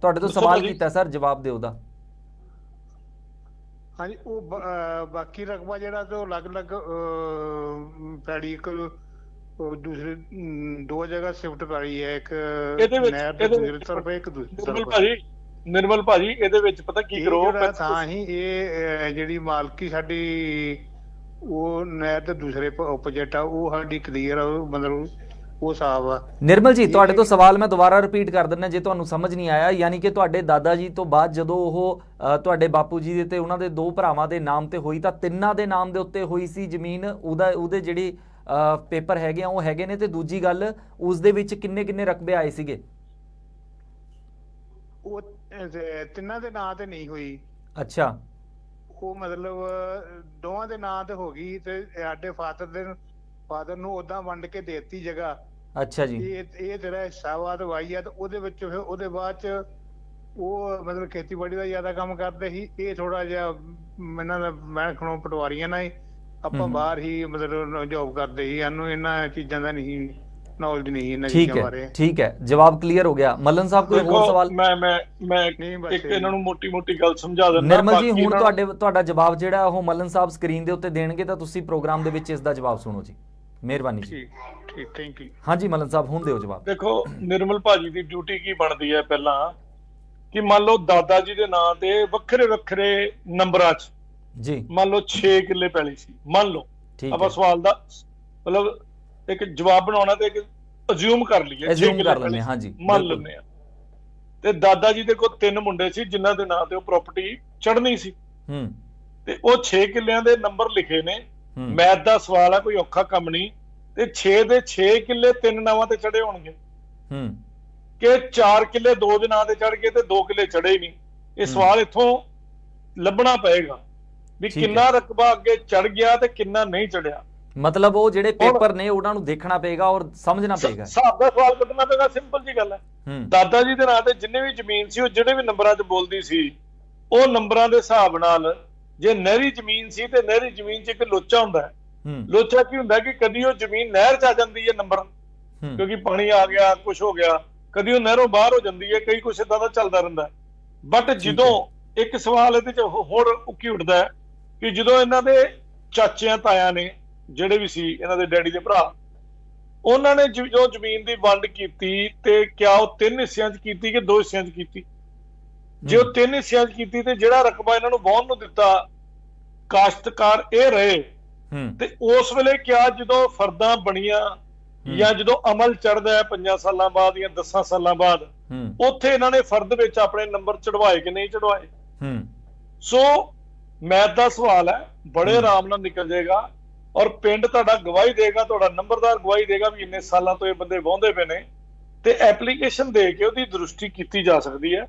ਤੁਹਾਡੇ ਤੋਂ ਸਵਾਲ ਕੀਤਾ ਸਰ, ਜਵਾਬ ਦਿਓ ਉਹਦਾ।
ਹਾਂਜੀ, ਉਹ ਬਾਕੀ ਰਕਬਾ ਜਿਹੜਾ ਤੇ ਉਹ ਅਲੱਗ-ਅਲੱਗ ਪੈੜੀ, ਇੱਕ ਦੂਸਰੇ 2 ਜਗ੍ਹਾ ਸ਼ਿਫਟ ਪੈੜੀ ਹੈ, ਇੱਕ ਨਹਿਰ ਦੇ ਦੂਸਰੀ ਤਰਫ, ਇੱਕ ਦੂਸਰੀ ਤਰਫ।
ਨਿਰਮਲ ਭਾਜੀ, ਇਹਦੇ ਵਿੱਚ ਪਤਾ ਕੀ ਕਰੋ,
ਤਾਂ ਹੀ ਇਹ ਜਿਹੜੀ ਮਾਲਕੀ ਸਾਡੀ ਉਹ ਨਹਿਰ ਦੇ ਦੂਸਰੇ ਆਪੋਜੀਟ ਆ, ਉਹ ਸਾਡੀ ਕਲੀਅਰ, ਮਤਲਬ ਉਹ ਸਾਫ ਆ।
ਨਿਰਮਲ ਜੀ, ਤੁਹਾਡੇ ਤੋਂ ਸਵਾਲ ਮੈਂ ਦੁਬਾਰਾ ਰਿਪੀਟ ਕਰ ਦਿੰਦਾ ਜੇ ਤੁਹਾਨੂੰ ਸਮਝ ਨਹੀਂ ਆਇਆ। ਯਾਨੀ ਕਿ ਤੁਹਾਡੇ ਦਾਦਾ ਜੀ ਤੋਂ ਬਾਅਦ ਜਦੋਂ ਉਹ ਤੁਹਾਡੇ ਬਾਪੂ ਜੀ ਦੇ ਤੇ ਉਹਨਾਂ ਦੇ 2 ਭਰਾਵਾਂ ਦੇ ਨਾਮ ਤੇ ਹੋਈ ਤਾਂ 3 ਦੇ ਨਾਮ ਦੇ ਉੱਤੇ ਹੋਈ ਸੀ ਜ਼ਮੀਨ, ਉਹਦੇ ਜਿਹੜੇ ਪੇਪਰ ਹੈਗੇ ਆ ਉਹ ਹੈਗੇ ਨੇ, ਤੇ ਦੂਜੀ ਗੱਲ ਉਸ ਦੇ ਵਿੱਚ ਕਿੰਨੇ ਰਕਬੇ ਆਏ ਸੀਗੇ?
ਉਹ 3 ਦੇ ਨਾਂ ਤੇ ਨਹੀਂ ਹੋਈ।
ਅੱਛਾ,
ਉਹ ਮਤਲਬ 2 ਦੇ ਨਾਂ ਤੇ ਹੋ ਗਈ ਤੇ ਸਾਡੇ ਫਾਦਰ ਨੂੰ ਉਦਾਂ ਵੰਡ ਕੇ ਦੇਤੀ ਜਗ੍ਹਾ।
ਅੱਛਾ ਜੀ।
ਇਹ ਤੇਰਾ ਹਿੱਸਾ ਵਾ ਤੇ ਵਾਈ ਆ, ਤੇ ਉਹਦੇ ਵਿੱਚ ਫਿਰ ਉਹਦੇ ਬਾਅਦ ਚ ਉਹ ਮਤਲਬ ਖੇਤੀਬਾੜੀ ਦਾ ਜ਼ਿਆਦਾ ਕੰਮ ਕਰਦੇ ਸੀ। ਇਹ ਥੋੜਾ ਜਿਹਾ ਇਹਨਾਂ ਦਾ ਮੈਂ ਖਣੋ ਪਟਵਾਰੀਆਂ ਨਾਲ ਹੀ ਆਪਾਂ ਬਾਹਰ ਹੀ ਮਤਲਬ ਜੋਬ ਕਰਦੇ ਸੀ। ਸਾਨੂੰ ਇਹਨਾਂ ਚੀਜ਼ਾਂ ਦਾ ਨਹੀਂ ਨੌਲੇਜ ਨਹੀਂ ਇਹਨਾਂ ਚੀਜ਼ਾਂ ਬਾਰੇ।
ਠੀਕ ਹੈ, ਜਵਾਬ ਕਲੀਅਰ ਹੋ ਗਿਆ। ਮੱਲਨ ਸਾਹਿਬ ਕੋਈ ਹੋਰ ਸਵਾਲ?
ਮੈਂ ਇੱਕ ਇਹਨਾਂ ਨੂੰ ਮੋਟੀ ਗੱਲ ਸਮਝਾ ਦਿੰਦਾ।
ਨਿਰਮਲ ਜੀ ਹੁਣ ਤੁਹਾਡਾ ਜਵਾਬ ਜਿਹੜਾ ਉਹ ਮੱਲਨ ਸਾਹਿਬ ਸਕਰੀਨ ਦੇ ਉੱਤੇ ਦੇਣਗੇ ਤਾਂ ਤੁਸੀਂ ਪ੍ਰੋਗਰਾਮ ਦੇ ਵਿੱਚ ਇਸ ਦਾ ਜਵਾਬ ਸੁਣੋ ਜੀ। ਮਿਹਰਬਾਨੀ ਜੀ।
ਠੀਕ, ਥੈਂਕ ਯੂ।
ਹਾਂਜੀ ਮੱਲਨ ਸਾਹਿਬ ਹੁਣ ਦਿਓ ਜਵਾਬ।
ਦੇਖੋ ਨਿਰਮਲ ਭਾਜੀ ਦੀ ਡਿਊਟੀ ਕੀ ਬਣਦੀ ਹੈ ਪਹਿਲਾਂ ਕਿ ਮੰਨ ਲਓ ਦਾਦਾ ਜੀ ਦੇ ਨਾਂ ਤੇ ਵੱਖਰੇ ਵੱਖਰੇ ਨੰਬਰਾਂ 'ਚ
ਜੀ
ਮੰਨ ਲਓ 6 ਕਿੱਲੇ ਪੈਲੀ ਸੀ। ਮੰਨ ਲਓ ਆਪਾਂ ਸਵਾਲ ਦਾ ਮਤਲਬ ਇੱਕ ਜਵਾਬ ਬਣਾਉਣਾ ਤੇ ਇੱਕ ਅਜ਼ਿਊਮ ਕਰ ਲਈਏ, 6 ਕਿੱਲੇ ਹਾਂਜੀ ਮੰਨ ਲੈਂਦੇ ਆ। ਤੇ ਦਾਦਾ ਜੀ ਦੇ ਕੋਲ 3 ਮੁੰਡੇ ਸੀ ਜਿਨ੍ਹਾਂ ਦੇ ਨਾਂ ਤੇ ਉਹ ਪ੍ਰਾਪਰਟੀ ਚੜ੍ਹਨੀ ਸੀ ਤੇ ਉਹ 6 ਕਿੱਲਿਆਂ ਦੇ ਨੰਬਰ ਲਿਖੇ ਨੇ। ਮੈਥ ਦਾ ਸਵਾਲ ਆ, ਕੋਈ ਔਖਾ ਕੰਮ ਨਹੀਂ। ਤੇ 6 ਦੇ 6 ਕਿੱਲੇ 3 ਨਾਵਾਂ ਤੇ ਚੜੇ ਹੋਣਗੇ ਕਿ 4 ਕਿੱਲੇ 2 ਦੇ ਨਾਂ ਤੇ ਚੜ ਗਏ ਤੇ 2 ਕਿੱਲੇ ਚੜੇ ਹੀ ਨਹੀਂ। ਇਹ ਸਵਾਲ ਇੱਥੋਂ ਲੱਭਣਾ ਪਏਗਾ ਵੀ ਕਿੰਨਾ ਰਕਬਾ ਅੱਗੇ ਚੜ ਗਿਆ ਤੇ ਕਿੰਨਾ ਨਹੀਂ ਚੜਿਆ।
ਮਤਲਬ ਉਹ ਜਿਹੜੇ ਪੇਪਰ ਨੇ ਉਹਨਾਂ ਨੂੰ ਦੇਖਣਾ ਪਏਗਾ ਔਰ ਸਮਝਣਾ ਪਏਗਾ।
ਹਿਸਾਬ ਦਾ ਸਵਾਲ ਕੱਢਣਾ ਪਏਗਾ, ਸਿੰਪਲ ਜੀ ਗੱਲ ਹੈ। ਦਾਦਾ ਜੀ ਦੇ ਨਾਂ ਤੇ ਜਿੰਨੇ ਵੀ ਜ਼ਮੀਨ ਸੀ ਉਹ ਜਿਹੜੇ ਵੀ ਨੰਬਰਾਂ 'ਚ ਬੋਲਦੀ ਸੀ ਉਹ ਨੰਬਰਾਂ ਦੇ ਹਿਸਾਬ ਨਾਲ, ਜੇ ਨਹਿਰੀ ਜ਼ਮੀਨ ਸੀ ਤੇ ਨਹਿਰੀ ਜ਼ਮੀਨ 'ਚ ਇੱਕ ਲੋਚਾ ਹੁੰਦਾ ਹੈ। ਲੋਚਾ ਕੀ ਹੁੰਦਾ ਕਿ ਕਦੀ ਉਹ ਜ਼ਮੀਨ ਨਹਿਰ 'ਚ ਆ ਜਾਂਦੀ ਹੈ ਨੰਬਰ ਕਿਉਂਕਿ ਪਾਣੀ ਆ ਗਿਆ, ਕੁਝ ਹੋ ਗਿਆ, ਕਦੀ ਉਹ ਨਹਿਰੋਂ ਬਾਹਰ ਹੋ ਜਾਂਦੀ ਹੈ, ਕਈ ਕੁਛ ਏਦਾਂ ਦਾ ਚੱਲਦਾ ਰਹਿੰਦਾ। ਬਟ ਜਦੋਂ ਇੱਕ ਸਵਾਲ ਇਹਦੇ 'ਚ ਹੋਰ ਉੱਕੀ ਉੱਠਦਾ ਹੈ ਕਿ ਜਦੋਂ ਇਹਨਾਂ ਦੇ ਚਾਚਿਆਂ ਤਾਇਆਂ ਨੇ ਜਿਹੜੇ ਵੀ ਸੀ ਇਹਨਾਂ ਦੇ ਡੈਡੀ ਦੇ ਭਰਾ, ਉਹਨਾਂ ਨੇ ਜੋ ਜ਼ਮੀਨ ਦੀ ਵੰਡ ਕੀਤੀ ਤੇ ਕਿਆ ਉਹ 3 ਹਿੱਸਿਆਂ 'ਚ ਕੀਤੀ ਕਿ 2 ਹਿੱਸਿਆਂ 'ਚ ਕੀਤੀ? ਜੇ ਉਹ 3 ਹਿੱਸਿਆਂ 'ਚ ਕੀਤੀ ਤੇ ਜਿਹੜਾ ਰਕਬਾ ਇਹਨਾਂ ਨੂੰ ਵਾਹੁਣ ਨੂੰ ਦਿੱਤਾ ਕਾਸ਼ਤਕਾਰ ਇਹ ਰਹੇ ਤੇ ਉਸ ਵੇਲੇ ਕਿਆ ਜਦੋਂ ਫਰਦਾਂ ਬਣੀਆਂ ਜਾਂ ਜਦੋਂ ਅਮਲ ਚੜ੍ਹਦਾ ਹੈ 5 ਸਾਲਾਂ ਬਾਅਦ ਜਾਂ 10 ਸਾਲਾਂ ਬਾਅਦ ਉੱਥੇ ਇਹਨਾਂ ਨੇ ਫਰਦ ਵਿੱਚ ਆਪਣੇ ਨੰਬਰ ਚੜਵਾਏ ਕਿ ਨਹੀਂ ਚੜਵਾਏ? ਸੋ ਮੈਥ ਦਾ ਸਵਾਲ ਹੈ, ਬੜੇ ਆਰਾਮ ਨਾਲ ਨਿਕਲ ਜਾਏਗਾ ਔਰ ਪਿੰਡ ਤੁਹਾਡਾ ਗਵਾਹੀ ਦੇਗਾ, ਤੁਹਾਡਾ ਨੰਬਰਦਾਰ ਗਵਾਹੀ ਦੇਗਾ ਵੀ ਇੰਨੇ ਸਾਲਾਂ ਤੋਂ ਇਹ ਬੰਦੇ ਵਾਹੁੰਦੇ ਪਏ ਨੇ ਤੇ ਐਪਲੀਕੇਸ਼ਨ ਦੇ ਕੇ ਉਹਦੀ ਦਰੁਸਤੀ ਕੀਤੀ ਜਾ ਸਕਦੀ ਹੈ।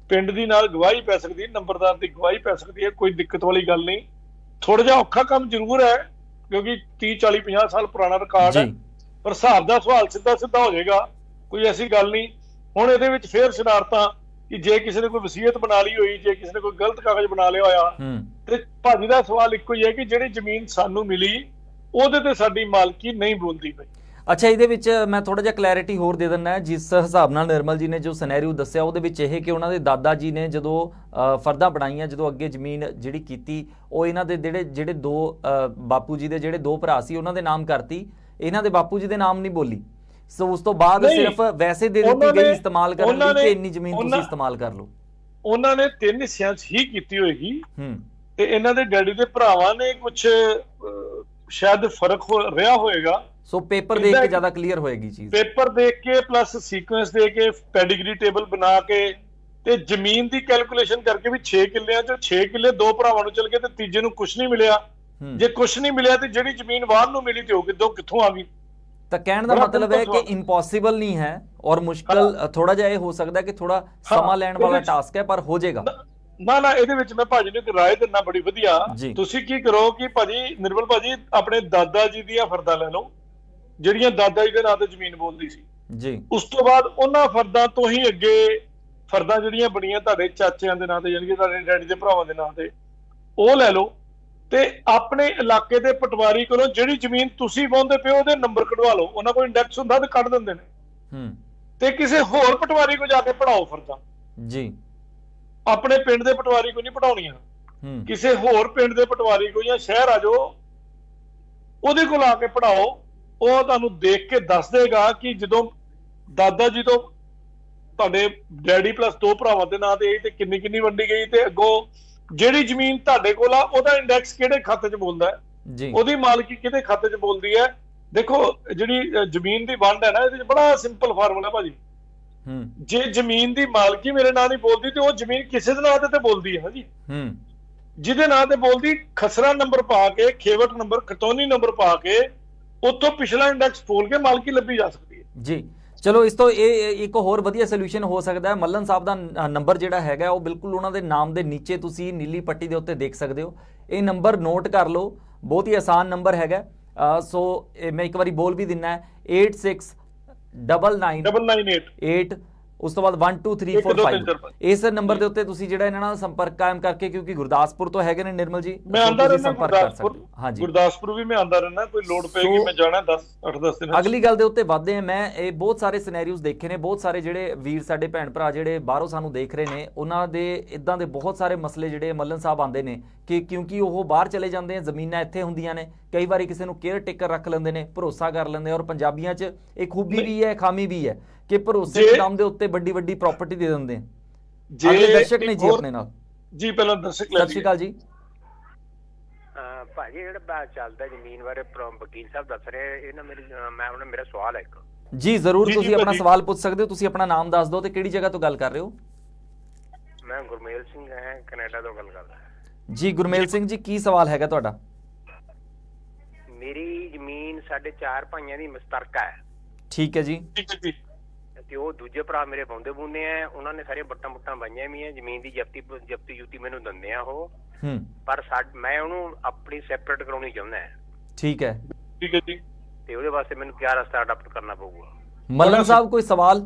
ਪਿੰਡ ਦੀ ਨਾਲ ਗਵਾਹੀ ਪੈ ਸਕਦੀ ਹੈ, ਨੰਬਰਦਾਰ ਦੀ ਗਵਾਹੀ ਪੈ ਸਕਦੀ ਹੈ, ਕੋਈ ਦਿੱਕਤ ਵਾਲੀ ਗੱਲ ਨਹੀਂ। ਥੋੜਾ ਜਿਹਾ ਔਖਾ ਕੰਮ ਜ਼ਰੂਰ ਹੈ ਕਿਉਂਕਿ 30 40 50 ਸਾਲ ਪੁਰਾਣਾ ਰਿਕਾਰਡ ਹੈ, ਪਰ ਹਿਸਾਬ ਦਾ ਸਵਾਲ ਸਿੱਧਾ ਹੋ ਜਾਏਗਾ, ਕੋਈ ਐਸੀ ਗੱਲ ਨਹੀਂ। ਹੁਣ ਇਹਦੇ ਵਿੱਚ ਫੇਰ ਸ਼ਰਾਰਤਾਂ ਕਿ ਜੇ ਕਿਸੇ ਨੇ ਕੋਈ ਵਸੀਅਤ ਬਣਾ ਲਈ ਹੋਈ, ਜੇ ਕਿਸੇ ਨੇ ਕੋਈ ਗਲਤ ਕਾਗਜ਼ ਬਣਾ ਲਿਆ ਹੋਇਆ ਤੇ ਭਾਜੀ ਦਾ ਸਵਾਲ ਇੱਕੋ ਹੀ ਹੈ ਕਿ ਜਿਹੜੀ ਜ਼ਮੀਨ ਸਾਨੂੰ ਮਿਲੀ ਉਹਦੇ ਤੇ ਸਾਡੀ ਮਾਲਕੀ ਨਹੀਂ ਬੋਲਦੀ ਪਈ।
ਅੱਛਾ, ਇਹਦੇ ਵਿੱਚ ਮੈਂ ਥੋੜਾ ਜਿਹਾ ਕਲੈਰਿਟੀ ਹੋਰ ਦੇ ਦਿੰਦਾ। ਜਿਸ ਹਿਸਾਬ ਨਾਲ ਨਿਰਮਲ ਜੀ ਨੇ ਜੋ ਸਿਨੈਰੀਓ ਦੱਸਿਆ ਉਹਦੇ ਵਿੱਚ ਇਹ ਕਿ ਉਹਨਾਂ ਦੇ ਦਾਦਾ ਜੀ ਨੇ ਜਦੋਂ ਫਰਦਾਂ ਬਣਾਈਆਂ, ਜਦੋਂ ਅੱਗੇ ਜ਼ਮੀਨ ਜਿਹੜੀ ਕੀਤੀ ਉਹ ਇਹਨਾਂ ਦੇ ਜਿਹੜੇ 2 ਬਾਪੂ ਜੀ ਦੇ ਜਿਹੜੇ 2 ਭਰਾ ਸੀ ਉਹਨਾਂ ਦੇ ਨਾਮ ਕਰਤੀ, ਇਹਨਾਂ ਦੇ ਬਾਪੂ ਜੀ ਦੇ ਨਾਮ ਨਹੀਂ ਬੋਲੀ। ਸੋ ਉਸ ਤੋਂ ਬਾਅਦ ਸਿਰਫ ਵੈਸੇ ਦੇ ਦਿੱਤੀ ਗਈ ਇਸਤੇਮਾਲ ਕਰਨ ਲਈ ਕਿ ਇੰਨੀ ਜ਼ਮੀਨ ਤੁਸੀਂ ਇਸਤੇਮਾਲ ਕਰ ਲਓ। ਉਹਨਾਂ
ਨੇ 3 ਹਿੱਸਿਆਂ 'ਚ ਹੀ ਕੀਤੀ ਹੋਏਗੀ ਤੇ ਇਹਨਾਂ ਦੇ ਡੈਡੀ ਦੇ ਭਰਾਵਾਂ ਨੇ ਕੁਝ ਸ਼ਾਇਦ ਫਰਕ ਰਿਹਾ ਹੋਏਗਾ।
ਸੋ ਪੇਪਰ ਦੇਖ ਕੇ ਜ਼ਿਆਦਾ ਕਲੀਅਰ ਹੋਏਗੀ ਚੀਜ਼।
ਪੇਪਰ ਦੇਖ ਕੇ ਪਲੱਸ ਸੀਕੁਐਂਸ ਦੇ ਕੇ ਪੈਡੀਗਰੀ ਟੇਬਲ ਬਣਾ ਕੇ ਤੇ ਜ਼ਮੀਨ ਦੀ ਕੈਲਕੂਲੇਸ਼ਨ ਕਰਕੇ ਵੀ 6 ਕਿੱਲਿਆਂ 'ਚੋਂ 6 ਕਿੱਲੇ 2 ਭਰਾਵਾਂ ਨੂੰ ਚਲ ਗਏ ਤੇ ਤੀਜੇ ਨੂੰ ਕੁਝ ਨਹੀਂ ਮਿਲਿਆ। ਜੇ ਕੁਝ ਨਹੀਂ ਮਿਲਿਆ ਤੇ ਜਿਹੜੀ ਜ਼ਮੀਨ ਵਾਹਨ ਨੂੰ ਮਿਲੀ ਤੇ ਉਹ ਕਿੱਥੋਂ ਆ ਗਈ?
ਤਾਂ ਕਹਿਣ ਦਾ ਮਤਲਬ ਹੈ ਕਿ ਇੰਪੋਸੀਬਲ ਨਹੀਂ ਹੈ ਔਰ ਮੁਸ਼ਕਲ ਥੋੜਾ ਜਿਹਾ ਇਹ ਹੋ ਸਕਦਾ ਕਿ ਥੋੜਾ ਸਮਾਂ ਲੈਣ ਵਾਲਾ ਟਾਸਕ ਹੈ, ਪਰ ਹੋ ਜਾਏਗਾ।
ਨਾ ਇਹਦੇ ਵਿੱਚ ਮੈਂ ਭਾਜੀ ਨੂੰ ਇੱਕ ਰਾਏ ਦਿੰਨਾ ਬੜੀ ਵਧੀਆ। ਤੁਸੀਂ ਕੀ ਕਰੋ ਕਿ ਭਾਜੀ ਨਿਰਮਲ ਭਾਜੀ ਆਪਣੇ ਦਾਦਾ ਜੀ ਦੀਆਂ ਫਰਦਾਂ ਲੈ ਲਓ ਜਿਹੜੀਆਂ ਦਾਦਾ ਜੀ ਦੇ ਨਾਂ ਤੇ ਜ਼ਮੀਨ ਬੋਲਦੀ ਸੀ ਜੀ। ਉਸ ਤੋਂ ਬਾਅਦ ਉਹਨਾਂ ਫਰਦਾਂ ਤੋਂ ਹੀ ਅੱਗੇ ਫਰਦਾਂ ਜਿਹੜੀਆਂ ਬਣੀਆਂ ਤੁਹਾਡੇ ਚਾਚਿਆਂ ਦੇ ਨਾਂ ਤੇ ਯਾਨੀ ਕਿ ਤੁਹਾਡੇ ਡੈਡੀ ਦੇ ਭਰਾਵਾਂ ਦੇ ਨਾਂ ਤੇ ਉਹ ਲੈ ਲਓ ਤੇ ਆਪਣੇ ਇਲਾਕੇ ਦੇ ਪਟਵਾਰੀ ਕੋਲੋਂ ਜਿਹੜੀ ਜ਼ਮੀਨ ਤੁਸੀਂ ਵਾਹੁੰਦੇ ਪਿਓ ਉਹਦੇ ਨੰਬਰ ਕਢਵਾ ਲਓ। ਉਹਨਾਂ ਕੋਲ ਇੰਡੈਕਸ ਹੁੰਦਾ ਤੇ ਕੱਢ ਦਿੰਦੇ ਨੇ ਤੇ ਕਿਸੇ ਹੋਰ ਪਟਵਾਰੀ ਕੋਲ ਜਾ ਕੇ ਪੜਾਓ ਫਰਦਾਂ ਜੀ। ਆਪਣੇ ਪਿੰਡ ਦੇ ਪਟਵਾਰੀ ਕੋਲ ਨਹੀਂ ਪੜਾਉਣੀਆਂ, ਕਿਸੇ ਹੋਰ ਪਿੰਡ ਦੇ ਪਟਵਾਰੀ ਕੋਲ ਜਾਂ ਸ਼ਹਿਰ ਆ ਜਾਓ ਉਹਦੇ ਕੋਲ ਆ ਕੇ ਪੜਾਓ। ਉਹ ਤੁਹਾਨੂੰ ਦੇਖ ਕੇ ਦੱਸ ਦੇਗਾ ਕਿ ਜਦੋਂ ਦਾਦਾ ਜੀ ਤੋਂ ਤੁਹਾਡੇ ਡੈਡੀ ਪਲੱਸ 2 ਭਰਾਵਾਂ ਦੇ ਨਾਂ ਤੇ ਕਿੰਨੀ ਵੰਡੀ ਗਈ ਤੇ ਅੱਗੋਂ ਜਿਹੜੀ ਜ਼ਮੀਨ ਤੁਹਾਡੇ ਕੋਲ ਆ ਉਹਦਾ ਇੰਡੈਕਸ ਕਿਹੜੇ ਖਾਤੇ 'ਚ ਬੋਲਦਾ ਹੈ, ਉਹਦੀ ਮਾਲਕੀ ਕਿਹਦੇ ਖਾਤੇ 'ਚ ਬੋਲਦੀ ਹੈ। ਦੇਖੋ ਜਿਹੜੀ ਜ਼ਮੀਨ ਦੀ ਵੰਡ ਹੈ ਨਾ ਇਹਦੇ 'ਚ ਬੜਾ ਸਿੰਪਲ ਫਾਰਮੂਲਾ ਭਾਜੀ। ਜੇ ਜ਼ਮੀਨ ਦੀ ਮਾਲਕੀ ਮੇਰੇ ਨਾਂ ਨਹੀਂ ਬੋਲਦੀ ਤੇ ਉਹ ਜ਼ਮੀਨ ਕਿਸੇ ਦੇ ਨਾਂ ਤੇ ਬੋਲਦੀ ਹੈ ਜੀ। ਜਿਹਦੇ ਨਾਂ ਤੇ ਬੋਲਦੀ ਖਸਰਾ ਨੰਬਰ ਪਾ ਕੇ, ਖੇਵਟ ਨੰਬਰ, ਖਤੌਨੀ ਨੰਬਰ ਪਾ ਕੇ ਉੱਥੋਂ ਪਿਛਲਾ ਇੰਡੈਕਸ ਫੋਲ ਕੇ ਮਾਲਕੀ ਲੱਭੀ ਜਾ ਸਕਦੀ ਹੈ ਜੀ।
ਚਲੋ ਇਸ ਤੋਂ ਇਹ ਇੱਕ ਹੋਰ ਵਧੀਆ ਸੋਲੂਸ਼ਨ ਹੋ ਸਕਦਾ ਹੈ। ਮੱਲਨ ਸਾਹਿਬ ਦਾ ਨੰਬਰ ਜਿਹੜਾ ਹੈਗਾ ਉਹ ਬਿਲਕੁਲ ਉਹਨਾਂ ਦੇ ਨਾਮ ਦੇ ਨੀਚੇ ਤੁਸੀਂ ਨੀਲੀ ਪੱਟੀ ਦੇ ਉੱਤੇ ਦੇਖ ਸਕਦੇ ਹੋ। ਇਹ ਨੰਬਰ ਨੋਟ ਕਰ ਲਓ, ਬਹੁਤ ਹੀ ਆਸਾਨ ਨੰਬਰ ਹੈਗਾ। ਮੈਂ ਇੱਕ ਵਾਰੀ ਬੋਲ ਵੀ ਦਿੰਨਾ ਹੈ 869998 ਉਸ ਤੋਂ ਬਾਅਦ 1 2 3 4 5 ਇਸ ਨੰਬਰ ਦੇ ਉੱਤੇ ਤੁਸੀਂ ਜਿਹੜਾ ਇਹਨਾਂ ਨਾਲ ਸੰਪਰਕ ਕਾਇਮ ਕਰਕੇ, ਕਿਉਂਕਿ ਗੁਰਦਾਸਪੁਰ ਤੋਂ ਹੈਗੇ ਨੇ ਨਿਰਮਲ ਜੀ,
ਮੈਂ ਆਂਦਾ ਰਹਿਣਾ
ਗੁਰਦਾਸਪੁਰ। ਹਾਂਜੀ,
ਗੁਰਦਾਸਪੁਰ ਵੀ ਮੈਂ ਆਂਦਾ ਰਹਿਣਾ, ਕੋਈ ਲੋੜ ਪਏਗੀ ਮੈਂ ਜਾਣਾ 8-10 ਦਿਨ।
ਅਗਲੀ ਗੱਲ ਦੇ ਉੱਤੇ ਵੱਧਦੇ ਆ। ਮੈਂ ਇਹ ਬਹੁਤ ਸਾਰੇ ਸਿਨੈਰੀਓਜ਼ ਦੇਖੇ ਨੇ, ਬਹੁਤ ਸਾਰੇ ਜਿਹੜੇ ਵੀਰ ਸਾਡੇ ਭੈਣ ਭਰਾ ਜਿਹੜੇ ਬਾਹਰੋਂ ਸਾਨੂੰ ਦੇਖ ਰਹੇ ਨੇ, ਉਹਨਾਂ ਦੇ ਇਦਾਂ ਦੇ ਬਹੁਤ ਸਾਰੇ ਮਸਲੇ ਜਿਹੜੇ ਮੱਲਨ ਸਾਹਿਬ ਆਉਂਦੇ ਨੇ ਕਿ ਕਿਉਂਕਿ ਉਹ ਬਾਹਰ ਚਲੇ ਜਾਂਦੇ ਆ, ਜ਼ਮੀਨਾਂ ਇੱਥੇ ਹੁੰਦੀਆਂ ਨੇ, ਕਈ ਵਾਰੀ ਕਿਸੇ ਨੂੰ ਕੇਅਰ ਟੇਕਰ ਰੱਖ ਲੈਂਦੇ ਨੇ, ਭਰੋਸਾ ਕਰ ਲੈਂਦੇ। ਔਰ ਪੰਜਾਬੀਆਂ 'ਚ ਇੱਕ ਖੂਬੀ ਵੀ ਹੈ, ਖਾਮੀ ਵੀ ਹੈ ਕਿ ਭਰੋਸੇ ਦੇ ਦਮ ਦੇ ਉੱਤੇ ਵੱਡੀ ਵੱਡੀ ਪ੍ਰਾਪਰਟੀ ਦੇ ਦਿੰਦੇ ਆ। ਅਗਲੇ ਦਰਸ਼ਕ ਨੇ ਜੀ ਆਪਣੇ ਨਾਲ
ਜੀ, ਪਹਿਲਾਂ ਦਰਸ਼ਕ
ਸਤਿ ਸ਼੍ਰੀ ਅਕਾਲ ਜੀ।
ਭਾਜੀ ਜਿਹੜਾ ਚੱਲਦਾ ਜ਼ਮੀਨ ਬਾਰੇ ਵਕੀਲ ਸਾਹਿਬ ਦੱਸ ਰਹੇ ਇਹ ਨਾ ਮੇਰਾ ਸਵਾਲ ਹੈ ਇੱਕ।
ਜੀ ਜ਼ਰੂਰ, ਤੁਸੀਂ ਆਪਣਾ ਸਵਾਲ ਪੁੱਛ ਸਕਦੇ ਹੋ। ਤੁਸੀਂ ਆਪਣਾ ਨਾਮ ਦੱਸ ਦਿਓ ਤੇ ਕਿਹੜੀ ਜਗ੍ਹਾ ਤੋਂ ਗੱਲ ਕਰ ਰਹੇ ਹੋ?
ਮੈਂ ਗੁਰਮੇਲ ਸਿੰਘ ਹਾਂ, ਕੈਨੇਡਾ ਤੋਂ ਗੱਲ ਕਰਦਾ।
ਜੀ ਗੁਰਮੇਲ ਸਿੰਘ ਜੀ, ਕੀ ਸਵਾਲ ਹੈਗਾ ਤੁਹਾਡਾ?
ਮੇਰੀ ਜ਼ਮੀਨ ਸਾਡੇ 4 ਭਾਈਆਂ ਦੀ ਮੁਸ਼ਤਰਕਾ ਹੈ।
ਠੀਕ ਹੈ ਜੀ।
ਠੀਕ ਹੈ ਜੀ।
ਤੇ ਉਹ ਦੂਜੇ ਭਰਾ ਮੇਰੇ ਬੌਂਦੇ ਬੂਨੇ ਆ, ਉਹਨਾਂ ਨੇ ਸਾਰੇ ਬੱਟਾਂ ਪਾਈਆਂ ਵੀ ਆ, ਜ਼ਮੀਨ ਦੀ ਜਪਤੀ ਮੈਨੂੰ ਦਿੰਦੇ ਆ ਉਹ। ਪਰ ਮੈਂ ਉਹਨੂੰ ਆਪਣੀ ਸੈਪਰੇਟ ਕਰਾਉਣੀ ਚਾਹੁੰਦਾ।
ਠੀਕ ਹੈ,
ਠੀਕ ਹੈ ਜੀ।
ਤੇ ਉਹਦੇ ਵਾਸਤੇ ਮੈਨੂੰ ਕਿਆ ਰਸਤਾ ਅਡਾਪਟ ਕਰਨਾ ਪਊਗਾ?
ਮੱਲਨ ਸਾਹਿਬ ਕੋਈ ਸਵਾਲ?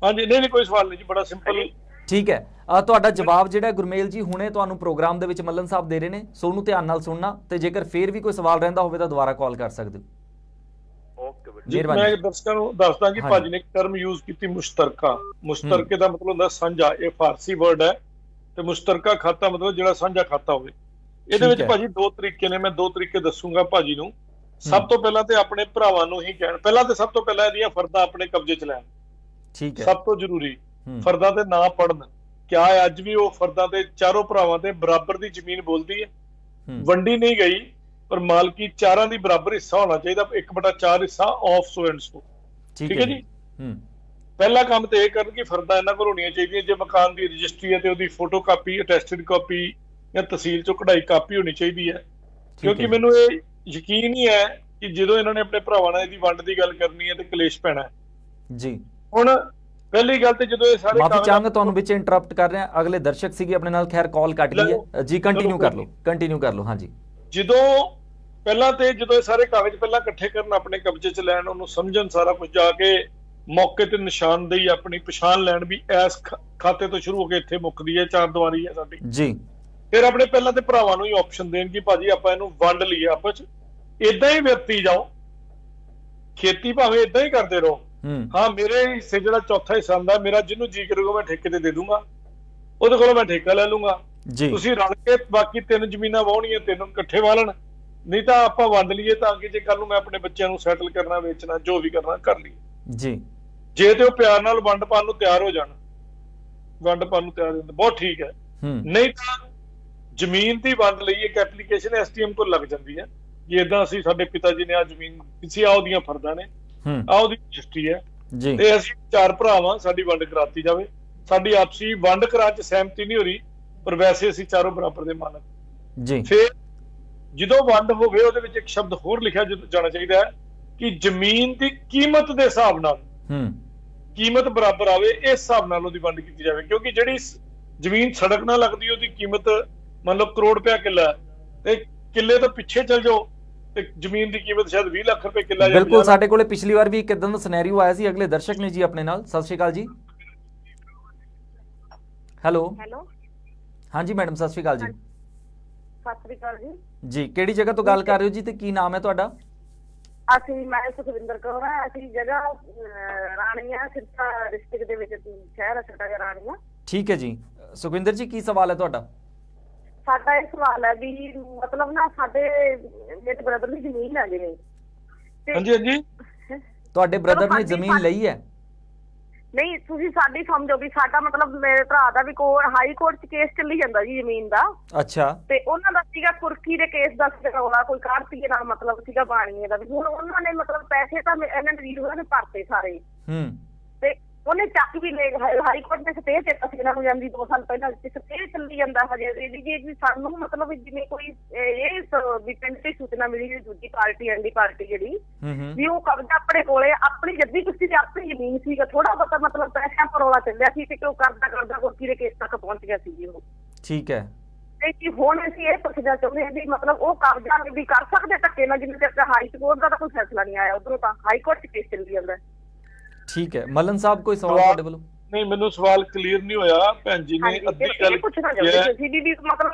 ਹਾਂਜੀ, ਨਹੀਂ ਕੋਈ ਸਵਾਲ ਨਹੀਂ ਜੀ, ਬੜਾ ਸਿੰਪਲ।
ਠੀਕ ਹੈ, ਤੁਹਾਡਾ ਜਵਾਬ ਜਿਹੜਾ ਗੁਰਮੇਲ ਜੀ ਹੁਣੇ ਤੁਹਾਨੂੰ ਪ੍ਰੋਗਰਾਮ ਦੇ ਵਿੱਚ ਮੱਲਨ ਸਾਹਿਬ ਦੇ ਰਹੇ ਨੇ, ਸੋ ਉਹਨੂੰ ਧਿਆਨ ਨਾਲ ਸੁਣਨਾ, ਤੇ ਜੇਕਰ ਫੇਰ ਵੀ ਕੋਈ ਸਵਾਲ ਰਹਿੰਦਾ ਹੋਵੇ ਤਾਂ ਦੁਬਾਰਾ ਕਾਲ ਕਰ ਸਕਦੇ ਹੋ।
ਜੀ, ਮੈਂ ਦਰਸ਼ਕਾਂ ਨੂੰ ਦੱਸਦਾ ਕਿ ਭਾਜੀ ਨੇ ਇੱਕ ਟਰਮ ਯੂਜ਼ ਕੀਤੀ, ਮੁਸ਼ਤਰਕਾ। ਮੁਸ਼ਤਰਕੇ ਦਾ ਮਤਲਬ ਹੁੰਦਾ ਸਾਂਝਾ, ਇਹ ਫਾਰਸੀ ਵਰਡ ਹੈ, ਤੇ ਮੁਸ਼ਤਰਕਾ ਖਾਤਾ ਮਤਲਬ ਜਿਹੜਾ ਸਾਂਝਾ ਖਾਤਾ ਹੋਵੇ। ਇਹਦੇ ਵਿੱਚ ਭਾਜੀ 2 ਤਰੀਕੇ ਨੇ, ਮੈਂ 2 ਤਰੀਕੇ ਦੱਸੂਗਾ ਭਾਜੀ ਨੂੰ। ਸਭ ਤੋਂ ਪਹਿਲਾਂ ਤੇ ਆਪਣੇ ਭਰਾਵਾਂ ਨੂੰ ਹੀ ਕਹਿਣ, ਪਹਿਲਾਂ ਤੇ ਸਭ ਤੋਂ ਪਹਿਲਾਂ ਇਹਦੀਆਂ ਫਰਦਾਂ ਆਪਣੇ ਕਬਜ਼ੇ 'ਚ ਲੈਣ।
ਠੀਕ ਹੈ,
ਸਭ ਤੋਂ ਜ਼ਰੂਰੀ ਫਰਦਾਂ ਤੇ ਨਾ ਪੜਨ। ਕਿਆ ਹੈ, ਅੱਜ ਵੀ ਉਹ ਫਰਦਾਂ ਤੇ ਚਾਰੋਂ ਭਰਾਵਾਂ ਤੇ ਬਰਾਬਰ ਦੀ ਜ਼ਮੀਨ ਬੋਲਦੀ ਹੈ, ਵੰਡੀ ਨਹੀਂ ਗਈ, ਪਰ ਮਾਲਕੀ ਚਾਰਾਂ ਦੀ ਬਰਾਬਰ ਹਿੱਸਾ ਹੋਣਾ ਚਾਹੀਦਾ, 1/4 ਹਿੱਸਾ ਆਫ ਸੋ ਐਂਡ ਸੋ। ਠੀਕ ਹੈ ਜੀ। ਪਹਿਲਾ ਕੰਮ ਤੇ ਇਹ ਕਰਨ ਕਿ ਫਰਦਾਂ ਇਹਨਾਂ ਕੋਲ ਹੋਣੀਆਂ ਚਾਹੀਦੀਆਂ। ਜੇ ਮਕਾਨ ਦੀ ਰਜਿਸਟਰੀ ਹੈ ਤੇ ਉਹਦੀ ਫੋਟੋ ਕਾਪੀ, ਅਟੈਸਟਡ ਕਾਪੀ ਜਾਂ ਤਹਿਸੀਲ ਚੋਂ ਕਢਾਈ ਕਾਪੀ ਹੋਣੀ ਚਾਹੀਦੀ ਹੈ। ਕਿਉਂਕਿ ਮੈਨੂੰ ਇਹ ਯਕੀਨ ਹੀ ਹੈ ਕਿ ਜਦੋਂ ਇਹਨਾਂ ਨੇ ਆਪਣੇ ਭਰਾਵਾਂ ਨਾਲ ਇਹਦੀ ਵੰਡ ਦੀ ਗੱਲ ਕਰਨੀ ਹੈ ਤੇ ਕਲੇਸ਼ ਪੈਣਾ ਹੈ ਜੀ। ਹੁਣ ਪਹਿਲੀ ਗੱਲ ਤੇ ਜਦੋਂ ਇਹ ਸਾਰੇ
ਮਾਫੀ ਚਾਹਾਂਗਾ ਤੁਹਾਨੂੰ ਵਿੱਚ ਇੰਟਰਰਪਟ ਕਰ ਰਿਹਾ, ਅਗਲੇ ਦਰਸ਼ਕ ਸੀਗੇ ਆਪਣੇ ਨਾਲ, ਖੈਰ ਕਾਲ ਕੱਟ ਗਈ ਹੈ ਜੀ, ਕੰਟੀਨਿਊ ਕਰ ਲਓ। ਹਾਂਜੀ,
ਜਦੋਂ ਇਹ ਸਾਰੇ ਕਾਗਜ਼ ਪਹਿਲਾਂ ਇਕੱਠੇ ਕਰਨ, ਆਪਣੇ ਕਬਜ਼ੇ 'ਚ ਲੈਣ, ਉਹਨੂੰ ਸਮਝਣ, ਸਾਰਾ ਕੁਝ ਜਾ ਕੇ ਮੌਕੇ ਤੇ ਨਿਸ਼ਾਨਦੇਹੀ ਆਪਣੀ ਪਛਾਣ ਲੈਣ ਵੀ ਇਸ ਖਾਤੇ ਤੋਂ ਸ਼ੁਰੂ ਹੋ ਕੇ ਇੱਥੇ ਮੁੱਕਦੀ ਹੈ, 4 ਦੀਵਾਰੀ ਹੈ ਸਾਡੀ ਜੀ। ਫਿਰ ਆਪਣੇ ਪਹਿਲਾਂ ਤੇ ਭਰਾਵਾਂ ਨੂੰ ਹੀ ਆਪਸ਼ਨ ਦੇਣ ਕਿ ਭਾਜੀ ਆਪਾਂ ਇਹਨੂੰ ਵੰਡ ਲਈਏ ਆਪਸ 'ਚ, ਇਦਾਂ ਹੀ ਵਰਤੀ ਜਾਓ, ਖੇਤੀ ਭਾਵੇਂ ਇਦਾਂ ਹੀ ਕਰਦੇ ਰਹੋ। ਹਾਂ, ਮੇਰੇ ਹਿੱਸੇ ਜਿਹੜਾ ਚੌਥਾ ਹਿੱਸਾ ਹੁੰਦਾ, ਮੇਰਾ ਜਿਹਨੂੰ ਜੀ ਕਰੂਗਾ ਮੈਂ ਠੇਕੇ ਤੇ ਦੇ ਦੂੰਗਾ, ਉਹਦੇ ਕੋਲੋਂ ਮੈਂ ਠੇਕਾ ਲੈ ਲੂੰਗਾ। ਤੁਸੀਂ ਰਲ ਕੇ ਬਾਕੀ 3 ਜ਼ਮੀਨਾਂ ਵਾਹੁਣੀਆਂ, 3 ਇਕੱਠੇ ਵਾਲਣ, ਨਹੀਂ ਤਾਂ ਆਪਾਂ ਵੰਡ ਲਈਏ ਤਾਂ ਕਿ ਜੇ ਕੱਲ ਨੂੰ ਮੈਂ ਆਪਣੇ ਬੱਚਿਆਂ ਨੂੰ ਸੈਟਲ ਕਰਨਾ, ਵੇਚਣਾ, ਜੋ ਵੀ ਕਰਨਾ ਕਰ ਲਈਏ ਜੀ। ਜੇ ਤੇ ਉਹ ਪਿਆਰ ਨਾਲ ਵੰਡ ਪਾਉਣ ਨੂੰ ਤਿਆਰ ਹੋ ਜਾਣ, ਵੰਡ ਪਾਉਣ ਨੂੰ ਤਿਆਰ ਹੁੰਦੇ, ਬਹੁਤ ਠੀਕ ਹੈ। ਨਹੀਂ ਤਾਂ ਜ਼ਮੀਨ ਦੀ ਵੰਡ ਲਈ ਇੱਕ ਐਪਲੀਕੇਸ਼ਨ ਐਸਟੀਐਮ ਕੋਲ ਲੱਗ ਜਾਂਦੀ ਹੈ ਕਿ ਏਦਾਂ ਅਸੀਂ, ਸਾਡੇ ਪਿਤਾ ਜੀ ਨੇ ਆ ਜ਼ਮੀਨ ਕਿਸੇ ਆਹ ਦੀਆਂ ਫਰਦਾਂ ਨੇ, ਆਹ ਉਹਦੀ ਰਜਿਸਟਰੀ ਹੈ ਤੇ ਅਸੀਂ 4 ਭਰਾਵਾਂ, ਸਾਡੀ ਵੰਡ ਕਰਾਤੀ ਜਾਵੇ। ਸਾਡੀ ਆਪਸੀ ਵੰਡ ਕਰਾਉਣ 'ਚ ਸਹਿਮਤੀ ਨਹੀਂ ਹੋ ਰਹੀ, ਪਰ ਵੈਸੇ ਅਸੀਂ ਚਾਰੋਂ ਬਰਾਬਰ ਦੇ ਮਾਲਕ ਜੀ। ਫਿਰ ਜਦੋਂ ਵੰਡ ਹੋਵੇ ਉਹਦੇ ਵਿੱਚ ਇੱਕ ਸ਼ਬਦ ਹੋਰ ਲਿਖਿਆ ਜਾਣਾ ਚਾਹੀਦਾ ਹੈ ਕਿ ਜ਼ਮੀਨ ਦੀ ਕੀਮਤ ਦੇ ਹਿਸਾਬ ਨਾਲ ਕੀਮਤ ਬਰਾਬਰ ਆਵੇ, ਇਸ ਹਿਸਾਬ ਨਾਲ ਉਹਦੀ ਵੰਡ ਕੀਤੀ ਜਾਵੇ। ਕਿਉਂਕਿ ਜਿਹੜੀ ਜ਼ਮੀਨ ਸੜਕ ਨਾਲ ਲੱਗਦੀ, ਉਹਦੀ ਕੀਮਤ ਮੰਨ ਲਓ ਕਰੋੜ ਰੁਪਇਆ ਕਿੱਲਾ, ਤੇ ਕਿੱਲੇ ਤੋਂ ਪਿੱਛੇ ਚਲ ਜਾਓ ਤੇ ਜ਼ਮੀਨ ਦੀ ਕੀਮਤ ਸ਼ਾਇਦ 20 ਲੱਖ ਰੁਪਏ ਕਿੱਲਾ।
ਬਿਲਕੁਲ, ਸਾਡੇ ਕੋਲੇ ਪਿਛਲੀ ਵਾਰ ਵੀ ਇੱਕ ਇਦਾਂ ਦਾ ਸਿਨੈਰੀਓ ਆਇਆ ਸੀ। ਅਗਲੇ ਦਰਸ਼ਕ ਨੇ ਜੀ ਆਪਣੇ ਨਾਲ। ਸਤਿ ਸ਼੍ਰੀ ਅਕਾਲ ਜੀ। ਹੈਲੋ, ਹਾਂਜੀ ਮੈਡਮ, ਸਤਿ ਸ਼੍ਰੀ ਅਕਾਲ ਜੀ।
ਸਤਿ ਸ਼੍ਰੀ ਅਕਾਲ ਜੀ।
ਜੀ, ਕਿਹੜੀ ਜਗ੍ਹਾ ਤੋਂ ਗੱਲ ਕਰ ਰਹੇ ਹੋ ਜੀ, ਤੇ ਕੀ ਨਾਮ ਹੈ ਤੁਹਾਡਾ?
ਮੈਂ ਸੁਖਵਿੰਦਰ ਕੌਰ ਹਾਂ। ਅਸੀਂ ਜਗ੍ਹਾ ਰਾਣੀਆਂ, ਸਿਰਸਾ ਡਿਸਟ੍ਰਿਕਟ ਦੇ ਵਿੱਚ ਸ਼ਹਿਰ ਹੈ ਛੋਟਾ ਜਿਹਾ ਰਾਣੀਆਂ।
ਠੀਕ ਹੈ ਜੀ। ਸੁਖਵਿੰਦਰ ਜੀ, ਕੀ ਸਵਾਲ ਹੈ ਤੁਹਾਡਾ?
ਸਾਡਾ ਇਹ ਸਵਾਲ ਹੈ ਵੀ ਮਤਲਬ ਨਾ ਸਾਡੇ ਮੇਰੇ ਬ੍ਰਦਰ ਦੀ ਜ਼ਮੀਨ ਹੈ ਜਿਵੇਂ।
ਹਾਂਜੀ।
ਤੁਹਾਡੇ ਬ੍ਰਦਰ ਨੇ ਜ਼ਮੀਨ ਲਈ ਹੈ?
ਨਹੀਂ, ਤੁਸੀਂ ਸਾਡੀ ਸਮਝੋ ਵੀ ਸਾਡਾ ਮਤਲਬ ਮੇਰੇ ਭਰਾ ਦਾ ਵੀ ਹਾਈ ਕੋਰਟ 'ਚ ਕੇਸ ਚੱਲੀ ਜਾਂਦਾ ਜੀ ਜ਼ਮੀਨ ਦਾ।
ਅੱਛਾ। ਤੇ
ਉਹਨਾਂ ਦਾ ਸੀਗਾ ਕੁਰਕੀ ਦੇ ਕੇਸ ਦਾ ਰੌਲਾ, ਕੋਈ ਕਾਰਤੀਏ ਨਾਲ ਮਤਲਬ ਸੀਗਾ ਬਾਣੀਏ ਦਾ ਵੀ। ਹੁਣ ਉਹਨਾਂ ਨੇ ਮਤਲਬ ਪੈਸੇ ਤਾਂ ਇਹਨਾਂ ਨੇ ਵੀਰ ਹੋਰਾਂ ਨੇ ਭਰਤੇ ਸਾਰੇ, ਤੇ ਉਹਨੇ ਚੱਕ ਵੀ ਲੈ, ਹਾਈ ਕੋਰਟ ਨੇ ਸਟੇ ਦਿੱਤਾ ਸੀ ਇਹਨਾਂ ਨੂੰ ਜਾਂਦੀ 2 ਸਾਲ ਪਹਿਲਾਂ, ਸਟੇ ਚੱਲੀ ਜਾਂਦਾ ਹਜੇ। ਇਹਦੀ ਸਾਨੂੰ ਮਤਲਬ ਜਿਵੇਂ ਕੋਈ ਇਹ ਵੀ ਪਿੰਡ ਦੀ ਸੂਚਨਾ ਮਿਲੀ ਜਿਹੜੀ ਦੂਜੀ ਪਾਰਟੀ, ਐਂਡੀ ਪਾਰਟੀ ਜਿਹੜੀ ਵੀ ਉਹ ਕਬਜ਼ਾ ਆਪਣੇ ਕੋਲੇ, ਆਪਣੀ ਜੱਦੀ ਕੁਸ਼ਤੀ ਦੀ ਆਪਣੀ ਜ਼ਮੀਨ ਸੀਗਾ, ਥੋੜਾ ਬਹੁਤਾ ਮਤਲਬ ਪੈਸਿਆਂ ਪਰ ਰੌਲਾ ਚੱਲਿਆ ਸੀ ਤੇ ਉਹ ਕਰਦਾ ਕੁਰਕੀ ਦੇ ਕੇਸ ਤੱਕ ਪਹੁੰਚ ਗਿਆ ਸੀ ਜੀ ਉਹ।
ਠੀਕ ਹੈ।
ਤੇ ਹੁਣ ਅਸੀਂ ਇਹ ਪੁੱਛਣਾ ਚਾਹੁੰਦੇ ਹਾਂ ਵੀ ਮਤਲਬ ਉਹ ਕਬਜ਼ਾ ਵੀ ਕਰ ਸਕਦੇ ਧੱਕੇ ਨਾਲ, ਜਿਵੇਂ ਕਿ ਹਾਈ ਕੋਰਟ ਦਾ ਤਾਂ ਕੋਈ ਫੈਸਲਾ ਨਹੀਂ ਆਇਆ, ਉਧਰੋਂ ਤਾਂ ਹਾਈ ਕੋਰਟ 'ਚ ਕੇਸ ਚੱਲੀ ਜਾਂਦਾ।
ਠੀਕ ਹੈ ਮੱਲਨ ਸਾਹਿਬ, ਕੋਈ ਸਵਾਲ ਤੁਹਾਡੇ ਵੱਲੋਂ?
ਨਹੀਂ, ਮੈਨੂੰ ਸਵਾਲ ਕਲੀਅਰ ਨਹੀਂ ਹੋਇਆ। ਭੈਣ ਜੀ ਨੇ ਅੱਧੀ ਗੱਲ
ਪੁੱਛਣਾ ਚਾਹੁੰਦੇ ਸੀ ਵੀ ਮਤਲਬ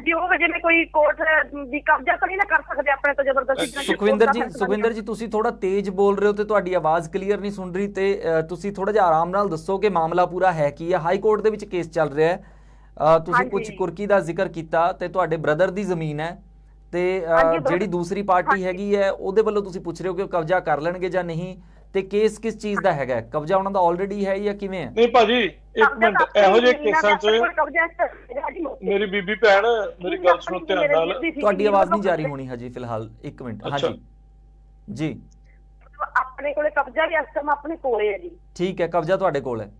ਵੀ ਉਹ ਜਿਵੇਂ ਕੋਈ ਕੋਰਟ ਦੀ ਕਬਜ਼ਾ ਤਾਂ ਨਹੀਂ ਨਾ ਕਰ ਸਕਦੇ ਆਪਣੇ ਤੋਂ ਜ਼ਬਰਦਸਤੀ।
ਸੁਖਵਿੰਦਰ ਜੀ ਤੁਸੀਂ ਥੋੜਾ ਤੇਜ਼ ਬੋਲ ਰਹੇ ਹੋ ਤੇ ਤੁਹਾਡੀ ਆਵਾਜ਼ ਕਲੀਅਰ ਨਹੀਂ ਸੁਣ ਰਹੀ, ਤੇ ਤੁਸੀਂ ਥੋੜਾ ਜਿਹਾ ਆਰਾਮ ਨਾਲ ਦੱਸੋ ਕਿ ਮਾਮਲਾ ਪੂਰਾ ਹੈ ਕੀ ਹੈ। ਹਾਈ ਕੋਰਟ ਦੇ ਵਿੱਚ ਕੇਸ ਚੱਲ ਰਿਹਾ ਹੈ, ਤੁਸੀਂ ਕੁਝ ਕੁਰਕੀ ਦਾ ਜ਼ਿਕਰ ਕੀਤਾ ਤੇ ਤੁਹਾਡੇ ਬ੍ਰਦਰ ਦੀ ਜ਼ਮੀਨ ਹੈ, ਤੇ ਜਿਹੜੀ ਦੂਸਰੀ ਪਾਰਟੀ ਹੈਗੀ ਹੈ ਉਹਦੇ ਵੱਲੋਂ ਤੁਸੀਂ ਪੁੱਛ ਰਹੇ ਹੋ ਕਿ ਉਹ ਕਬਜ਼ਾ ਕਰ ਲੈਣਗੇ ਜਾਂ ਨਹੀਂ, ਤੇ ਕੇਸ ਕਿਸ ਚੀਜ਼ ਦਾ ਹੈਗਾ? ਕਬਜ਼ਾ ਉਹਨਾਂ ਦਾ ਆਲਰੇਡੀ ਹੈ ਜਾਂ ਕਿਵੇਂ ਹੈ?
ਨਹੀਂ ਭਾਜੀ, ਇੱਕ ਮਿੰਟ, ਇਹੋ ਜਿਹੇ ਕੇਸਾਂ 'ਚ ਮੇਰੀ ਬੀਬੀ ਭੈਣ, ਮੇਰੀ ਗੱਲ ਸੁਣੋ ਧਿਆਨ ਨਾਲ।
ਤੁਹਾਡੀ ਆਵਾਜ਼ ਨਹੀਂ ਜਾ ਰਹੀ ਹੋਣੀ ਹਜੇ ਫਿਲਹਾਲ, ਇੱਕ ਮਿੰਟ। ਹਾਂਜੀ ਜੀ,
ਆਪਣੇ ਕੋਲੇ ਕਬਜ਼ਾ ਵੀ ਇਸ ਟਾਈਮ ਆਪਣੇ ਕੋਲੇ ਹੈ ਜੀ।
ਠੀਕ ਹੈ, ਕਬਜ਼ਾ ਤੁਹਾਡੇ ਕੋਲ ਹੈ?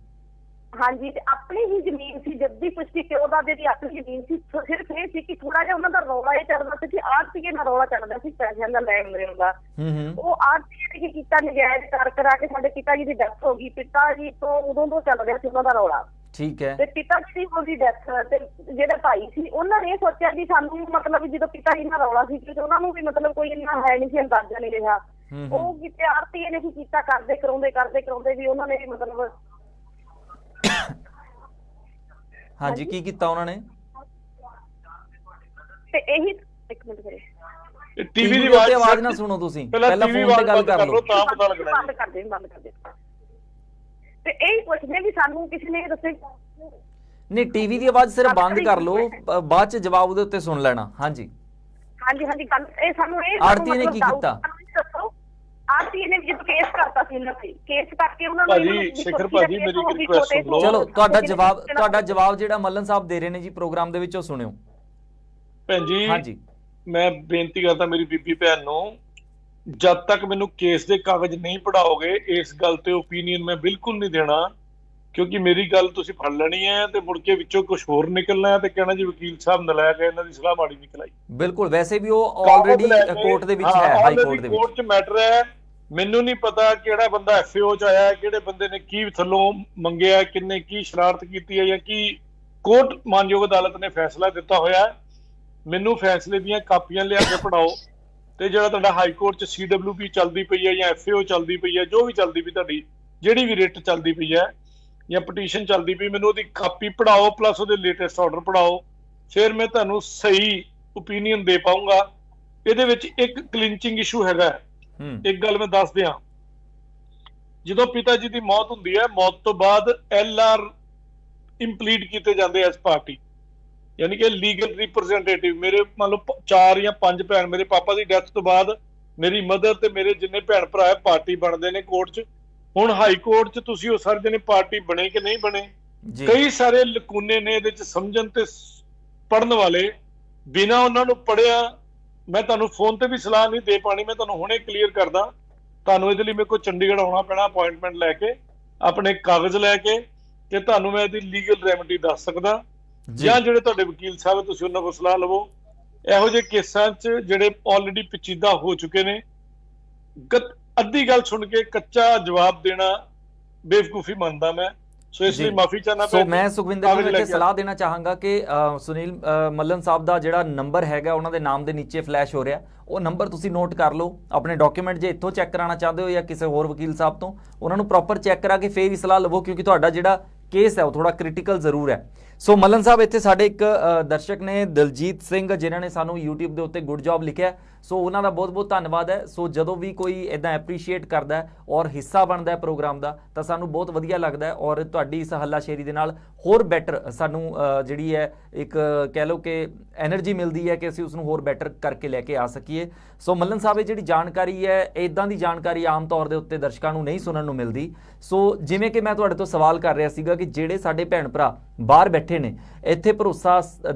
ਹਾਂਜੀ, ਤੇ ਆਪਣੀ ਹੀ ਜ਼ਮੀਨ ਸੀ, ਜੱਦੀ ਪੁਸ਼ਤੀ ਪਿਓ ਦਾਦੇ ਦੀ ਆਪਣੀ ਜ਼ਮੀਨ ਸੀ। ਸਿਰਫ ਇਹ ਸੀ ਕਿ ਥੋੜਾ ਜਿਹਾ ਉਹਨਾਂ ਦਾ ਰੌਲਾ ਇਹ ਚੱਲਦਾ ਸੀ ਕਿ ਆੜਤੀਏ ਨਾਲ ਰੌਲਾ ਚੱਲਦਾ ਸੀ ਪੈਸਿਆਂ ਦਾ ਲੈਣ ਦੇਣ ਦਾ। ਉਹ ਆੜਤੀਏ ਨੇ ਕੀ ਕੀਤਾ, ਨਜਾਇਜ਼ ਕਰਾ ਕੇ ਸਾਡੇ ਪਿਤਾ ਜੀ ਦੀ ਡੈਥ ਹੋ ਗਈ। ਪਿਤਾ ਜੀ ਤੋਂ ਉਦੋਂ ਤੋਂ ਚੱਲ ਰਿਹਾ ਸੀ ਉਹਨਾਂ ਦਾ ਰੌਲਾ।
ਠੀਕ ਹੈ।
ਤੇ ਪਿਤਾ ਜੀ ਦੀ ਉਹਦੀ ਡੈਥ, ਤੇ ਜਿਹੜੇ ਭਾਈ ਸੀ ਉਹਨਾਂ ਨੇ ਸੋਚਿਆ ਕਿ ਸਾਨੂੰ ਮਤਲਬ ਜਦੋਂ ਪਿਤਾ ਜੀ ਨਾਲ ਰੌਲਾ ਸੀ ਕਿ ਉਹਨਾਂ ਨੂੰ ਵੀ ਮਤਲਬ ਕੋਈ ਇੰਨਾ ਹੈ ਨਹੀਂ ਸੀ, ਅੰਦਾਜ਼ਾ ਨਹੀਂ ਰਿਹਾ। ਉਹ ਕਿਤੇ ਆੜਤੀਏ ਨੇ ਕੀ ਕੀਤਾ, ਕਰਦੇ ਕਰਾਉਂਦੇ ਵੀ ਉਹਨਾਂ ਨੇ ਮਤਲਬ
ਹਾਂਜੀ ਕੀ ਕੀਤਾ ਉਹਨਾਂ ਨੇ?
ਤੇ ਇਹੀ ਇੱਕ ਮਿੰਟ ਕਰੇ,
ਟੀਵੀ ਦੀ
ਆਵਾਜ਼ ਨਾ ਸੁਣੋ ਤੁਸੀਂ, ਪਹਿਲਾਂ ਫੋਨ ਤੇ ਗੱਲ ਕਰ ਲਓ
ਤਾਂ ਪਤਾ ਲੱਗਣਾ।
ਬੰਦ ਕਰ ਦੇ। ਤੇ ਇਹੀ ਪੁੱਛਦੇ ਵੀ ਸਾਨੂੰ ਕਿਸੇ ਨੇ ਦੱਸੇ
ਨਹੀਂ, ਟੀਵੀ ਦੀ ਆਵਾਜ਼ ਸਿਰਫ ਬੰਦ ਕਰ ਲਓ, ਬਾਅਦ ਚ ਜਵਾਬ ਉਹਦੇ ਉੱਤੇ ਸੁਣ ਲੈਣਾ। ਹਾਂਜੀ
ਗੱਲ ਇਹ ਸਾਨੂੰ ਇਹ
ਆੜਤੀ ਨੇ ਕੀ ਕੀਤਾ?
ਆੜਤੀ ਨੇ ਜਦੋਂ ਕੇਸ ਕਰਤਾ ਸੀ ਇਹਨਾਂ ਤੇ, ਕੇਸ ਕਰਕੇ ਉਹਨਾਂ ਨੂੰ
ਭਾਜੀ ਸ਼ੇਖਰ ਭਾਜੀ ਮੇਰੀ ਰਿਕੁਐਸਟ ਸੁਣ ਲਓ।
ਚਲੋ ਤੁਹਾਡਾ ਜਵਾਬ ਜਿਹੜਾ ਮੱਲਨ ਸਾਹਿਬ ਦੇ ਰਹੇ ਨੇ ਜੀ ਪ੍ਰੋਗਰਾਮ ਦੇ ਵਿੱਚ, ਉਹ ਸੁਣਿਓ
ਭੈਣ ਜੀ।
ਹਾਂਜੀ,
ਮੈਂ ਬੇਨਤੀ ਕਰਦਾ ਮੇਰੀ ਬੀਬੀ ਭੈਣ ਨੂੰ, ਜਦ ਤੱਕ ਮੈਨੂੰ ਕੇਸ ਦੇ ਕਾਗਜ਼ ਨਹੀਂ ਪੜਾਓਗੇ ਇਸ ਗੱਲ ਤੇ ਓਪੀਨੀਅਨ ਮੈਂ ਬਿਲਕੁਲ ਨਹੀਂ ਦੇਣਾ, ਕਿਉਂਕਿ ਮੇਰੀ ਗੱਲ ਤੁਸੀਂ ਫੜ ਲੈਣੀ ਹੈ ਤੇ ਮੁੜ ਕੇ ਵਿੱਚੋਂ ਕੁਝ ਹੋਰ ਨਿਕਲਣਾ ਹੈ ਤੇ ਕਹਿਣਾ ਜੀ ਵਕੀਲ ਸਾਹਿਬ ਨਲਾਇਕ ਹੈ, ਇਹਨਾਂ ਦੀ ਸਲਾਹ ਮਾੜੀ ਨਿਕਲ ਆਈ।
ਬਿਲਕੁਲ, ਵੈਸੇ ਵੀ ਉਹ ਆਲਰੇਡੀ ਕੋਰਟ ਦੇ ਵਿੱਚ ਹੈ, ਹਾਈ ਕੋਰਟ ਦੇ ਵਿੱਚ।
ਕੋਰਟ 'ਚ ਮੈਟਰ ਹੈ, ਮੈਨੂੰ ਨਹੀਂ ਪਤਾ ਕਿਹੜਾ ਬੰਦਾ ਐਫਏਓ 'ਚ ਆਇਆ, ਕਿਹੜੇ ਬੰਦੇ ਨੇ ਕੀ ਥੱਲੋਂ ਮੰਗਿਆ, ਕਿੰਨੇ ਕੀ ਸ਼ਰਾਰਤ ਕੀਤੀ ਹੈ ਜਾਂ ਕੀ ਕੋਰਟ ਮਾਨਯੋਗ ਅਦਾਲਤ ਨੇ ਫੈਸਲਾ ਦਿੱਤਾ ਹੋਇਆ। ਮੈਨੂੰ ਫੈਸਲੇ ਦੀਆਂ ਕਾਪੀਆਂ ਲਿਆ ਕੇ ਪੜਾਓ, ਤੇ ਜਿਹੜਾ ਤੁਹਾਡਾ ਹਾਈ ਕੋਰਟ 'ਚ CWP ਚੱਲਦੀ ਪਈ ਹੈ ਜਾਂ ਐਫਏਓ ਚੱਲਦੀ ਪਈ ਹੈ, ਜੋ ਵੀ ਚੱਲਦੀ ਪਈ ਤੁਹਾਡੀ ਜਿਹੜੀ ਵੀ ਰਿਟ ਚੱਲਦੀ ਪਈ ਹੈ ਜਾਂ ਪਟੀਸ਼ਨ ਚੱਲਦੀ ਪਈ, ਮੈਨੂੰ ਉਹਦੀ ਕਾਪੀ ਪੜਾਓ, ਪਲੱਸ ਉਹਦੇ ਲੇਟੈਸਟ ਆਰਡਰ ਪੜਾਓ, ਫਿਰ ਮੈਂ ਤੁਹਾਨੂੰ ਸਹੀ ਓਪੀਨੀਅਨ ਦੇ ਪਾਊਂਗਾ। ਇਹਦੇ ਵਿੱਚ ਇੱਕ ਕਲਿੰਚਿੰਗ ਇਸ਼ੂ ਹੈਗਾ। ਇੱਕ ਗੱਲ ਮੈਂ ਦੱਸ ਦਿਆਂ, ਜਦੋਂ ਪਿਤਾ ਜੀ ਦੀ ਮੌਤ ਹੁੰਦੀ ਹੈ, ਮੌਤ ਤੋਂ ਬਾਅਦ LR ਇੰਪਲੀਡ ਕੀਤੇ ਜਾਂਦੇ ਐਸ ਪਾਰਟੀ, ਯਾਨੀ ਕਿ ਲੀਗਲ ਰਿਪਰੈਜ਼ੈਂਟੇਟਿਵ। ਮੇਰੇ ਮੰਨ ਲਓ 4 ਜਾਂ 5 ਭੈਣ, ਮੇਰੇ ਪਾਪਾ ਦੀ ਡੈਥ ਤੋਂ ਬਾਅਦ ਮੇਰੀ ਮਦਰ ਤੇ ਮੇਰੇ ਜਿੰਨੇ ਭੈਣ ਭਰਾ ਹੈ ਪਾਰਟੀ ਬਣਦੇ ਨੇ ਕੋਰਟ 'ਚ। ਹੁਣ ਹਾਈ ਕੋਰਟ 'ਚ ਤੁਸੀਂ ਉਹ ਸਾਰੇ ਜਣੇ ਪਾਰਟੀ ਬਣੇ ਕਿ ਨਹੀਂ ਬਣੇ, ਕਈ ਸਾਰੇ ਲਕੂਨੇ ਨੇ ਇਹਦੇ 'ਚ ਸਮਝਣ ਤੇ ਪੜਨ ਵਾਲੇ। ਬਿਨਾਂ ਉਹਨਾਂ ਨੂੰ ਪੜਿਆ ਮੈਂ ਤੁਹਾਨੂੰ ਫੋਨ ਤੇ ਵੀ ਸਲਾਹ ਨਹੀਂ ਦੇ ਪਾਣੀ। ਮੈਂ ਤੁਹਾਨੂੰ ਹੁਣੇ ਕਲੀਅਰ ਕਰਦਾ, ਤੁਹਾਨੂੰ ਇਹਦੇ ਲਈ ਮੇਰੇ ਕੋਲ ਚੰਡੀਗੜ੍ਹ ਆਉਣਾ ਪੈਣਾ ਅਪਾਇੰਟਮੈਂਟ ਲੈ ਕੇ, ਆਪਣੇ ਕਾਗਜ਼ ਲੈ ਕੇ, ਤੇ ਤੁਹਾਨੂੰ ਮੈਂ ਇਹਦੀ ਲੀਗਲ ਰੈਮਡੀ ਦੱਸ ਸਕਦਾ। ਜਾਂ ਜਿਹੜੇ ਤੁਹਾਡੇ ਵਕੀਲ ਸਾਹਿਬ ਤੁਸੀਂ ਉਹਨਾਂ ਕੋਲ ਸਲਾਹ ਲਵੋ। ਇਹੋ ਜਿਹੇ ਕੇਸਾਂ 'ਚ ਜਿਹੜੇ ਆਲਰੇਡੀ ਪੇਚੀਦਾ ਹੋ ਚੁੱਕੇ ਨੇ, ਅੱਧੀ ਗੱਲ ਸੁਣ ਕੇ ਕੱਚਾ ਜਵਾਬ ਦੇਣਾ ਬੇਵਕੂਫੀ ਮੰਨਦਾ ਮੈਂ। ਸੋ ਇਸ ਲਈ ਮਾਫੀ ਚਾਹਨਾ।
ਸੋ ਮੈਂ ਸੁਖਵਿੰਦਰ ਜੀ ਨੂੰ ਸਲਾਹ ਦੇਣਾ ਚਾਹਾਂਗਾ ਕਿ ਸੁਨੀਲ ਮੱਲਨ ਸਾਹਿਬ ਦਾ ਜਿਹੜਾ ਨੰਬਰ ਹੈਗਾ ਉਹਨਾਂ ਦੇ ਨਾਮ ਦੇ ਨੀਚੇ ਫਲੈਸ਼ ਹੋ ਰਿਹਾ, ਉਹ ਨੰਬਰ ਤੁਸੀਂ ਨੋਟ ਕਰ ਲਓ। ਆਪਣੇ ਡਾਕੂਮੈਂਟ ਜੇ ਇੱਥੋਂ ਚੈੱਕ ਕਰਾਉਣਾ ਚਾਹੁੰਦੇ ਹੋ ਜਾਂ ਕਿਸੇ ਹੋਰ ਵਕੀਲ ਸਾਹਿਬ ਤੋਂ, ਉਹਨਾਂ ਨੂੰ ਪ੍ਰੋਪਰ ਚੈੱਕ ਕਰਾ ਕੇ ਫੇਰ ਹੀ ਸਲਾਹ ਲਵੋ, ਕਿਉਂਕਿ ਤੁਹਾਡਾ ਜਿਹੜਾ ਕੇਸ ਹੈ ਉਹ ਥੋੜਾ ਕ੍ਰਿਟੀਕਲ ਜ਼ਰੂਰ ਹੈ। ਸੋ ਮੱਲਨ ਸਾਹਿਬ, ਇੱਥੇ ਸਾਡੇ ਇੱਕ ਦਰਸ਼ਕ ਨੇ ਦਲਜੀਤ ਸਿੰਘ, ਜਿਨ੍ਹਾਂ ਨੇ ਸਾਨੂੰ YouTube ਦੇ ਉੱਤੇ ਗੁੱਡ ਜੌਬ ਲਿਖਿਆ, ਸੋ ਉਹਨਾਂ ਦਾ ਬਹੁਤ ਬਹੁਤ ਧੰਨਵਾਦ ਹੈ। ਸੋ ਜਦੋਂ ਵੀ ਕੋਈ ਇਦਾਂ ਐਪਰੀਸ਼ੀਏਟ ਕਰਦਾ ਔਰ ਹਿੱਸਾ ਬਣਦਾ ਹੈ ਪ੍ਰੋਗਰਾਮ ਦਾ, ਤਾਂ ਸਾਨੂੰ ਬਹੁਤ ਵਧੀਆ ਲੱਗਦਾ ਹੈ, ਔਰ ਤੁਹਾਡੀ ਇਸ ਹੱਲਾਸ਼ੇਰੀ ਦੇ ਨਾਲ ਹੋਰ ਬੈਟਰ ਸਾਨੂੰ ਜਿਹੜੀ ਹੈ ਇੱਕ ਕਹਿ ਲਓ ਕਿ ਐਨਰਜੀ ਮਿਲਦੀ ਹੈ ਕਿ ਅਸੀਂ ਉਸ ਨੂੰ ਹੋਰ ਬੈਟਰ ਕਰਕੇ ਲੈ ਕੇ ਆ ਸਕੀਏ। ਸੋ ਮੱਲਨ ਸਾਹਿਬ, ਇਹ ਜਿਹੜੀ ਜਾਣਕਾਰੀ ਹੈ, ਇੱਦਾਂ ਦੀ ਜਾਣਕਾਰੀ ਆਮ ਤੌਰ ਦੇ ਉੱਤੇ ਦਰਸ਼ਕਾਂ ਨੂੰ ਨਹੀਂ ਸੁਣਨ ਨੂੰ ਮਿਲਦੀ। ਸੋ ਜਿਵੇਂ ਕਿ ਮੈਂ ਤੁਹਾਡੇ ਤੋਂ ਸਵਾਲ ਕਰ ਰਿਹਾ ਸੀਗਾ ਕਿ ਜਿਹੜੇ ਸਾਡੇ ਭੈਣ ਭਰਾ ਬਾਹਰ ਬੈਠੇ ਨੇ, ਇੱਥੇ ਭਰੋਸਾ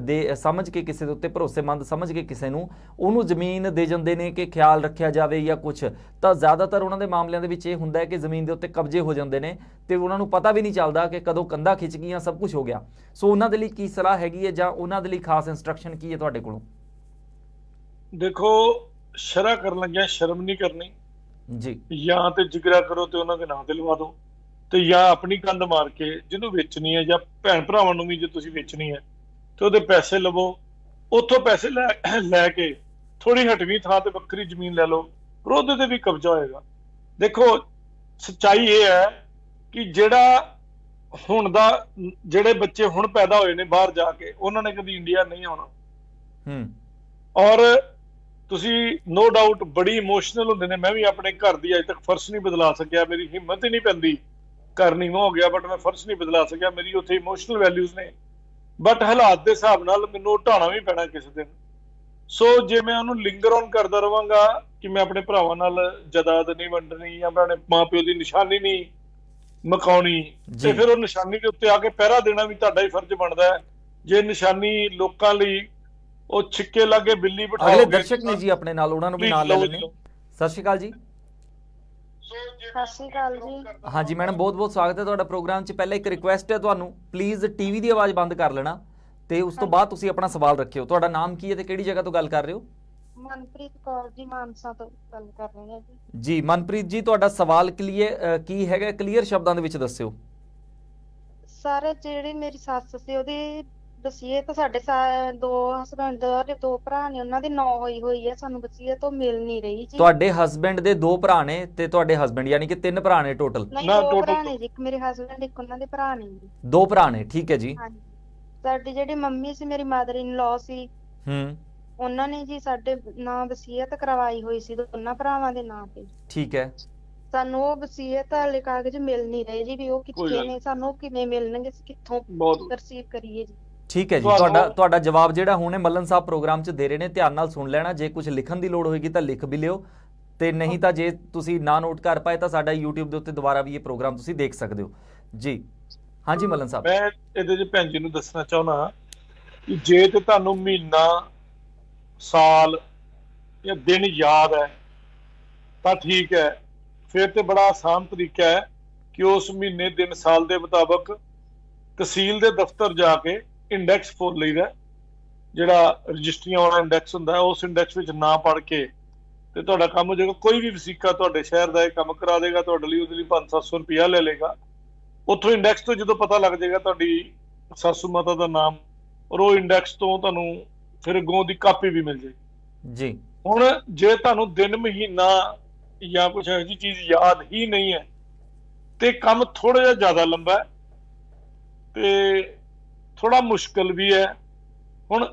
ਸਮਝ ਕੇ ਕਿਸੇ ਦੇ ਉੱਤੇ ਭਰੋਸੇਮੰਦ ਸਮਝ ਕੇ ਕਿਸੇ ਨੂੰ ਉਹਨੂੰ ਜ਼ਮੀਨ ਦੇ ਜਾਂਦੇ ਨੇ ਕਿ ਖਿਆਲ ਰੱਖਿਆ ਜਾਵੇ ਜਾਂ ਕੁਛ, ਤਾਂ ਜ਼ਿਆਦਾਤਰ ਉਹਨਾਂ ਦੇ ਮਾਮਲਿਆਂ ਦੇ ਵਿੱਚ ਇਹ ਹੁੰਦਾ ਹੈ ਕਿ ਜ਼ਮੀਨ ਦੇ ਉੱਤੇ ਕਬਜ਼ੇ ਹੋ ਜਾਂਦੇ ਨੇ ਤੇ ਉਹਨਾਂ ਨੂੰ ਪਤਾ ਵੀ ਨਹੀਂ ਚੱਲਦਾ ਕਿ ਕਦੋਂ ਕੰਧਾਂ ਖਿੱਚ ਗਈਆਂ, ਸਭ ਕੁਝ ਹੋ ਗਿਆ। ਸੋ ਉਹਨਾਂ ਦੇ ਲਈ ਕੀ ਸਲਾਹ ਹੈਗੀ ਹੈ ਜਾਂ ਉਹਨਾਂ ਦੇ ਲਈ ਖਾਸ ਇੰਸਟਰਕਸ਼ਨ ਕੀ ਹੈ ਤੁਹਾਡੇ ਕੋਲੋਂ?
ਦੇਖੋ, ਸ਼ਰ੍ਹਾ ਕਰਨ ਲੱਗਿਆ ਸ਼ਰਮ ਨਹੀਂ ਕਰਨੀ
ਜੀ,
ਜਾਂ ਤੇ ਜਿਗਰਾ ਕਰੋ ਤੇ ਉਹਨਾਂ ਦੇ ਨਾਂ ਤੇ ਲਵਾ ਦਿਓ, ਤੇ ਜਾਂ ਆਪਣੀ ਕੰਧ ਮਾਰ ਕੇ ਜਿਹਨੂੰ ਵੇਚਣੀ ਹੈ, ਜਾਂ ਭੈਣ ਭਰਾਵਾਂ ਨੂੰ ਵੀ ਜੇ ਤੁਸੀਂ ਵੇਚਣੀ ਹੈ ਤੇ ਉਹਦੇ ਪੈਸੇ ਲਵੋ, ਉੱਥੋਂ ਪੈਸੇ ਲੈ ਕੇ ਥੋੜੀ ਹਟਵੀਂ ਥਾਂ ਤੇ ਵੱਖਰੀ ਜ਼ਮੀਨ ਲੈ ਲਓ, ਪਰ ਉਹਦੇ ਤੇ ਵੀ ਕਬਜ਼ਾ ਹੋਏਗਾ। ਦੇਖੋ, ਸੱਚਾਈ ਇਹ ਹੈ ਕਿ ਜਿਹੜਾ ਹੁਣ ਦਾ ਜਿਹੜੇ ਬੱਚੇ ਹੁਣ ਪੈਦਾ ਹੋਏ ਨੇ ਬਾਹਰ ਜਾ ਕੇ, ਉਹਨਾਂ ਨੇ ਕਦੀ ਇੰਡੀਆ ਨਹੀਂ ਆਉਣਾ। ਔਰ ਤੁਸੀਂ ਨੋ ਡਾਊਟ ਬੜੀ ਇਮੋਸ਼ਨਲ ਹੁੰਦੇ ਨੇ। ਮੈਂ ਵੀ ਆਪਣੇ ਘਰ ਦੀ ਅਜੇ ਤੱਕ ਫਰਸ਼ ਨਹੀਂ ਬਦਲਾ ਸਕਿਆ, ਮੇਰੀ ਹਿੰਮਤ ਹੀ ਨਹੀਂ ਪੈਂਦੀ, ਘਰ ਨੀਵਾਂ ਹੋ ਗਿਆ ਬਟ ਮੈਂ ਫਰਸ਼ ਨਹੀਂ ਬਦਲਾ ਸਕਿਆ। ਮੇਰੀ ਉੱਥੇ ਇਮੋਸ਼ਨਲ ਵੈਲਿਊਜ਼ ਨੇ, ਬਟ ਹਾਲਾਤ ਦੇ ਹਿਸਾਬ ਨਾਲ ਮੈਨੂੰ ਢਾਣਾ ਵੀ ਪੈਣਾ ਕਿਸੇ ਦਿਨ। ਸੋ ਜੇ ਮੈਂ ਉਹਨੂੰ ਲਿੰਗਰ ਔਨ ਕਰਦਾ ਰਵਾਂਗਾ ਕਿ ਮੈਂ ਆਪਣੇ ਭਰਾਵਾਂ ਨਾਲ ਜਾਇਦਾਦ ਨਹੀਂ ਵੰਡਣੀ ਜਾਂ ਆਪਣੇ ਮਾਂ ਪਿਓ ਦੀ ਨਿਸ਼ਾਨੀ ਨਹੀਂ ਮਕਾਉਣੀ, ਤੇ ਫਿਰ ਉਹ ਨਿਸ਼ਾਨੀ ਦੇ ਉੱਤੇ ਆ ਕੇ ਪਹਿਰਾ ਦੇਣਾ ਵੀ ਤੁਹਾਡਾ ਹੀ ਫਰਜ਼ ਬਣਦਾ ਹੈ। ਜੇ ਨਿਸ਼ਾਨੀ ਲੋਕਾਂ ਲਈ ਉਹ ਛਿੱਕੇ ਲਾਗੇ ਬਿੱਲੀ ਬਿਠਾਓ।
ਅਗਲੇ ਦਰਸ਼ਕ ਨੇ ਜੀ ਆਪਣੇ ਨਾਲ, ਉਹਨਾਂ ਨੂੰ ਵੀ ਨਾਲ ਲੈ ਲੈਣੇ। ਸਤਿ ਸ਼੍ਰੀ ਅਕਾਲ ਜੀ।
ਸਤਿ ਸ਼੍ਰੀ ਅਕਾਲ ਜੀ।
ਹਾਂਜੀ ਮੈਡਮ, ਬਹੁਤ ਬਹੁਤ ਸਵਾਗਤ ਹੈ ਤੁਹਾਡਾ ਪ੍ਰੋਗਰਾਮ 'ਚ। ਪਹਿਲਾਂ ਇੱਕ ਰਿਕੁਐਸਟ ਹੈ ਤੁਹਾਨੂੰ, ਪਲੀਜ਼ ਟੀਵੀ ਦੀ ਆਵਾਜ਼ ਬੰਦ ਕਰ ਲੈਣਾ ਤੇ ਉਸ ਤੋਂ ਬਾਅਦ ਤੁਸੀਂ ਆਪਣਾ ਸਵਾਲ ਰੱਖਿਓ। ਤੁਹਾਡਾ ਨਾਮ ਕੀ ਹੈ ਤੇ ਕਿਹੜੀ ਜਗ੍ਹਾ ਤੋਂ ਗੱਲ ਕਰ ਰਹੇ ਹੋ?
ਮਨਪ੍ਰੀਤ ਕੌਰ ਜੀ, ਮਾਨਸਾ ਤੋਂ ਗੱਲ ਕਰ ਰਹੇ ਹਾਂ ਜੀ।
ਜੀ ਮਨਪ੍ਰੀਤ ਜੀ, ਤੁਹਾਡਾ ਸਵਾਲ ਕੀ ਹੈਗਾ, ਕਲੀਅਰ ਸ਼ਬਦਾਂ ਦੇ ਵਿੱਚ ਦੱਸਿਓ।
ਸਰ, ਜਿਹੜੀ ਮੇਰੀ ਸੱਸ ਸੀ ਉਹਦੀ ਵਸੀਅਤ ਸਾਡੇ ਦੋ ਹਸਬੈਂਡ ਦੇ ਦੋ ਭਰਾ ਨੇ, ਉਹਨਾਂ ਦੀ 9 ਹੋਈ ਹੈ, ਸਾਨੂੰ ਵਸੀਅਤ ਉਹ ਮਿਲ ਨਹੀਂ ਰਹੀ ਜੀ।
ਤੁਹਾਡੇ ਹਸਬੈਂਡ ਦੇ 2 ਭਰਾ ਨੇ ਤੇ ਤੁਹਾਡੇ ਹਸਬੈਂਡ ਯਾਨੀ ਕਿ 3 ਭਰਾ ਨੇ ਟੋਟਲ?
ਨਹੀਂ, 2 ਭਰਾ ਨੇ ਜੀ, ਇੱਕ ਮੇਰੇ ਹਸਬੈਂਡ ਇੱਕ ਉਹਨਾਂ ਦੇ ਭਰਾ ਨੇ ਜੀ।
2 ਭਰਾ ਨੇ, ਠੀਕ ਹੈ ਜੀ।
ਹਾਂਜੀ, ਸਾਡੀ ਜਿਹੜੀ ਮੰਮੀ ਸੀ, ਮੇਰੀ ਮਦਰ ਇਨ ਲਾਅ ਸੀ, ਉਹਨਾਂ ਨੇ ਜੀ ਸਾਡੇ ਨਾਂ ਵਸੀਅਤ ਕਰਵਾਈ ਹੋਈ ਸੀ ਦੋਨਾਂ ਭਰਾਵਾਂ ਦੇ ਨਾਂ ਤੇ।
ਠੀਕ ਹੈ।
ਸਾਨੂੰ ਉਹ ਵਸੀਅਤ ਵਾਲੇ ਕਾਗਜ਼ ਮਿਲ ਨਹੀਂ ਰਹੇ ਜੀ, ਵੀ ਉਹ ਕਿੱਥੇ ਨੇ, ਸਾਨੂੰ ਕਿਵੇਂ ਮਿਲਣਗੇ, ਕਿੱਥੋਂ ਰਿਸੀਵ ਕਰੀਏ ਜੀ।
ਠੀਕ ਹੈ ਜੀ, ਤੁਹਾਡਾ ਜਵਾਬ ਜਿਹੜਾ ਹੁਣੇ ਮੱਲਨ ਸਾਹਿਬ ਪ੍ਰੋਗਰਾਮ 'ਚ ਦੇ ਰਹੇ ਨੇ, ਧਿਆਨ ਨਾਲ ਸੁਣ ਲੈਣਾ। ਜੇ ਕੁਝ ਲਿਖਣ ਦੀ ਲੋੜ ਹੋਏਗੀ ਤਾਂ ਲਿਖ ਵੀ ਲਿਓ, ਤੇ ਨਹੀਂ ਤਾਂ ਜੇ ਤੁਸੀਂ ਨਾ ਨੋਟ ਕਰ ਪਾਏ ਤਾਂ ਸਾਡਾ YouTube ਦੇ ਉੱਤੇ ਦੁਬਾਰਾ ਵੀ ਇਹ ਪ੍ਰੋਗਰਾਮ ਤੁਸੀਂ ਦੇਖ ਸਕਦੇ ਹੋ ਜੀ। ਹਾਂਜੀ ਮੱਲਨ ਸਾਹਿਬ।
ਮੈਂ ਇਹਦੇ 'ਚ ਭੈਣ ਜੀ ਨੂੰ ਦੱਸਣਾ ਚਾਹੁੰਦਾ ਕਿ ਜੇ ਤੇ ਤੁਹਾਨੂੰ ਮਹੀਨਾ, ਸਾਲ ਜਾਂ ਦਿਨ ਯਾਦ ਹੈ ਤਾਂ ਠੀਕ ਹੈ, ਫਿਰ ਤੇ ਬੜਾ ਆਸਾਨ ਤਰੀਕਾ ਹੈ ਕਿ ਉਸ ਮਹੀਨੇ, ਦਿਨ, ਸਾਲ ਦੇ ਮੁਤਾਬਕ ਤਹਿਸੀਲ ਦੇ ਦਫ਼ਤਰ ਜਾ ਕੇ ਇੰਡੈਕਸ ਫੋਲ ਲਈਦਾ, ਜਿਹੜਾ ਰਜਿਸਟਰੀਆਂ ਵਾਲਾ ਇੰਡੈਕਸ ਹੁੰਦਾ, ਉਸ ਇੰਡੈਕਸ ਵਿੱਚ ਨਾਂ ਪੜ੍ਹ ਕੇ ਤੇ ਤੁਹਾਡਾ ਕੰਮ ਹੋ ਜਾਏਗਾ। ਕੋਈ ਵੀ ਵਸੀਕਾ ਤੁਹਾਡੇ ਸ਼ਹਿਰ ਦਾ ਇਹ ਕੰਮ ਕਰਾ ਦੇਗਾ ਤੁਹਾਡੇ ਲਈ, ਉਹਦੇ ਲਈ 500-700 ਰੁਪਇਆ ਲੈ ਲੇਗਾ। ਉੱਥੋਂ ਇੰਡੈਕਸ ਤੋਂ ਜਦੋਂ ਪਤਾ ਲੱਗ ਜਾਏਗਾ ਤੁਹਾਡੀ ਸਾਸੂ ਮਾਤਾ ਦਾ ਨਾਮ, ਔਰ ਉਹ ਇੰਡੈਕਸ ਤੋਂ ਤੁਹਾਨੂੰ ਫਿਰ ਅੱਗੋਂ ਦੀ ਕਾਪੀ ਵੀ ਮਿਲ ਜਾਏਗੀ
ਜੀ।
ਹੁਣ ਜੇ ਤੁਹਾਨੂੰ ਦਿਨ, ਮਹੀਨਾ ਜਾਂ ਕੁਛ ਇਹੋ ਜਿਹੀ ਚੀਜ਼ ਯਾਦ ਹੀ ਨਹੀਂ ਹੈ ਤੇ ਕੰਮ ਥੋੜਾ ਜਿਹਾ ਜ਼ਿਆਦਾ ਲੰਬਾ ਹੈ ਤੇ ਥੋੜਾ ਮੁਸ਼ਕਲ ਵੀ ਹੈ। ਹੁਣ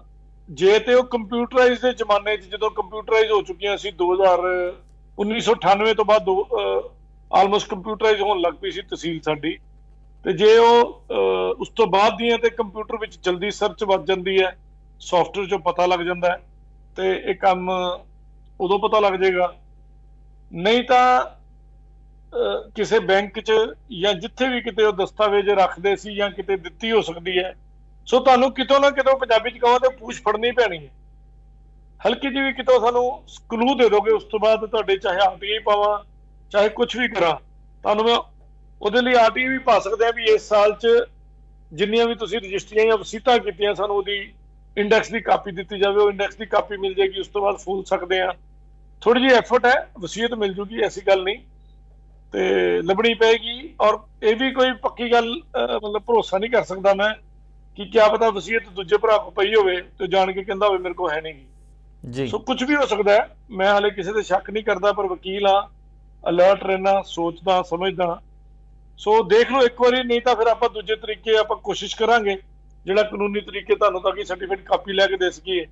ਜੇ ਤੇ ਉਹ ਕੰਪਿਊਟਰਾਈਜ਼ ਦੇ ਜ਼ਮਾਨੇ 'ਚ, ਜਦੋਂ ਕੰਪਿਊਟਰਾਈਜ਼ ਹੋ ਚੁੱਕੀਆਂ ਸੀ 1998 ਤੋਂ ਬਾਅਦ ਆਲਮੋਸਟ ਕੰਪਿਊਟਰਾਈਜ਼ ਹੋਣ ਲੱਗ ਪਈ ਸੀ ਤਹਿਸੀਲ ਸਾਡੀ, ਤੇ ਜੇ ਉਹ ਉਸ ਤੋਂ ਬਾਅਦ ਦੀਆਂ ਤੇ ਕੰਪਿਊਟਰ ਵਿੱਚ ਜਲਦੀ ਸਰਚ ਵੱਜ ਜਾਂਦੀ ਹੈ, ਸੌਫਟਵੇਅਰ 'ਚੋਂ ਪਤਾ ਲੱਗ ਜਾਂਦਾ ਹੈ ਤੇ ਇਹ ਕੰਮ ਉਦੋਂ ਪਤਾ ਲੱਗ ਜਾਏਗਾ। ਨਹੀਂ ਤਾਂ ਕਿਸੇ ਬੈਂਕ 'ਚ ਜਾਂ ਜਿੱਥੇ ਵੀ ਕਿਤੇ ਉਹ ਦਸਤਾਵੇਜ਼ ਰੱਖਦੇ ਸੀ ਜਾਂ ਕਿਤੇ ਦਿੱਤੀ ਹੋ ਸਕਦੀ ਹੈ। ਸੋ ਤੁਹਾਨੂੰ ਕਿਤੋਂ ਨਾ ਕਿਤੋਂ, ਪੰਜਾਬੀ 'ਚ ਕਹਾਂ ਤੇ ਪੂਛ ਫੜਨੀ ਪੈਣੀ ਹੈ। ਹਲਕੀ ਜਿਹੀ ਵੀ ਕਿਤੋਂ ਸਾਨੂੰ ਕਲੂ ਦੇ ਦੋਗੇ, ਉਸ ਤੋਂ ਬਾਅਦ ਤੁਹਾਡੇ ਚਾਹੇ ਆਰਟੀਆਈ ਪਾਵਾਂ, ਚਾਹੇ ਕੁਛ ਵੀ ਕਰਾਂ, ਤੁਹਾਨੂੰ ਮੈਂ ਉਹਦੇ ਲਈ ਆਰਟੀਆਈ ਵੀ ਪਾ ਸਕਦੇ ਆ ਵੀ ਇਸ ਸਾਲ 'ਚ ਜਿੰਨੀਆਂ ਵੀ ਤੁਸੀਂ ਰਜਿਸਟਰੀਆਂ ਜਾਂ ਵਸੀਤਾਂ ਕੀਤੀਆਂ, ਸਾਨੂੰ ਉਹਦੀ ਇੰਡੈਕਸ ਦੀ ਕਾਪੀ ਦਿੱਤੀ ਜਾਵੇ। ਉਹ ਇੰਡੈਕਸ ਦੀ ਕਾਪੀ ਮਿਲ ਜਾਏਗੀ, ਉਸ ਤੋਂ ਬਾਅਦ ਫੂਲ ਸਕਦੇ ਆ। ਥੋੜੀ ਜਿਹੀ ਐਫਰਟ ਹੈ, ਵਸੀਅਤ ਮਿਲ ਜੂਗੀ, ਐਸੀ ਗੱਲ ਨਹੀਂ, ਤੇ ਲੱਭਣੀ ਪਏਗੀ। ਔਰ ਇਹ ਵੀ ਕੋਈ ਪੱਕੀ ਗੱਲ ਮਤਲਬ ਭਰੋਸਾ ਨਹੀਂ ਕਰ ਸਕਦਾ ਮੈਂ ਕਿ ਕਿਆ ਪਤਾ ਵਸੀਅਤ ਦੂਜੇ ਭਰਾ ਕੋਲ ਪਈ ਹੋਵੇ ਤੇ ਜਾਣ ਕੇ ਕਹਿੰਦਾ ਹੋਵੇ ਮੇਰੇ ਕੋਲ ਹੈ ਨਹੀਂ ਜੀ। ਸੋ ਕੁਝ ਵੀ ਹੋ ਸਕਦਾ ਹੈ। ਮੈਂ ਹਾਲੇ ਕਿਸੇ ਤੇ ਸ਼ੱਕ ਨਹੀਂ ਕਰਦਾ, ਪਰ ਵਕੀਲ ਆ, ਅਲਰਟ ਰਹਿਣਾ, ਸੋਚਦਾ, ਸਮਝਦਾ। ਸੋ ਦੇਖ ਲਓ ਇੱਕ ਵਾਰੀ, ਨਹੀਂ ਤਾਂ ਫਿਰ ਆਪਾਂ ਦੂਜੇ ਤਰੀਕੇ ਆਪਾਂ ਕੋਸ਼ਿਸ਼ ਕਰਾਂਗੇ, ਜਿਹੜਾ ਕਾਨੂੰਨੀ ਤਰੀਕੇ ਤੁਹਾਨੂੰ ਤਾਂ ਕਿ ਸਰਟੀਫਿਕੇਟ ਕਾਪੀ ਲੈ ਕੇ ਦੇ ਸਕੀਏ,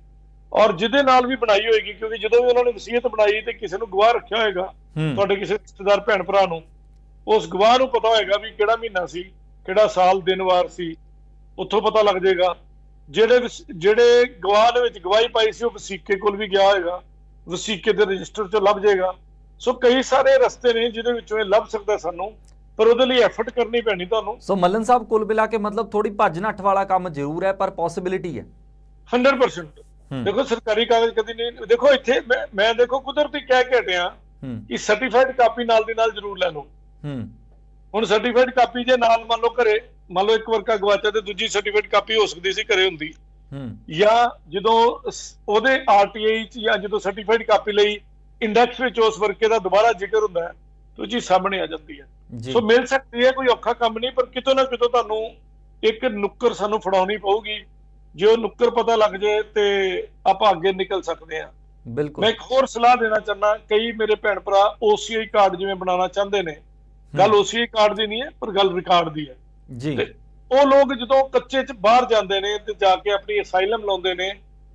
ਔਰ ਜਿਹਦੇ ਨਾਲ ਵੀ ਬਣਾਈ ਹੋਏਗੀ। ਕਿਉਂਕਿ ਜਦੋਂ ਵੀ ਉਹਨਾਂ ਨੇ ਵਸੀਅਤ ਬਣਾਈ ਤੇ ਕਿਸੇ ਨੂੰ ਗਵਾਹ ਰੱਖਿਆ ਹੋਏਗਾ, ਤੁਹਾਡੇ ਕਿਸੇ ਰਿਸ਼ਤੇਦਾਰ ਭੈਣ ਭਰਾ ਨੂੰ, ਉਸ ਗਵਾਹ ਨੂੰ ਪਤਾ ਹੋਏਗਾ ਵੀ ਕਿਹੜਾ ਮਹੀਨਾ ਸੀ, ਕਿਹੜਾ ਸਾਲ, ਦਿਨ, ਵਾਰ ਸੀ, ਉੱਥੋਂ ਪਤਾ ਲੱਗ ਜਾਏਗਾ। ਜਿਹੜੇ ਗਵਾਹ ਦੇ ਵਿੱਚ ਗਵਾਹੀ ਪਾਈ ਸੀ ਉਹ ਵਸੀਕੇ ਕੋਲ ਵੀ ਗਿਆ ਹੋਏਗਾ, ਵਸੀਕੇ ਦੇ ਰਜਿਸਟਰ 'ਚੋਂ ਲੱਭ ਜਾਏਗਾ। ਸੋ ਕਈ ਸਾਰੇ ਰਸਤੇ ਨੇ ਜਿਹਦੇ ਵਿੱਚੋਂ ਇਹ ਲੱਭ ਸਕਦਾ ਸਾਨੂੰ, ਪਰ ਉਹਦੇ ਲਈ ਐਫਰਟ ਕਰਨੀ ਪੈਣੀ ਤੁਹਾਨੂੰ।
ਸੋ ਮੱਲਨ ਸਾਹਿਬ, ਕੁੱਲ ਮਿਲਾ ਕੇ ਮਤਲਬ ਥੋੜੀ ਭੱਜ ਨੱਠ ਵਾਲਾ ਕੰਮ ਜ਼ਰੂਰ ਹੈ, ਪਰ ਪੋਸਿਬਿਲਿਟੀ ਹੈ 100%।
ਦੇਖੋ ਸਰਕਾਰੀ ਕਾਗਜ਼ ਕਦੀ ਨਹੀਂ, ਦੇਖੋ ਇੱਥੇ ਮੈਂ ਦੇਖੋ ਕੁਦਰਤੀ ਕਹਿ ਕੇ ਹਟਿਆ ਕਿ ਸਰਟੀਫਾਈਡ ਕਾਪੀ ਨਾਲ ਦੀ ਨਾਲ ਜ਼ਰੂਰ ਲੈ ਲਓ। ਹੁਣ ਸਰਟੀਫਾਈਡ ਕਾਪੀ ਜੇ ਨਾਲ ਮੰਨ ਲਓ ਘਰੇ, ਮੰਨ ਲਓ ਇੱਕ ਵਰਕਾ ਗਵਾਚਾ ਤੇ ਦੂਜੀ ਸਰਟੀਫਾਈਡ ਕਾਪੀ ਹੋ ਸਕਦੀ ਸੀ ਘਰੇ ਹੁੰਦੀ, ਜਾਂ ਜਦੋਂ ਉਹਦੇ ਆਰਟੀਆਈ 'ਚ ਜਾਂ ਜਦੋਂ ਸਰਟੀਫਾਈਡ ਕਾਪੀ ਲਈ ਇੰਡੈਕਸ ਵਿੱਚ ਉਸ ਵਰਕੇ ਦਾ ਦੁਬਾਰਾ ਜ਼ਿਕਰ ਹੁੰਦਾ ਹੈ ਤਾਂ ਉਹ ਚੀਜ਼ ਸਾਹਮਣੇ ਆ ਜਾਂਦੀ ਹੈ। ਸੋ ਮਿਲ ਸਕਦੀ ਹੈ, ਕੋਈ ਔਖਾ ਕੰਮ ਨਹੀਂ, ਪਰ ਕਿਤੋਂ ਨਾ ਕਿਤੋਂ ਤੁਹਾਨੂੰ ਇੱਕ ਨੁੱਕਰ ਸਾਨੂੰ ਫੜਾਉਣੀ ਪਊਗੀ। ਜੇ ਉਹ ਨੁੱਕਰ ਪਤਾ ਲੱਗ ਜਾਏ ਤੇ ਆਪਾਂ ਅੱਗੇ ਨਿਕਲ ਸਕਦੇ ਹਾਂ।
ਬਿਲਕੁਲ।
ਮੈਂ ਇੱਕ ਹੋਰ ਸਲਾਹ ਦੇਣਾ ਚਾਹੁੰਦਾ, ਕਈ ਮੇਰੇ ਭੈਣ ਭਰਾ OCI ਕਾਰਡ ਜਿਵੇਂ ਬਣਾਉਣਾ ਚਾਹੁੰਦੇ ਨੇ, ਗੱਲ OCI ਕਾਰਡ ਦੀ ਨਹੀਂ ਹੈ, ਪਰ ਗੱਲ ਰਿਕਾਰਡ ਦੀ ਹੈ
ਜੀ।
ਤੇ ਉਹ ਲੋਕ ਜਦੋਂ ਕੱਚੇ 'ਚ ਬਾਹਰ ਜਾਂਦੇ ਨੇ ਤੇ ਜਾ ਕੇ ਆਪਣੀ ਅਸਾਈਲਮ ਲਾਉਂਦੇ ਨੇ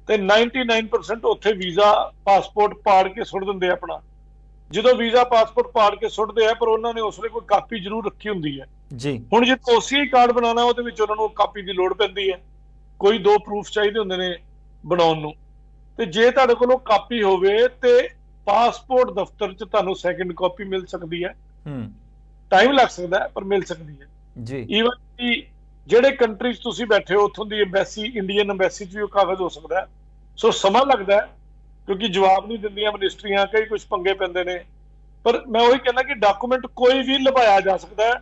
ਤੇ 99% ਉੱਥੇ ਵੀਜ਼ਾ ਪਾਸਪੋਰਟ ਪਾੜ ਕੇ ਸੁੱਟ ਦਿੰਦੇ ਆਪਣਾ। ਜਦੋਂ ਵੀਜ਼ਾ ਪਾਸਪੋਰਟ ਪਾੜ ਕੇ ਸੁੱਟਦੇ ਆ, ਪਰ ਉਹਨਾਂ ਨੇ ਉਸ ਵੇਲੇ ਕੋਈ ਕਾਪੀ ਜ਼ਰੂਰ ਰੱਖੀ ਹੁੰਦੀ ਹੈ
ਜੀ।
ਹੁਣ ਜੇ OCI ਕਾਰਡ ਬਣਾਉਣਾ, ਉਹਦੇ ਵਿੱਚ ਉਹਨਾਂ ਨੂੰ ਕਾਪੀ ਦੀ ਲੋੜ ਪੈਂਦੀ ਹੈ, ਕੋਈ 2 ਪ੍ਰੂਫ ਚਾਹੀਦੇ ਹੁੰਦੇ ਨੇ ਬਣਾਉਣ ਨੂੰ। ਤੇ ਜੇ ਤੁਹਾਡੇ ਕੋਲ ਕਾਪੀ ਹੋਵੇ ਤੇ ਪਾਸਪੋਰਟ ਦਫ਼ਤਰ 'ਚ ਤੁਹਾਨੂੰ ਸੈਕਿੰਡ ਕਾਪੀ ਮਿਲ ਸਕਦੀ ਹੈ। ਟਾਈਮ ਲੱਗ ਸਕਦਾ ਹੈ, ਪਰ ਮਿਲ ਸਕਦੀ ਹੈ
ਜੀ।
ਈਵਨ ਕਿ ਜਿਹੜੇ ਕੰਟਰੀ 'ਚ ਤੁਸੀਂ ਬੈਠੇ ਹੋ, ਉੱਥੋਂ ਦੀ ਐਮਬੈਸੀ, ਇੰਡੀਅਨ ਐਮਬੈਸੀ 'ਚ ਵੀ ਉਹ ਕਾਗਜ਼ ਹੋ ਸਕਦਾ ਹੈ। ਸੋ ਸਮਾਂ ਲੱਗਦਾ ਹੈ, ਕਿਉਂਕਿ ਜਵਾਬ ਨਹੀਂ ਦਿੰਦੀਆਂ ਮਿਨਿਸਟਰੀਆਂ, ਕਈ ਕੁਝ ਪੰਗੇ ਪੈਂਦੇ ਨੇ। ਪਰ ਮੈਂ ਉਹੀ ਕਹਿੰਦਾ ਕਿ ਡਾਕੂਮੈਂਟ ਕੋਈ ਵੀ ਲਭਾਇਆ ਜਾ ਸਕਦਾ ਹੈ,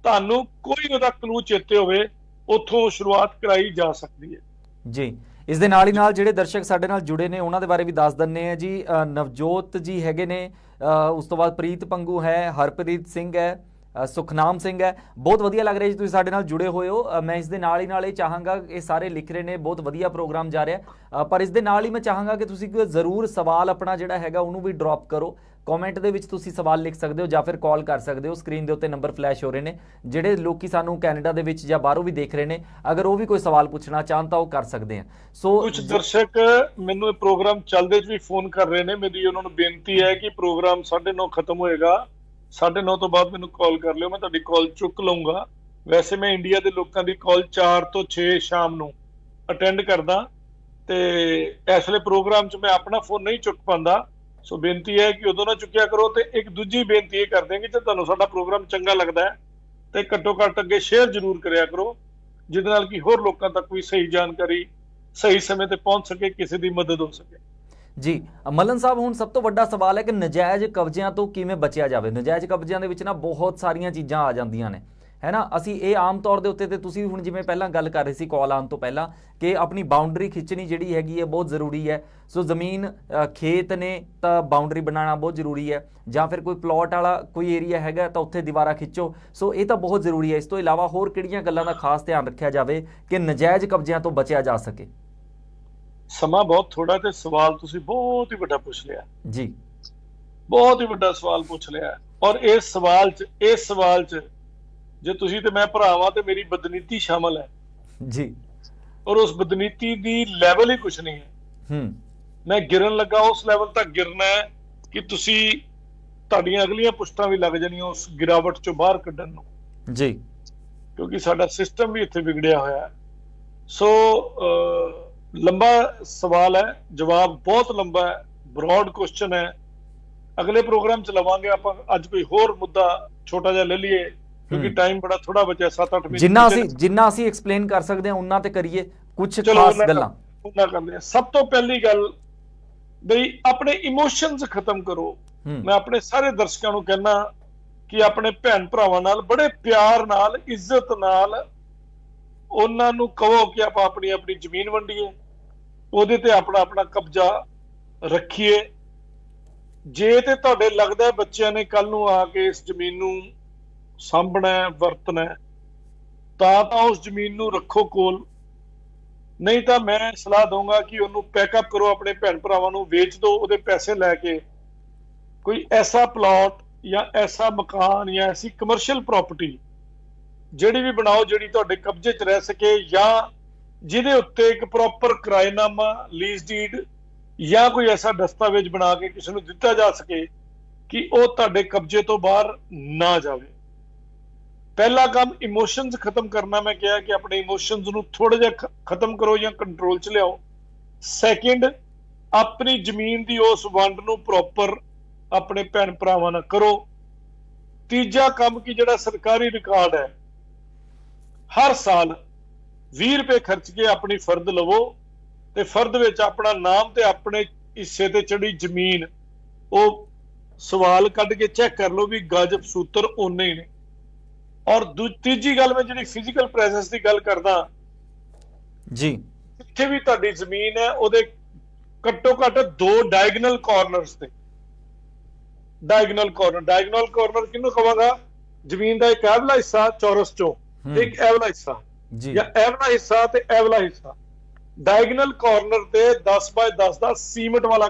ਤੁਹਾਨੂੰ ਕੋਈ ਉਹਦਾ ਕਲੂ ਚੇਤੇ ਹੋਵੇ, ਉੱਥੋਂ ਸ਼ੁਰੂਆਤ ਕਰਾਈ ਜਾ ਸਕਦੀ ਹੈ
ਜੀ। ਇਸ ਦੇ ਨਾਲ ਹੀ ਨਾਲ ਜਿਹੜੇ ਦਰਸ਼ਕ ਸਾਡੇ ਨਾਲ ਜੁੜੇ ਨੇ ਉਹਨਾਂ ਦੇ ਬਾਰੇ ਵੀ ਦੱਸ ਦਿੰਨੇ ਆ ਜੀ। ਨਵਜੋਤ ਜੀ ਹੈਗੇ ਨੇ, ਉਸ ਤੋਂ ਬਾਅਦ ਪ੍ਰੀਤ ਪੰਗੂ ਹੈ, ਹਰਪ੍ਰੀਤ ਸਿੰਘ ਹੈ, ਸੁਖਨਾਮ ਸਿੰਘ ਹੈ। ਬਹੁਤ ਵਧੀਆ ਲੱਗ ਰਿਹਾ ਜੀ ਤੁਸੀਂ ਸਾਡੇ ਨਾਲ ਜੁੜੇ ਹੋਏ ਹੋ। ਮੈਂ ਇਸ ਦੇ ਨਾਲ ਹੀ ਨਾਲ ਇਹ ਚਾਹਾਂਗਾ, ਇਹ ਸਾਰੇ ਲਿਖ ਰਹੇ ਨੇ, ਬਹੁਤ ਵਧੀਆ ਪ੍ਰੋਗਰਾਮ ਜਾ ਰਿਹਾ, ਪਰ ਇਸ ਦੇ ਨਾਲ ਹੀ ਮੈਂ ਚਾਹਾਂਗਾ ਕਿ ਤੁਸੀਂ ਜ਼ਰੂਰ ਸਵਾਲ ਆਪਣਾ ਜਿਹੜਾ ਹੈਗਾ ਉਹਨੂੰ ਵੀ ਡ੍ਰੌਪ ਕਰੋ। ਕਮੈਂਟ ਦੇ ਵਿੱਚ ਤੁਸੀਂ ਸਵਾਲ ਲਿਖ ਸਕਦੇ ਹੋ ਜਾਂ ਫਿਰ ਕਾਲ ਕਰ ਸਕਦੇ ਹੋ। ਸਕਰੀਨ ਦੇ ਉੱਤੇ ਨੰਬਰ ਫਲੈਸ਼ ਹੋ ਰਹੇ ਨੇ। ਜਿਹੜੇ ਲੋਕੀ ਸਾਨੂੰ ਕੈਨੇਡਾ ਦੇ ਵਿੱਚ ਜਾਂ ਬਾਹਰੋਂ ਵੀ ਦੇਖ ਰਹੇ ਨੇ, ਅਗਰ ਉਹ ਵੀ ਕੋਈ ਸਵਾਲ ਪੁੱਛਣਾ ਚਾਹਣ ਤਾਂ ਉਹ ਕਰ ਸਕਦੇ ਆ। ਸੋ
ਕੁਝ ਦਰਸ਼ਕ ਮੈਨੂੰ ਇਹ ਪ੍ਰੋਗਰਾਮ ਚੱਲਦੇ 'ਚ ਵੀ ਫੋਨ ਕਰ ਰਹੇ ਨੇ। ਮੇਰੀ ਉਹਨਾਂ ਨੂੰ ਬੇਨਤੀ ਹੈ ਕਿ ਪ੍ਰੋਗਰਾਮ 9:30 ਖਤਮ ਹੋਏਗਾ, 9:30 ਤੋਂ ਬਾਅਦ ਮੈਨੂੰ ਕਾਲ ਕਰ ਲਿਓ, ਮੈਂ ਤੁਹਾਡੀ ਕਾਲ ਚੁੱਕ ਲਵਾਂਗਾ। ਵੈਸੇ ਮੈਂ ਇੰਡੀਆ ਦੇ ਲੋਕਾਂ ਦੀ ਕਾਲ 4 ਤੋਂ 6 ਸ਼ਾਮ ਨੂੰ ਅਟੈਂਡ ਕਰਦਾ, ਤੇ ਇਸ ਵੇਲੇ ਪ੍ਰੋਗਰਾਮ 'ਚ ਮੈਂ ਆਪਣਾ ਫੋਨ ਨਹੀਂ ਚੁੱਕ ਪਾਉਂਦਾ। ਸੋ ਬੇਨਤੀ ਹੈ ਕਿ ਉਦੋਂ ਨਾ ਚੁੱਕਿਆ ਕਰੋ। ਤੇ ਇੱਕ ਦੂਜੀ ਬੇਨਤੀ ਇਹ ਕਰਦੇ ਹਾਂ ਕਿ ਜੇ ਤੁਹਾਨੂੰ ਸਾਡਾ ਪ੍ਰੋਗਰਾਮ ਚੰਗਾ ਲੱਗਦਾ ਹੈ ਤੇ ਘੱਟੋ ਘੱਟ ਅੱਗੇ ਸ਼ੇਅਰ ਜ਼ਰੂਰ ਕਰਿਆ ਕਰੋ, ਜਿਹਦੇ ਨਾਲ ਕਿ ਹੋਰ ਲੋਕਾਂ ਤੱਕ ਵੀ ਸਹੀ ਜਾਣਕਾਰੀ ਸਹੀ ਸਮੇਂ ਤੇ ਪਹੁੰਚ ਸਕੇ, ਕਿਸੇ ਦੀ ਮਦਦ ਹੋ ਸਕੇ
ਜੀ। ਮੱਲਨ ਸਾਹਿਬ, ਹੁਣ ਸਭ ਤੋਂ ਵੱਡਾ ਸਵਾਲ ਹੈ ਕਿ ਨਜਾਇਜ਼ ਕਬਜ਼ਿਆਂ ਤੋਂ ਕਿਵੇਂ ਬਚਿਆ ਜਾਵੇ। ਨਜਾਇਜ਼ ਕਬਜ਼ਿਆਂ ਦੇ ਵਿੱਚ ਨਾ ਬਹੁਤ ਸਾਰੀਆਂ ਚੀਜ਼ਾਂ ਆ ਜਾਂਦੀਆਂ ਨੇ, ਹੈ ਨਾ। ਅਸੀਂ ਇਹ ਆਮ ਤੌਰ ਦੇ ਉੱਤੇ, ਤੇ ਤੁਸੀਂ ਹੁਣ ਜਿਵੇਂ ਪਹਿਲਾਂ ਗੱਲ ਕਰ ਰਹੇ ਸੀ ਕਾਲ ਆਉਣ ਤੋਂ ਪਹਿਲਾਂ, ਕਿ ਆਪਣੀ ਬਾਉਂਡਰੀ ਖਿੱਚਣੀ ਜਿਹੜੀ ਹੈਗੀ ਹੈ ਬਹੁਤ ਜ਼ਰੂਰੀ ਹੈ। ਸੋ ਜ਼ਮੀਨ, ਖੇਤ ਨੇ ਤਾਂ ਬਾਉਂਡਰੀ ਬਣਾਉਣਾ ਬਹੁਤ ਜ਼ਰੂਰੀ ਹੈ, ਜਾਂ ਫਿਰ ਕੋਈ ਪਲਾਟ ਵਾਲਾ ਕੋਈ ਏਰੀਆ ਹੈਗਾ ਤਾਂ ਉੱਥੇ ਦੀਵਾਰਾਂ ਖਿੱਚੋ। ਸੋ ਇਹ ਤਾਂ ਬਹੁਤ ਜ਼ਰੂਰੀ ਹੈ। ਇਸ ਤੋਂ ਇਲਾਵਾ ਹੋਰ ਕਿਹੜੀਆਂ ਗੱਲਾਂ ਦਾ ਖਾਸ ਧਿਆਨ ਰੱਖਿਆ ਜਾਵੇ ਕਿ ਨਜਾਇਜ਼ ਕਬਜ਼ਿਆਂ ਤੋਂ ਬਚਿਆ ਜਾ ਸਕੇ?
ਸਮਾਂ ਬਹੁਤ ਥੋੜਾ ਤੇ ਸਵਾਲ ਤੁਸੀਂ ਬਹੁਤ ਹੀ ਵੱਡਾ ਪੁੱਛ ਲਿਆ
ਜੀ,
ਬਹੁਤ ਹੀ ਵੱਡਾ ਸਵਾਲ ਪੁੱਛ ਲਿਆ। ਔਰ ਇਸ ਸਵਾਲ 'ਚ ਜੇ ਤੁਸੀਂ ਤੇ ਮੈਂ ਭਰਾਵਾਂ ਤੇ ਮੇਰੀ ਬਦਨੀਤੀ ਸ਼ਾਮਲ ਹੈ
ਜੀ।
ਔਰ ਉਸ ਬਦਨੀਤੀ ਦੀ ਲੈਵਲ ਹੀ ਕੁਛ ਨਹੀਂ ਹੈ। ਮੈਂ ਗਿਰਨ ਲੱਗਾ ਉਸ ਲੈਵਲ ਤੱਕ ਗਿਰਨਾ ਹੈ ਕਿ ਤੁਸੀਂ, ਤੁਹਾਡੀਆਂ ਅਗਲੀਆਂ ਪੁਸ਼ਤਾਂ ਵੀ ਲੱਗ ਜਾਣੀਆਂ ਉਸ ਗਿਰਾਵਟ 'ਚੋਂ ਬਾਹਰ ਕੱਢਣ ਨੂੰ ਜੀ, ਕਿਉਂਕਿ ਸਾਡਾ ਸਿਸਟਮ ਵੀ ਇੱਥੇ ਵਿਗੜਿਆ ਹੋਇਆ ਹੈ। ਸੋ ਲੰਬਾ ਸਵਾਲ ਹੈ, ਜਵਾਬ ਬਹੁਤ ਲੰਬਾ ਹੈ, ਬ੍ਰੌਡ ਕੁਐਸਚਨ ਹੈ। ਅਗਲੇ ਪ੍ਰੋਗਰਾਮ 'ਚ ਲਵਾਂਗੇ ਆਪਾਂ। ਅੱਜ ਕੋਈ ਹੋਰ ਮੁੱਦਾ ਛੋਟਾ ਜਿਹਾ ਲੈ ਲਈਏ, ਕਿਉਂਕਿ ਟਾਈਮ ਬੜਾ ਥੋੜਾ ਬਚਿਆ, 7-8 ਮਿੰਟ।
ਜਿੰਨਾ ਅਸੀਂ ਐਕਸਪਲੇਨ ਕਰ ਸਕਦੇ ਹਾਂ ਉਹਨਾਂ ਤੇ ਕਰੀਏ, ਕੁਝ ਖਾਸ ਗੱਲਾਂ
ਉਹਨਾਂ ਕਰਦੇ ਹਾਂ। ਸਭ ਤੋਂ ਪਹਿਲੀ ਗੱਲ ਬਈ ਆਪਣੇ ਇਮੋਸ਼ਨਸ ਖਤਮ ਕਰੋ। ਮੈਂ ਆਪਣੇ ਸਾਰੇ ਦਰਸ਼ਕਾਂ ਨੂੰ ਕਹਿਣਾ ਕਿ ਆਪਣੇ ਭੈਣ ਭਰਾਵਾਂ ਨਾਲ ਬੜੇ ਪਿਆਰ ਨਾਲ, ਇੱਜ਼ਤ ਨਾਲ ਉਹਨਾਂ ਨੂੰ ਕਹੋ ਕਿ ਆਪਾਂ ਆਪਣੀ ਆਪਣੀ ਜ਼ਮੀਨ ਵੰਡੀਏ, ਉਹਦੇ ਤੇ ਆਪਣਾ ਆਪਣਾ ਕਬਜ਼ਾ ਰੱਖੀਏ। ਜੇ ਤੇ ਤੁਹਾਡੇ ਲੱਗਦਾ ਬੱਚਿਆਂ ਨੇ ਕੱਲ ਨੂੰ ਆ ਕੇ ਇਸ ਜ਼ਮੀਨ ਨੂੰ ਸਾਂਭਣਾ, ਵਰਤਣਾ, ਤਾਂ ਉਸ ਜ਼ਮੀਨ ਨੂੰ ਰੱਖੋ ਕੋਲ। ਨਹੀਂ ਤਾਂ ਮੈਂ ਸਲਾਹ ਦਊਂਗਾ ਕਿ ਉਹਨੂੰ ਪੈਕਅਪ ਕਰੋ, ਆਪਣੇ ਭੈਣ ਭਰਾਵਾਂ ਨੂੰ ਵੇਚ ਦਿਓ, ਉਹਦੇ ਪੈਸੇ ਲੈ ਕੇ ਕੋਈ ਐਸਾ ਪਲਾਟ ਜਾਂ ਐਸਾ ਮਕਾਨ ਜਾਂ ਐਸੀ ਕਮਰਸ਼ੀਅਲ ਪ੍ਰਾਪਰਟੀ ਜਿਹੜੀ ਵੀ ਬਣਾਓ, ਜਿਹੜੀ ਤੁਹਾਡੇ ਕਬਜ਼ੇ 'ਚ ਰਹਿ ਸਕੇ, ਜਾਂ ਜਿਹਦੇ ਉੱਤੇ ਇੱਕ ਪ੍ਰੋਪਰ ਕਿਰਾਏਨਾਮਾ, ਲੀਜ਼ ਡੀਡ ਜਾਂ ਕੋਈ ਐਸਾ ਦਸਤਾਵੇਜ਼ ਬਣਾ ਕੇ ਕਿਸੇ ਨੂੰ ਦਿੱਤਾ ਜਾ ਸਕੇ ਕਿ ਉਹ ਤੁਹਾਡੇ ਕਬਜ਼ੇ ਤੋਂ ਬਾਹਰ ਨਾ ਜਾਵੇ। ਪਹਿਲਾ ਕੰਮ ਇਮੋਸ਼ਨਸ ਖਤਮ ਕਰਨਾ। ਮੈਂ ਕਿਹਾ ਕਿ ਆਪਣੇ ਇਮੋਸ਼ਨਸ ਨੂੰ ਥੋੜਾ ਜਿਹਾ ਖਤਮ ਕਰੋ ਜਾਂ ਕੰਟਰੋਲ 'ਚ ਲਿਆਓ। ਸੈਕਿੰਡ, ਆਪਣੀ ਜ਼ਮੀਨ ਦੀ ਉਸ ਵੰਡ ਨੂੰ ਪ੍ਰੋਪਰ ਆਪਣੇ ਭੈਣ ਭਰਾਵਾਂ ਨਾਲ ਕਰੋ। ਤੀਜਾ ਕੰਮ ਕਿ ਜਿਹੜਾ ਸਰਕਾਰੀ ਰਿਕਾਰਡ ਹੈ, ਹਰ ਸਾਲ 20 ਰੁਪਏ ਖਰਚ ਕੇ ਆਪਣੀ ਫਰਦ ਲਵੋ, ਤੇ ਫਰਦ ਵਿੱਚ ਆਪਣਾ ਨਾਮ ਤੇ ਆਪਣੇ ਹਿੱਸੇ ਤੇ ਚੜੀ ਜ਼ਮੀਨ, ਉਹ ਸਵਾਲ ਕੱਢ ਕੇ ਚੈੱਕ ਕਰ ਲਓ ਵੀ ਗਜ ਸੂਤਰ ਓਨੇ ਹੀ ਨੇ। ਔਰ ਤੀਜੀ ਗੱਲ, ਮੈਂ ਜਿਹੜੀ ਫਿਜ਼ੀਕਲ ਪ੍ਰੈਜ਼ੈਂਸ ਦੀ ਗੱਲ ਕਰਦਾ ਜੀ, ਜਿੱਥੇ ਵੀ ਤੁਹਾਡੀ ਜ਼ਮੀਨ ਹੈ ਉਹਦੇ ਘੱਟੋ ਘੱਟ 2 ਡਾਇਗਨਲ ਕਾਰਨਰਸ ਤੇ, ਡਾਇਗਨਲ ਕਾਰਨਰ ਕਿਹਨੂੰ ਕਹਾਂਗਾ? ਜ਼ਮੀਨ ਦਾ ਇੱਕ ਇਹ ਵਾਲਾ ਹਿੱਸਾ ਚੌਰਸ ਚੋਂ, ਇੱਕ ਇਹ ਵਾਲਾ ਹਿੱਸਾ ਜਾਂ ਇਹ ਵਾਲਾ ਹਿੱਸਾ ਤੇ ਇਹ ਵਾਲਾ ਹਿੱਸਾ, ਡਾਇਗਨਲ ਕਾਰਨਰ ਤੇ 10 ਬਾਏ 10 ਦਾ ਸੀਮਟ ਵਾਲਾ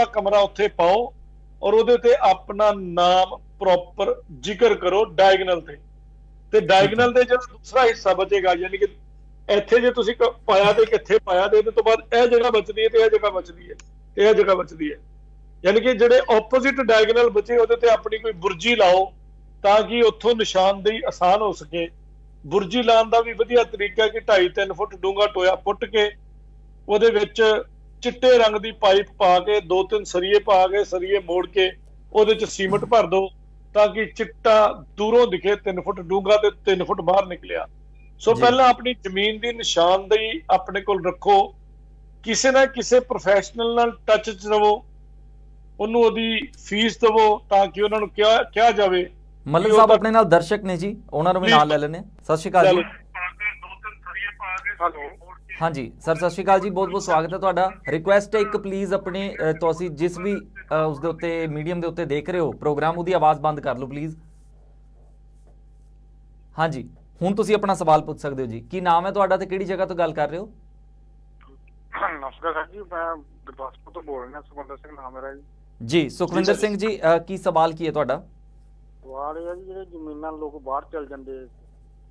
ਕਮਰਾ ਉੱਥੇ ਪਾਓ। ਔਰ ਉਹਦੇ ਤੇ ਆਪਣਾ ਨਾਮ ਪ੍ਰੋਪਰ ਜ਼ਿਕਰ ਕਰੋ ਡਾਇਗਨਲ ਤੇ ਡਾਇਗਨਲ ਦੇ ਜਿਹੜਾ ਦੂਸਰਾ ਹਿੱਸਾ ਬਚੇਗਾ, ਯਾਨੀ ਕਿ ਇੱਥੇ ਜੇ ਤੁਸੀਂ ਪਾਇਆ ਤੇ ਕਿੱਥੇ ਪਾਇਆ ਤੇ ਇਹਦੇ ਤੋਂ ਬਾਅਦ ਇਹ ਜਗ੍ਹਾ ਬਚਦੀ ਹੈ ਤੇ ਇਹ ਜਗ੍ਹਾ ਬਚਦੀ ਹੈ ਤੇ ਇਹ ਜਗ੍ਹਾ ਬਚਦੀ ਹੈ, ਯਾਨੀ ਕਿ ਜਿਹੜੇ ਆਪੋਜ਼ਿਟ ਡਾਇਗਨਲ ਬਚੇ ਉਹਦੇ ਤੇ ਆਪਣੀ ਕੋਈ ਬੁਰਜੀ ਲਾਓ ਤਾਂ ਕਿ ਉੱਥੋਂ ਨਿਸ਼ਾਨਦੇਹੀ ਆਸਾਨ ਹੋ ਸਕੇ। ਬੁਰਜੀ ਲਾਉਣ ਦਾ ਵੀ ਵਧੀਆ ਤਰੀਕਾ ਕਿ 2.5-3 ਫੁੱਟ ਡੂੰਘਾ ਟੋਇਆ ਪੁੱਟ ਕੇ ਉਹਦੇ ਵਿੱਚ ਚਿੱਟੇ ਰੰਗ ਦੀ ਪਾਈਪ ਪਾ ਕੇ 2-3 ਸਰੀਏ ਪਾ ਕੇ ਸਰੀਏ ਮੋੜ ਕੇ ਉਹਦੇ ਚ ਸੀਮਟ ਭਰ ਦਿਓ ਤਾਂ ਕਿ ਚਿੱਟਾ ਦੂਰੋਂ ਦਿਖੇ 3 ਫੁੱਟ ਡੂੰਘਾ ਤੇ 3 ਫੁੱਟ ਬਾਹਰ ਨਿਕਲਿਆ। ਸੋ ਪਹਿਲਾਂ ਆਪਣੀ ਜ਼ਮੀਨ ਦੀ ਨਿਸ਼ਾਨਦੇਹੀ ਆਪਣੇ ਕੋਲ ਰੱਖੋ, ਕਿਸੇ ਨਾ ਕਿਸੇ ਪ੍ਰੋਫੈਸ਼ਨਲ ਨਾਲ ਟੱਚ 'ਚ ਰਹੋ, ਉਹਨੂੰ ਉਹਦੀ ਫੀਸ ਦੇਵੋ ਤਾਂ ਕਿ ਉਹਨਾਂ ਨੂੰ ਕਿਹਾ ਜਾਵੇ।
ਮੱਲਨ ਸਾਹਿਬ ਆਪਣੇ ਨਾਲ ਦਰਸ਼ਕ ਨੇ ਜੀ, ਉਹਨਾਂ ਨੂੰ ਵੀ ਨਾਲ ਲੈ ਲੈਣੇ। ਸਤਿ ਸ਼੍ਰੀ ਅਕਾਲ ਜੀ। ਹਾਂਜੀ ਸਰ, ਸਤਿ ਸ਼੍ਰੀ ਅਕਾਲ ਜੀ, ਬਹੁਤ ਬਹੁਤ ਸਵਾਗਤ ਹੈ ਤੁਹਾਡਾ। ਰਿਕੁਐਸਟ ਹੈ ਇੱਕ ਪਲੀਜ਼ ਆਪਣੇ ਤੁਸੀਂ ਜਿਸ ਵੀ ਉਸ ਦੇ ਉੱਤੇ ਮੀਡੀਅਮ ਦੇ ਉੱਤੇ ਦੇਖ ਰਹੇ ਹੋ ਪ੍ਰੋਗਰਾਮ, ਉਹਦੀ ਆਵਾਜ਼ ਬੰਦ ਕਰ ਲਓ ਪਲੀਜ਼। ਹਾਂਜੀ ਹੁਣ ਤੁਸੀਂ ਆਪਣਾ ਸਵਾਲ ਪੁੱਛ ਸਕਦੇ ਹੋ ਜੀ। ਕੀ ਨਾਮ ਹੈ ਤੁਹਾਡਾ ਤੇ ਕਿਹੜੀ ਜਗ੍ਹਾ ਤੋਂ ਗੱਲ ਕਰ ਰਹੇ ਹੋ?
ਨਮਸਕਾਰ ਸਰ ਜੀ, ਮੈਂ ਗੁਰਦਾਸਪੁਰ ਤੋਂ ਬੋਲ ਰਿਹਾ, ਸੁਖਵਿੰਦਰ ਸਿੰਘ ਨਾਮ ਮੇਰਾ ਜੀ।
ਜੀ ਸੁਖਵਿੰਦਰ ਸਿੰਘ ਜੀ, ਕੀ ਸਵਾਲ ਕੀ ਹੈ ਤੁਹਾਡਾ?
ਸਵਾਲ ਇਹ ਹੈ ਜੀ, ਜਿਹੜੇ ਜ਼ਮੀਨਾਂ ਲੋਕ ਬਾਹਰ ਚਲ ਜਾਂਦੇ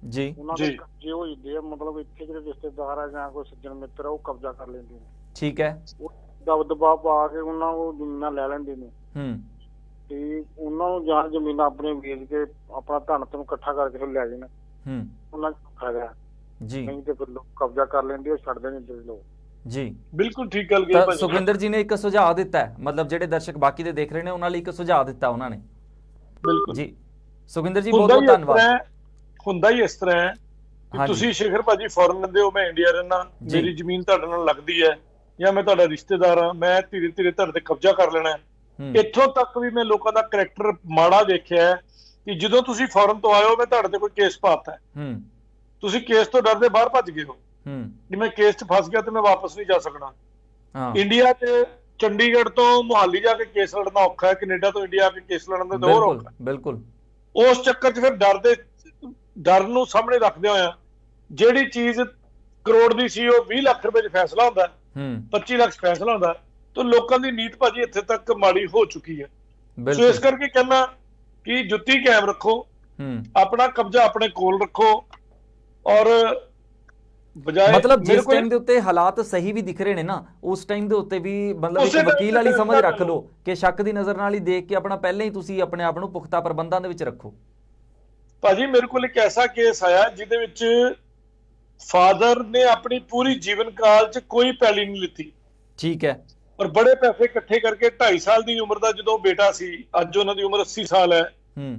ਜੀ,
ਉਹਨਾਂ ਦੇ ਕਬਜ਼ੇ ਹੋ ਜਾਂਦੇ ਆ, ਮਤਲਬ ਇੱਥੇ ਜਿਹੜੇ ਰਿਸ਼ਤੇਦਾਰ ਆ ਜਾਂ ਕੋਈ ਸੱਜਣ ਮਿੱਤਰ ਆ ਉਹ ਕਬਜ਼ਾ ਕਰ ਲੈਂਦੇ ਨੇ।
ਠੀਕ ਹੈ।
ਉਹ ਦਬਦਬਾ ਪਾ ਕੇ ਉਹਨਾਂ ਨੂੰ ਜ਼ਮੀਨਾਂ ਲੈ ਲੈਂਦੇ ਨੇ ਤੇ ਉਹਨਾਂ ਨੂੰ ਜਾਂ ਜ਼ਮੀਨਾਂ ਆਪਣੇ ਵੇਚ ਕੇ ਆਪਣਾ ਧਨ ਤੋਂ ਇਕੱਠਾ ਕਰਕੇ ਫਿਰ ਲੈ ਜਾਣ, ਉਹਨਾਂ ਹੈਗਾ
ਜੀ,
ਨਹੀਂ ਤੇ ਫਿਰ ਲੋਕ ਕਬਜ਼ਾ ਕਰ ਲੈਂਦੇ, ਉਹ ਛੱਡਦੇ ਨਹੀਂ ਜਿਹੜੇ ਲੋਕ।
ਜੀ
ਬਿਲਕੁਲ ਠੀਕ ਗੱਲ ਕਹੀ।
ਸੁਖਵਿੰਦਰ ਜੀ ਨੇ ਇੱਕ ਸੁਝਾਅ ਦਿੱਤਾ ਹੈ, ਮਤਲਬ ਜਿਹੜੇ ਦਰਸ਼ਕ ਬਾਕੀ ਦੇ ਦੇਖ ਰਹੇ ਨੇ ਉਹਨਾਂ ਲਈ ਇੱਕ ਸੁਝਾਅ ਦਿੱਤਾ ਉਹਨਾਂ ਨੇ।
ਬਿਲਕੁਲ
ਜੀ ਸੁਖਵਿੰਦਰ ਜੀ, ਬਹੁਤ ਬਹੁਤ ਧੰਨਵਾਦ।
ਹੁੰਦਾ ਹੀ ਇਸ ਤਰ੍ਹਾਂ ਹੈ ਕਿ ਤੁਸੀਂ ਸ਼ੇਖਰ ਭਾਜੀ ਫੋਰਨ ਰਹਿੰਦੇ ਹੋ, ਮੈਂ ਇੰਡੀਆ ਰਹਿਣਾ, ਮੇਰੀ ਜ਼ਮੀਨ ਤੁਹਾਡੇ ਨਾਲ ਲੱਗਦੀ ਹੈ ਜਾਂ ਮੈਂ ਤੁਹਾਡਾ ਰਿਸ਼ਤੇਦਾਰ ਹਾਂ, ਮੈਂ ਧੀਰੇ ਧੀਰੇ ਤੁਹਾਡੇ ਤੇ ਕਬਜ਼ਾ ਕਰ ਲੈਣਾ। ਇੱਥੋਂ ਤੱਕ ਵੀ ਮੈਂ ਲੋਕਾਂ ਦਾ ਕਰੈਕਟਰ ਮਾੜਾ ਦੇਖਿਆ ਕਿ ਜਦੋਂ ਤੁਸੀਂ ਫੋਰਨ ਤੋਂ ਆਏ ਹੋ ਮੈਂ ਤੁਹਾਡੇ ਤੇ ਕੋਈ ਕੇਸ ਪਾਤਾ, ਤੁਸੀਂ ਕੇਸ ਤੋਂ ਡਰਦੇ ਬਾਹਰ ਭੱਜ ਗਏ ਹੋ ਕਿ ਮੈਂ ਕੇਸ 'ਚ ਫਸ ਗਿਆ ਤੇ ਮੈਂ ਵਾਪਸ ਨਹੀਂ ਜਾ ਸਕਣਾ। ਇੰਡੀਆ 'ਚ ਚੰਡੀਗੜ੍ਹ ਤੋਂ ਮੁਹਾਲੀ ਜਾ ਕੇ ਕੇਸ ਲੜਨਾ ਔਖਾ ਹੈ, ਕੈਨੇਡਾ ਤੋਂ ਇੰਡੀਆ ਆ ਕੇ ਕੇਸ ਲੜਨ ਦਾ ਹੋਰ ਔਖਾ। ਬਿਲਕੁਲ ਉਸ ਚੱਕਰ 'ਚ ਫਿਰ ਡਰ ਨੂੰ ਸਾਹਮਣੇ ਰੱਖਦੇ ਹੋਇਆ ਜਿਹੜੀ ਚੀਜ਼ ਕਰੋੜ ਦੀ ਸੀ ਉਹ 20 ਲੱਖ ਰੁਪਏ 'ਚ ਫੈਸਲਾ ਹੁੰਦਾ, 25 ਲੱਖ 'ਚ ਫੈਸਲਾ ਹੁੰਦਾ, ਤਾਂ ਲੋਕਾਂ ਦੀ ਨੀਤ ਭਾਜੀ ਇੱਥੇ ਤੱਕ ਮਾੜੀ ਹੋ ਚੁੱਕੀ ਹੈ। ਸੋ ਇਸ ਕਰਕੇ ਕਹਿੰਦਾ ਕਿ ਜੁੱਤੀ ਕਾਇਮ ਰੱਖੋ, ਆਪਣਾ ਕਬਜ਼ਾ ਆਪਣੇ ਕੋਲ ਰੱਖੋ ਔਰ ਬਜਾਏ
ਮਤਲਬ ਜਿਸ ਟਾਈਮ ਦੇ ਉੱਤੇ ਹਾਲਾਤ ਸਹੀ ਵੀ ਦਿਖ ਰਹੇ ਨੇ ਨਾ, ਉਸ ਟਾਈਮ ਦੇ ਉੱਤੇ ਵੀ ਮਤਲਬ ਇੱਕ ਵਕੀਲ ਵਾਲੀ ਸਮਝ ਰੱਖ ਲਓ ਕਿ ਸ਼ੱਕ ਦੀ ਨਜ਼ਰ ਨਾਲ ਹੀ ਦੇਖ ਕੇ ਆਪਣਾ ਪਹਿਲਾਂ ਹੀ ਤੁਸੀਂ ਆਪਣੇ ਆਪ ਨੂੰ ਪੁਖਤਾ ਪ੍ਰਬੰਧਾਂ ਦੇ ਵਿੱਚ ਰੱਖੋ।
ਭਾਜੀ ਮੇਰੇ ਕੋਲ ਇੱਕ ਐਸਾ ਕੇਸ ਆਇਆ ਜਿਹਦੇ ਵਿੱਚ ਫਾਦਰ ਨੇ ਆਪਣੀ ਪੂਰੀ ਜੀਵਨ ਕਾਲ 'ਚ ਕੋਈ ਪੈਲੀ ਨਹੀਂ ਲਿੱਤੀ। ਠੀਕ ਹੈ। ਪਰ ਬੜੇ ਪੈਸੇ ਇਕੱਠੇ ਕਰਕੇ 2.5 ਸਾਲ ਦੀ ਉਮਰ ਦਾ ਜਦੋਂ ਬੇਟਾ ਸੀ, ਅੱਜ ਉਹਨਾਂ ਦੀ ਉਮਰ 80 ਸਾਲ ਹੈ,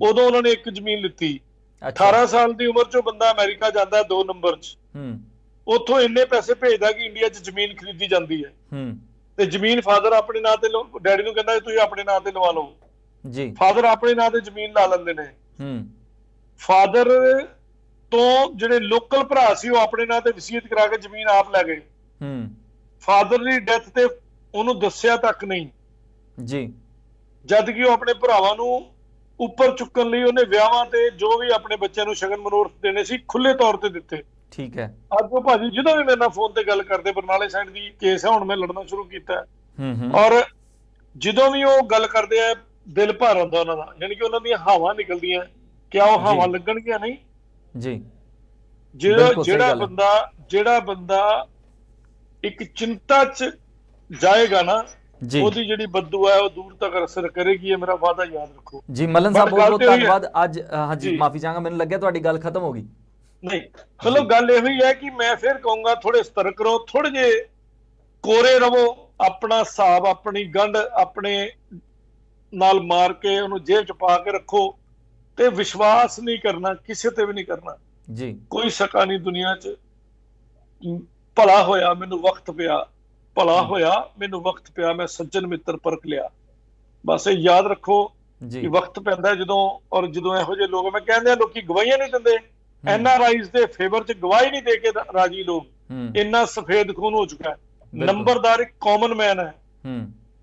ਉਦੋਂ ਉਹਨਾਂ ਨੇ ਇੱਕ ਜ਼ਮੀਨ ਲਿੱਤੀ। 18 ਸਾਲ ਦੀ ਉਮਰ 'ਚੋਂ ਬੰਦਾ ਅਮਰੀਕਾ ਜਾਂਦਾ 2 ਨੰਬਰ 'ਚ, ਉੱਥੋਂ ਇੰਨੇ ਪੈਸੇ ਭੇਜਦਾ ਕਿ ਇੰਡੀਆ 'ਚ ਜ਼ਮੀਨ ਖਰੀਦੀ ਜਾਂਦੀ ਹੈ ਤੇ ਜ਼ਮੀਨ ਫਾਦਰ ਆਪਣੇ ਨਾਂ ਤੇ, ਡੈਡੀ ਨੂੰ ਕਹਿੰਦਾ ਤੁਸੀਂ ਆਪਣੇ ਨਾਂ ਤੇ ਲਵਾ ਲਓ ਜੀ, ਫਾਦਰ ਆਪਣੇ ਨਾਂ ਤੇ ਜ਼ਮੀਨ ਲਾ ਲੈਂਦੇ ਨੇ। ਫਾਦਰ ਤੋਂ ਜਿਹੜੇ ਲੋਕਲ ਭਰਾ ਸੀ ਉਹ ਆਪਣੇ ਨਾਂ ਤੇ ਵਸੀਅਤ ਕਰਾ ਕੇ ਜ਼ਮੀਨ ਆਪ ਲੈ ਗਏ। ਫਾਦਰ ਦੀ ਡੈਥ ਤੇ ਉਹਨੂੰ ਦੱਸਿਆ ਤੱਕ ਨਹੀਂ ਜੀ, ਜਦ ਕਿ ਉਹ ਆਪਣੇ ਭਰਾਵਾਂ ਨੂੰ ਉੱਪਰ ਚੁੱਕਣ ਲਈ ਉਹਨੇ ਵਿਆਹਾਂ ਤੇ ਜੋ ਵੀ ਆਪਣੇ ਬੱਚਿਆਂ ਨੂੰ ਸ਼ਗਨ ਮਨੋਰਥ ਦੇਣੇ ਸੀ ਖੁੱਲੇ ਤੌਰ ਤੇ ਦਿੱਤੇ। ਠੀਕ ਹੈ। ਅੱਜ ਉਹ ਭਾਜੀ ਜਦੋਂ ਵੀ ਮੇਰੇ ਨਾਲ ਫੋਨ ਤੇ ਗੱਲ ਕਰਦੇ, ਬਰਨਾਲੇ ਸਾਈਡ ਦੀ ਕੇਸ ਹੈ, ਹੁਣ ਮੈਂ ਲੜਨਾ ਸ਼ੁਰੂ ਕੀਤਾ ਔਰ ਜਦੋਂ ਵੀ ਉਹ ਗੱਲ ਕਰਦੇ ਆ ਦਿਲ ਭਰ ਆਉਂਦਾ ਉਹਨਾਂ ਦਾ, ਯਾਨੀ ਕਿ ਉਹਨਾਂ ਦੀਆਂ ਹਵਾਵਾਂ ਨਿਕਲਦੀਆਂ। ਕਿਆ ਉਹ ਹਵਾ ਲੱਗਣਗੀਆਂ? ਨਹੀਂ ਜੀ। ਜਿਹੜਾ ਬੰਦਾ ਇੱਕ ਚਿੰਤਾ 'ਚ ਜਾਏਗਾ ਨਾ, ਉਹਦੀ ਜਿਹੜੀ ਬਦਦੁਆ ਹੈ ਉਹ ਦੂਰ ਤੱਕ ਅਸਰ ਕਰੇਗੀ, ਇਹ ਮੇਰਾ ਵਾਅਦਾ ਯਾਦ ਰੱਖੋ ਜੀ। ਮੱਲਨ ਸਾਹਿਬ ਬਹੁਤ ਬਹੁਤ ਧੰਨਵਾਦ। ਅੱਜ ਹਾਂਜੀ ਮਾਫੀ ਚਾਹਾਂਗਾ, ਮੈਨੂੰ ਲੱਗਿਆ ਤੁਹਾਡੀ ਗੱਲ ਖਤਮ ਹੋ ਗਈ। ਨਹੀਂ, ਮਤਲਬ ਗੱਲ ਇਹੋ ਹੀ ਹੈ ਕਿ ਮੈਂ ਫਿਰ ਕਹੂੰਗਾ ਥੋੜੇ ਸਤਰਕ ਰਹੋ, ਥੋੜੇ ਜਿਹੇ ਕੋਰੇ ਰਹੋ, ਆਪਣਾ ਹਿਸਾਬ ਆਪਣੀ ਗੰਢ ਆਪਣੇ ਨਾਲ ਮਾਰ ਕੇ ਉਹਨੂੰ ਜੇਬ 'ਚ ਪਾ ਕੇ ਰੱਖੋ ਤੇ ਵਿਸ਼ਵਾਸ ਨਹੀਂ ਕਰਨਾ, ਕਿਸੇ ਤੇ ਵੀ ਨਹੀਂ ਕਰਨਾ ਜੀ। ਕੋਈ ਸਕਾ ਨਹੀਂ ਦੁਨੀਆ 'ਚ। ਭਲਾ ਹੋਇਆ ਮੈਨੂੰ ਵਕਤ ਪਿਆ, ਭਲਾ ਹੋਇਆ ਮੈਨੂੰ ਵਕਤ ਪਿਆ, ਮੈਂ ਸੱਜਣ ਮਿੱਤਰ ਪਰਖ ਲਿਆ। ਬਸ ਇਹ ਯਾਦ ਰੱਖੋ ਕਿ ਵਕਤ ਪੈਂਦਾ ਜਦੋਂ, ਔਰ ਜਦੋਂ ਇਹੋ ਜਿਹੇ ਲੋਕ, ਮੈਂ ਕਹਿੰਦੇ ਲੋਕੀ ਗਵਾਹੀਆਂ ਨਹੀਂ ਦਿੰਦੇ, NRIs ਦੇ ਫੇਵਰ 'ਚ ਗਵਾਹੀ ਨਹੀਂ ਦੇ ਕੇ ਰਾਜੀ ਲੋਕ, ਇੰਨਾ ਸਫੇਦ ਖੂਨ ਹੋ ਚੁੱਕਾ ਹੈ। ਨੰਬਰਦਾਰ ਇੱਕ ਕਾਮਨ ਮੈਨ ਹੈ,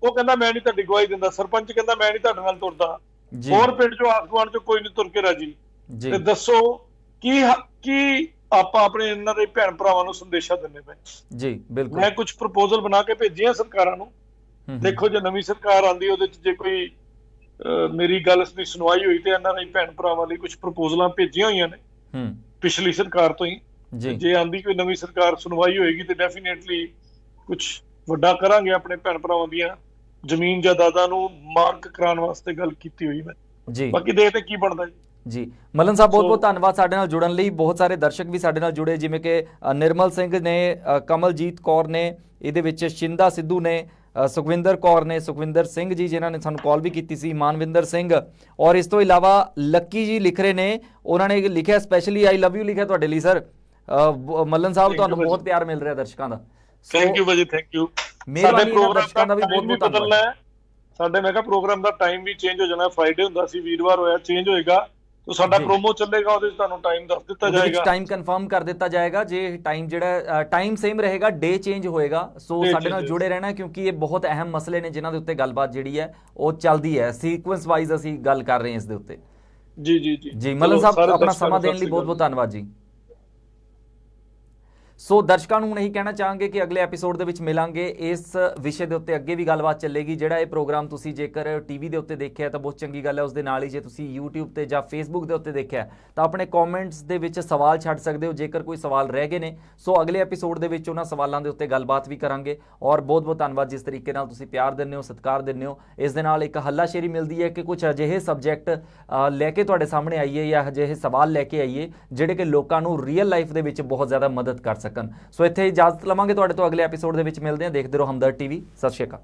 ਉਹ ਕਹਿੰਦਾ ਮੈਂ ਨਹੀਂ ਤੁਹਾਡੀ ਗਵਾਹੀ ਦਿੰਦਾ, ਸਰਪੰਚ ਕਹਿੰਦਾ ਮੈਂ ਨਹੀਂ ਤੁਹਾਡੇ ਨਾਲ ਤੁਰਦਾ, ਹੋਰ ਪਿੰਡ 'ਚੋਂ ਆਸ-ਗੁਆਂਢ 'ਚੋਂ ਕੋਈ ਨਹੀਂ ਤੁਰ ਕੇ ਰਾਜੀ। ਤੇ ਦੱਸੋ ਕੀ ਆਪਾਂ ਆਪਣੇ ਇਹਨਾਂ ਦੇ ਭੈਣ ਭਰਾਵਾਂ ਨੂੰ ਸੰਦੇਸ਼ਾ ਦਿੰਦੇ ਪਏ ਜੀ। ਬਿਲਕੁਲ। ਮੈਂ ਕੁਝ ਪ੍ਰਪੋਜ਼ਲ ਬਣਾ ਕੇ ਭੇਜੀਆਂ ਸਰਕਾਰਾਂ ਨੂੰ, ਦੇਖੋ ਜੇ ਨਵੀਂ ਸਰਕਾਰ ਆਂਦੀ ਉਹਦੇ 'ਚ ਜੇ ਕੋਈ ਮੇਰੀ ਗੱਲ ਦੀ ਸੁਣਵਾਈ ਹੋਈ ਤੇ ਐਨਆਰਆਈ ਭੈਣ ਭਰਾਵਾਂ ਲਈ ਕੁਝ ਪ੍ਰਪੋਜ਼ਲਾਂ ਭੇਜੀਆਂ ਹੋਈਆਂ ਨੇ ਪਿਛਲੀ ਸਰਕਾਰ ਤੋਂ ਹੀ। ਜੇ ਆਂਦੀ ਕੋਈ ਨਵੀਂ ਸਰਕਾਰ ਸੁਣਵਾਈ ਹੋਏਗੀ ਤੇ ਡੈਫੀਨੇਟਲੀ ਕੁਝ ਵੱਡਾ ਕਰਾਂਗੇ। ਆਪਣੇ ਭੈਣ ਭਰਾਵਾਂ ਦੀਆਂ ਜ਼ਮੀਨ ਜਾਇਦਾਦਾਂ ਨੂੰ ਮਾਰਕ ਕਰਾਉਣ ਵਾਸਤੇ ਗੱਲ ਕੀਤੀ ਹੋਈ ਮੈਂ ਜੀ। ਬਾਕੀ ਦੇਖਦੇ ਕੀ ਬਣਦਾ
ਜੀ। ਮੱਲਨ ਸਾਹਿਬ ਬਹੁਤ ਬਹੁਤ ਧੰਨਵਾਦ ਸਾਡੇ ਨਾਲ ਜੁੜਨ ਲਈ। ਬਹੁਤ ਸਾਰੇ ਦਰਸ਼ਕ ਵੀ ਸਾਡੇ ਨਾਲ ਜੁੜੇ, ਜਿਵੇਂ ਕਿ ਨਿਰਮਲ ਸਿੰਘ ਨੇ, ਕਮਲਜੀਤ ਕੌਰ ਨੇ, ਇਹਦੇ ਵਿੱਚ ਸ਼ਿੰਦਾ ਸਿੱਧੂ ਨੇ, ਸੁਖਵਿੰਦਰ ਕੌਰ ਨੇ, ਸੁਖਵਿੰਦਰ ਸਿੰਘ ਜੀ ਜਿਨ੍ਹਾਂ ਨੇ ਸਾਨੂੰ ਕਾਲ ਵੀ ਕੀਤੀ ਸੀ, ਮਾਨਵਿੰਦਰ ਸਿੰਘ, ਔਰ ਇਸ ਤੋਂ ਇਲਾਵਾ ਲੱਕੀ ਜੀ ਲਿਖ ਰਹੇ ਨੇ। ਉਹਨਾਂ ਨੇ ਲਿਖਿਆ ਸਪੈਸ਼ਲੀ ਆਈ ਲਵ ਯੂ ਲਿਖਿਆ ਤੁਹਾਡੇ ਲਈ ਸਰ। ਮੱਲਨ ਸਾਹਿਬ ਤੁਹਾਨੂੰ ਬਹੁਤ ਪਿਆਰ ਮਿਲ ਰਿਹਾ ਦਰਸ਼ਕਾਂ ਦਾ।
ਥੈਂਕ ਯੂ ਭਾਜੀ, ਥੈਂਕ ਯੂ।
ਸਾਡੇ ਪ੍ਰੋਗਰਾਮ ਦਾ ਵੀ ਬਹੁਤ ਬਹੁਤ ਧੰਨਵਾਦ।
ਸਾਡੇ ਮੈਂ ਕਿਹਾ ਪ੍ਰੋਗਰਾਮ ਦਾ ਟਾਈਮ ਵੀ ਚੇਂਜ ਹੋ ਜਾਣਾ। ਫਰਾਈਡੇ ਹੁੰਦਾ ਸੀ, ਵੀਰਵਾਰ ਹੋਇਆ, ਚੇਂਜ ਹੋਏਗਾ। तो साडा प्रोमो चलेगा, ਉਹਦੇ ਵਿੱਚ ਤੁਹਾਨੂੰ ਟਾਈਮ ਦੱਸ ਦਿੱਤਾ ਜਾਏਗਾ,
ਟਾਈਮ ਕਨਫਰਮ ਕਰ ਦਿੱਤਾ ਜਾਏਗਾ। ਜੇ ਟਾਈਮ ਜਿਹੜਾ ਟਾਈਮ ਸੇਮ ਰਹੇਗਾ, ਡੇ ਚੇਂਜ ਹੋਏਗਾ। ਸੋ ਸਾਡੇ ਨਾਲ ਜੁੜੇ ਰਹਿਣਾ, ਕਿਉਂਕਿ ਇਹ ਬਹੁਤ ਅਹਿਮ ਮਸਲੇ ਨੇ ਜਿਨ੍ਹਾਂ ਦੇ ਉੱਤੇ ਗੱਲਬਾਤ ਜਿਹੜੀ ਹੈ ਉਹ ਚੱਲਦੀ ਹੈ। ਸੀਕੁਐਂਸ ਵਾਈਜ਼ ਅਸੀਂ ਗੱਲ ਕਰ ਰਹੇ ਹਾਂ ਇਸ ਦੇ ਉੱਤੇ।
ਜੀ ਜੀ ਜੀ
ਜੀ ਮੱਲਨ ਸਾਹਿਬ, ਆਪਣਾ ਸਮਾਂ ਦੇਣ ਲਈ ਬਹੁਤ ਬਹੁਤ ਧੰਨਵਾਦ ਜੀ। ਸੋ ਦਰਸ਼ਕਾਂ ਨੂੰ ਨਹੀਂ ਕਹਿਣਾ ਚਾਹਾਂਗੇ ਕਿ ਅਗਲੇ ਐਪੀਸੋਡ ਦੇ ਵਿੱਚ ਮਿਲਾਂਗੇ। ਇਸ ਵਿਸ਼ੇ ਦੇ ਉੱਤੇ ਅੱਗੇ ਵੀ ਗੱਲਬਾਤ ਚੱਲੇਗੀ। ਜਿਹੜਾ ਇਹ ਪ੍ਰੋਗਰਾਮ ਤੁਸੀਂ ਜੇਕਰ ਟੀਵੀ ਦੇ ਉੱਤੇ ਦੇਖਿਆ ਤਾਂ ਬਹੁਤ ਚੰਗੀ ਗੱਲ ਹੈ। ਉਸ ਦੇ ਨਾਲ ਹੀ ਜੇ ਤੁਸੀਂ YouTube ਤੇ ਜਾਂ Facebook ਦੇ ਉੱਤੇ ਦੇਖਿਆ ਤਾਂ ਆਪਣੇ ਕਮੈਂਟਸ ਦੇ ਵਿੱਚ ਸਵਾਲ ਛੱਡ ਸਕਦੇ ਹੋ ਜੇਕਰ ਕੋਈ ਸਵਾਲ ਰਹਿ ਗਏ ਨੇ। ਸੋ ਅਗਲੇ ਐਪੀਸੋਡ ਦੇ ਵਿੱਚ ਉਹਨਾਂ ਸਵਾਲਾਂ ਦੇ ਉੱਤੇ ਗੱਲਬਾਤ ਵੀ ਕਰਾਂਗੇ। ਔਰ ਬਹੁਤ ਬਹੁਤ ਧੰਨਵਾਦ ਜਿਸ ਤਰੀਕੇ ਨਾਲ ਤੁਸੀਂ ਪਿਆਰ ਦਿੰਦੇ ਹੋ, ਸਤਿਕਾਰ ਦਿੰਦੇ ਹੋ। ਇਸ ਦੇ ਨਾਲ ਇੱਕ ਹੱਲਾਸ਼ੇਰੀ ਮਿਲਦੀ ਹੈ ਕਿ ਕੁਝ ਅਜਿਹੇ ਸਬਜੈਕਟ ਲੈ ਕੇ ਤੁਹਾਡੇ ਸਾਹਮਣੇ ਆਈਏ ਜਾਂ ਅਜਿਹੇ ਸਵਾਲ ਲੈ ਕੇ ਆਈਏ ਜਿਹੜੇ ਕਿ ਲੋਕਾਂ ਨੂੰ ਰੀਅਲ ਲਾਈਫ ਦੇ ਵਿੱਚ ਬਹੁਤ ਜ਼ਿਆਦਾ ਮਦਦ ਕਰ ਸਕਣ। ਸੋ ਇੱਥੇ ਇਜਾਜ਼ਤ ਲਵਾਂਗੇ ਤੁਹਾਡੇ ਤੋਂ। ਅਗਲੇ ਐਪੀਸੋਡ ਦੇ ਵਿੱਚ ਮਿਲਦੇ ਹਾਂ। ਦੇਖਦੇ ਰਹੋ ਹਮਦਰਦ TV। ਸਤਿ ਸ਼੍ਰੀ ਅਕਾਲ।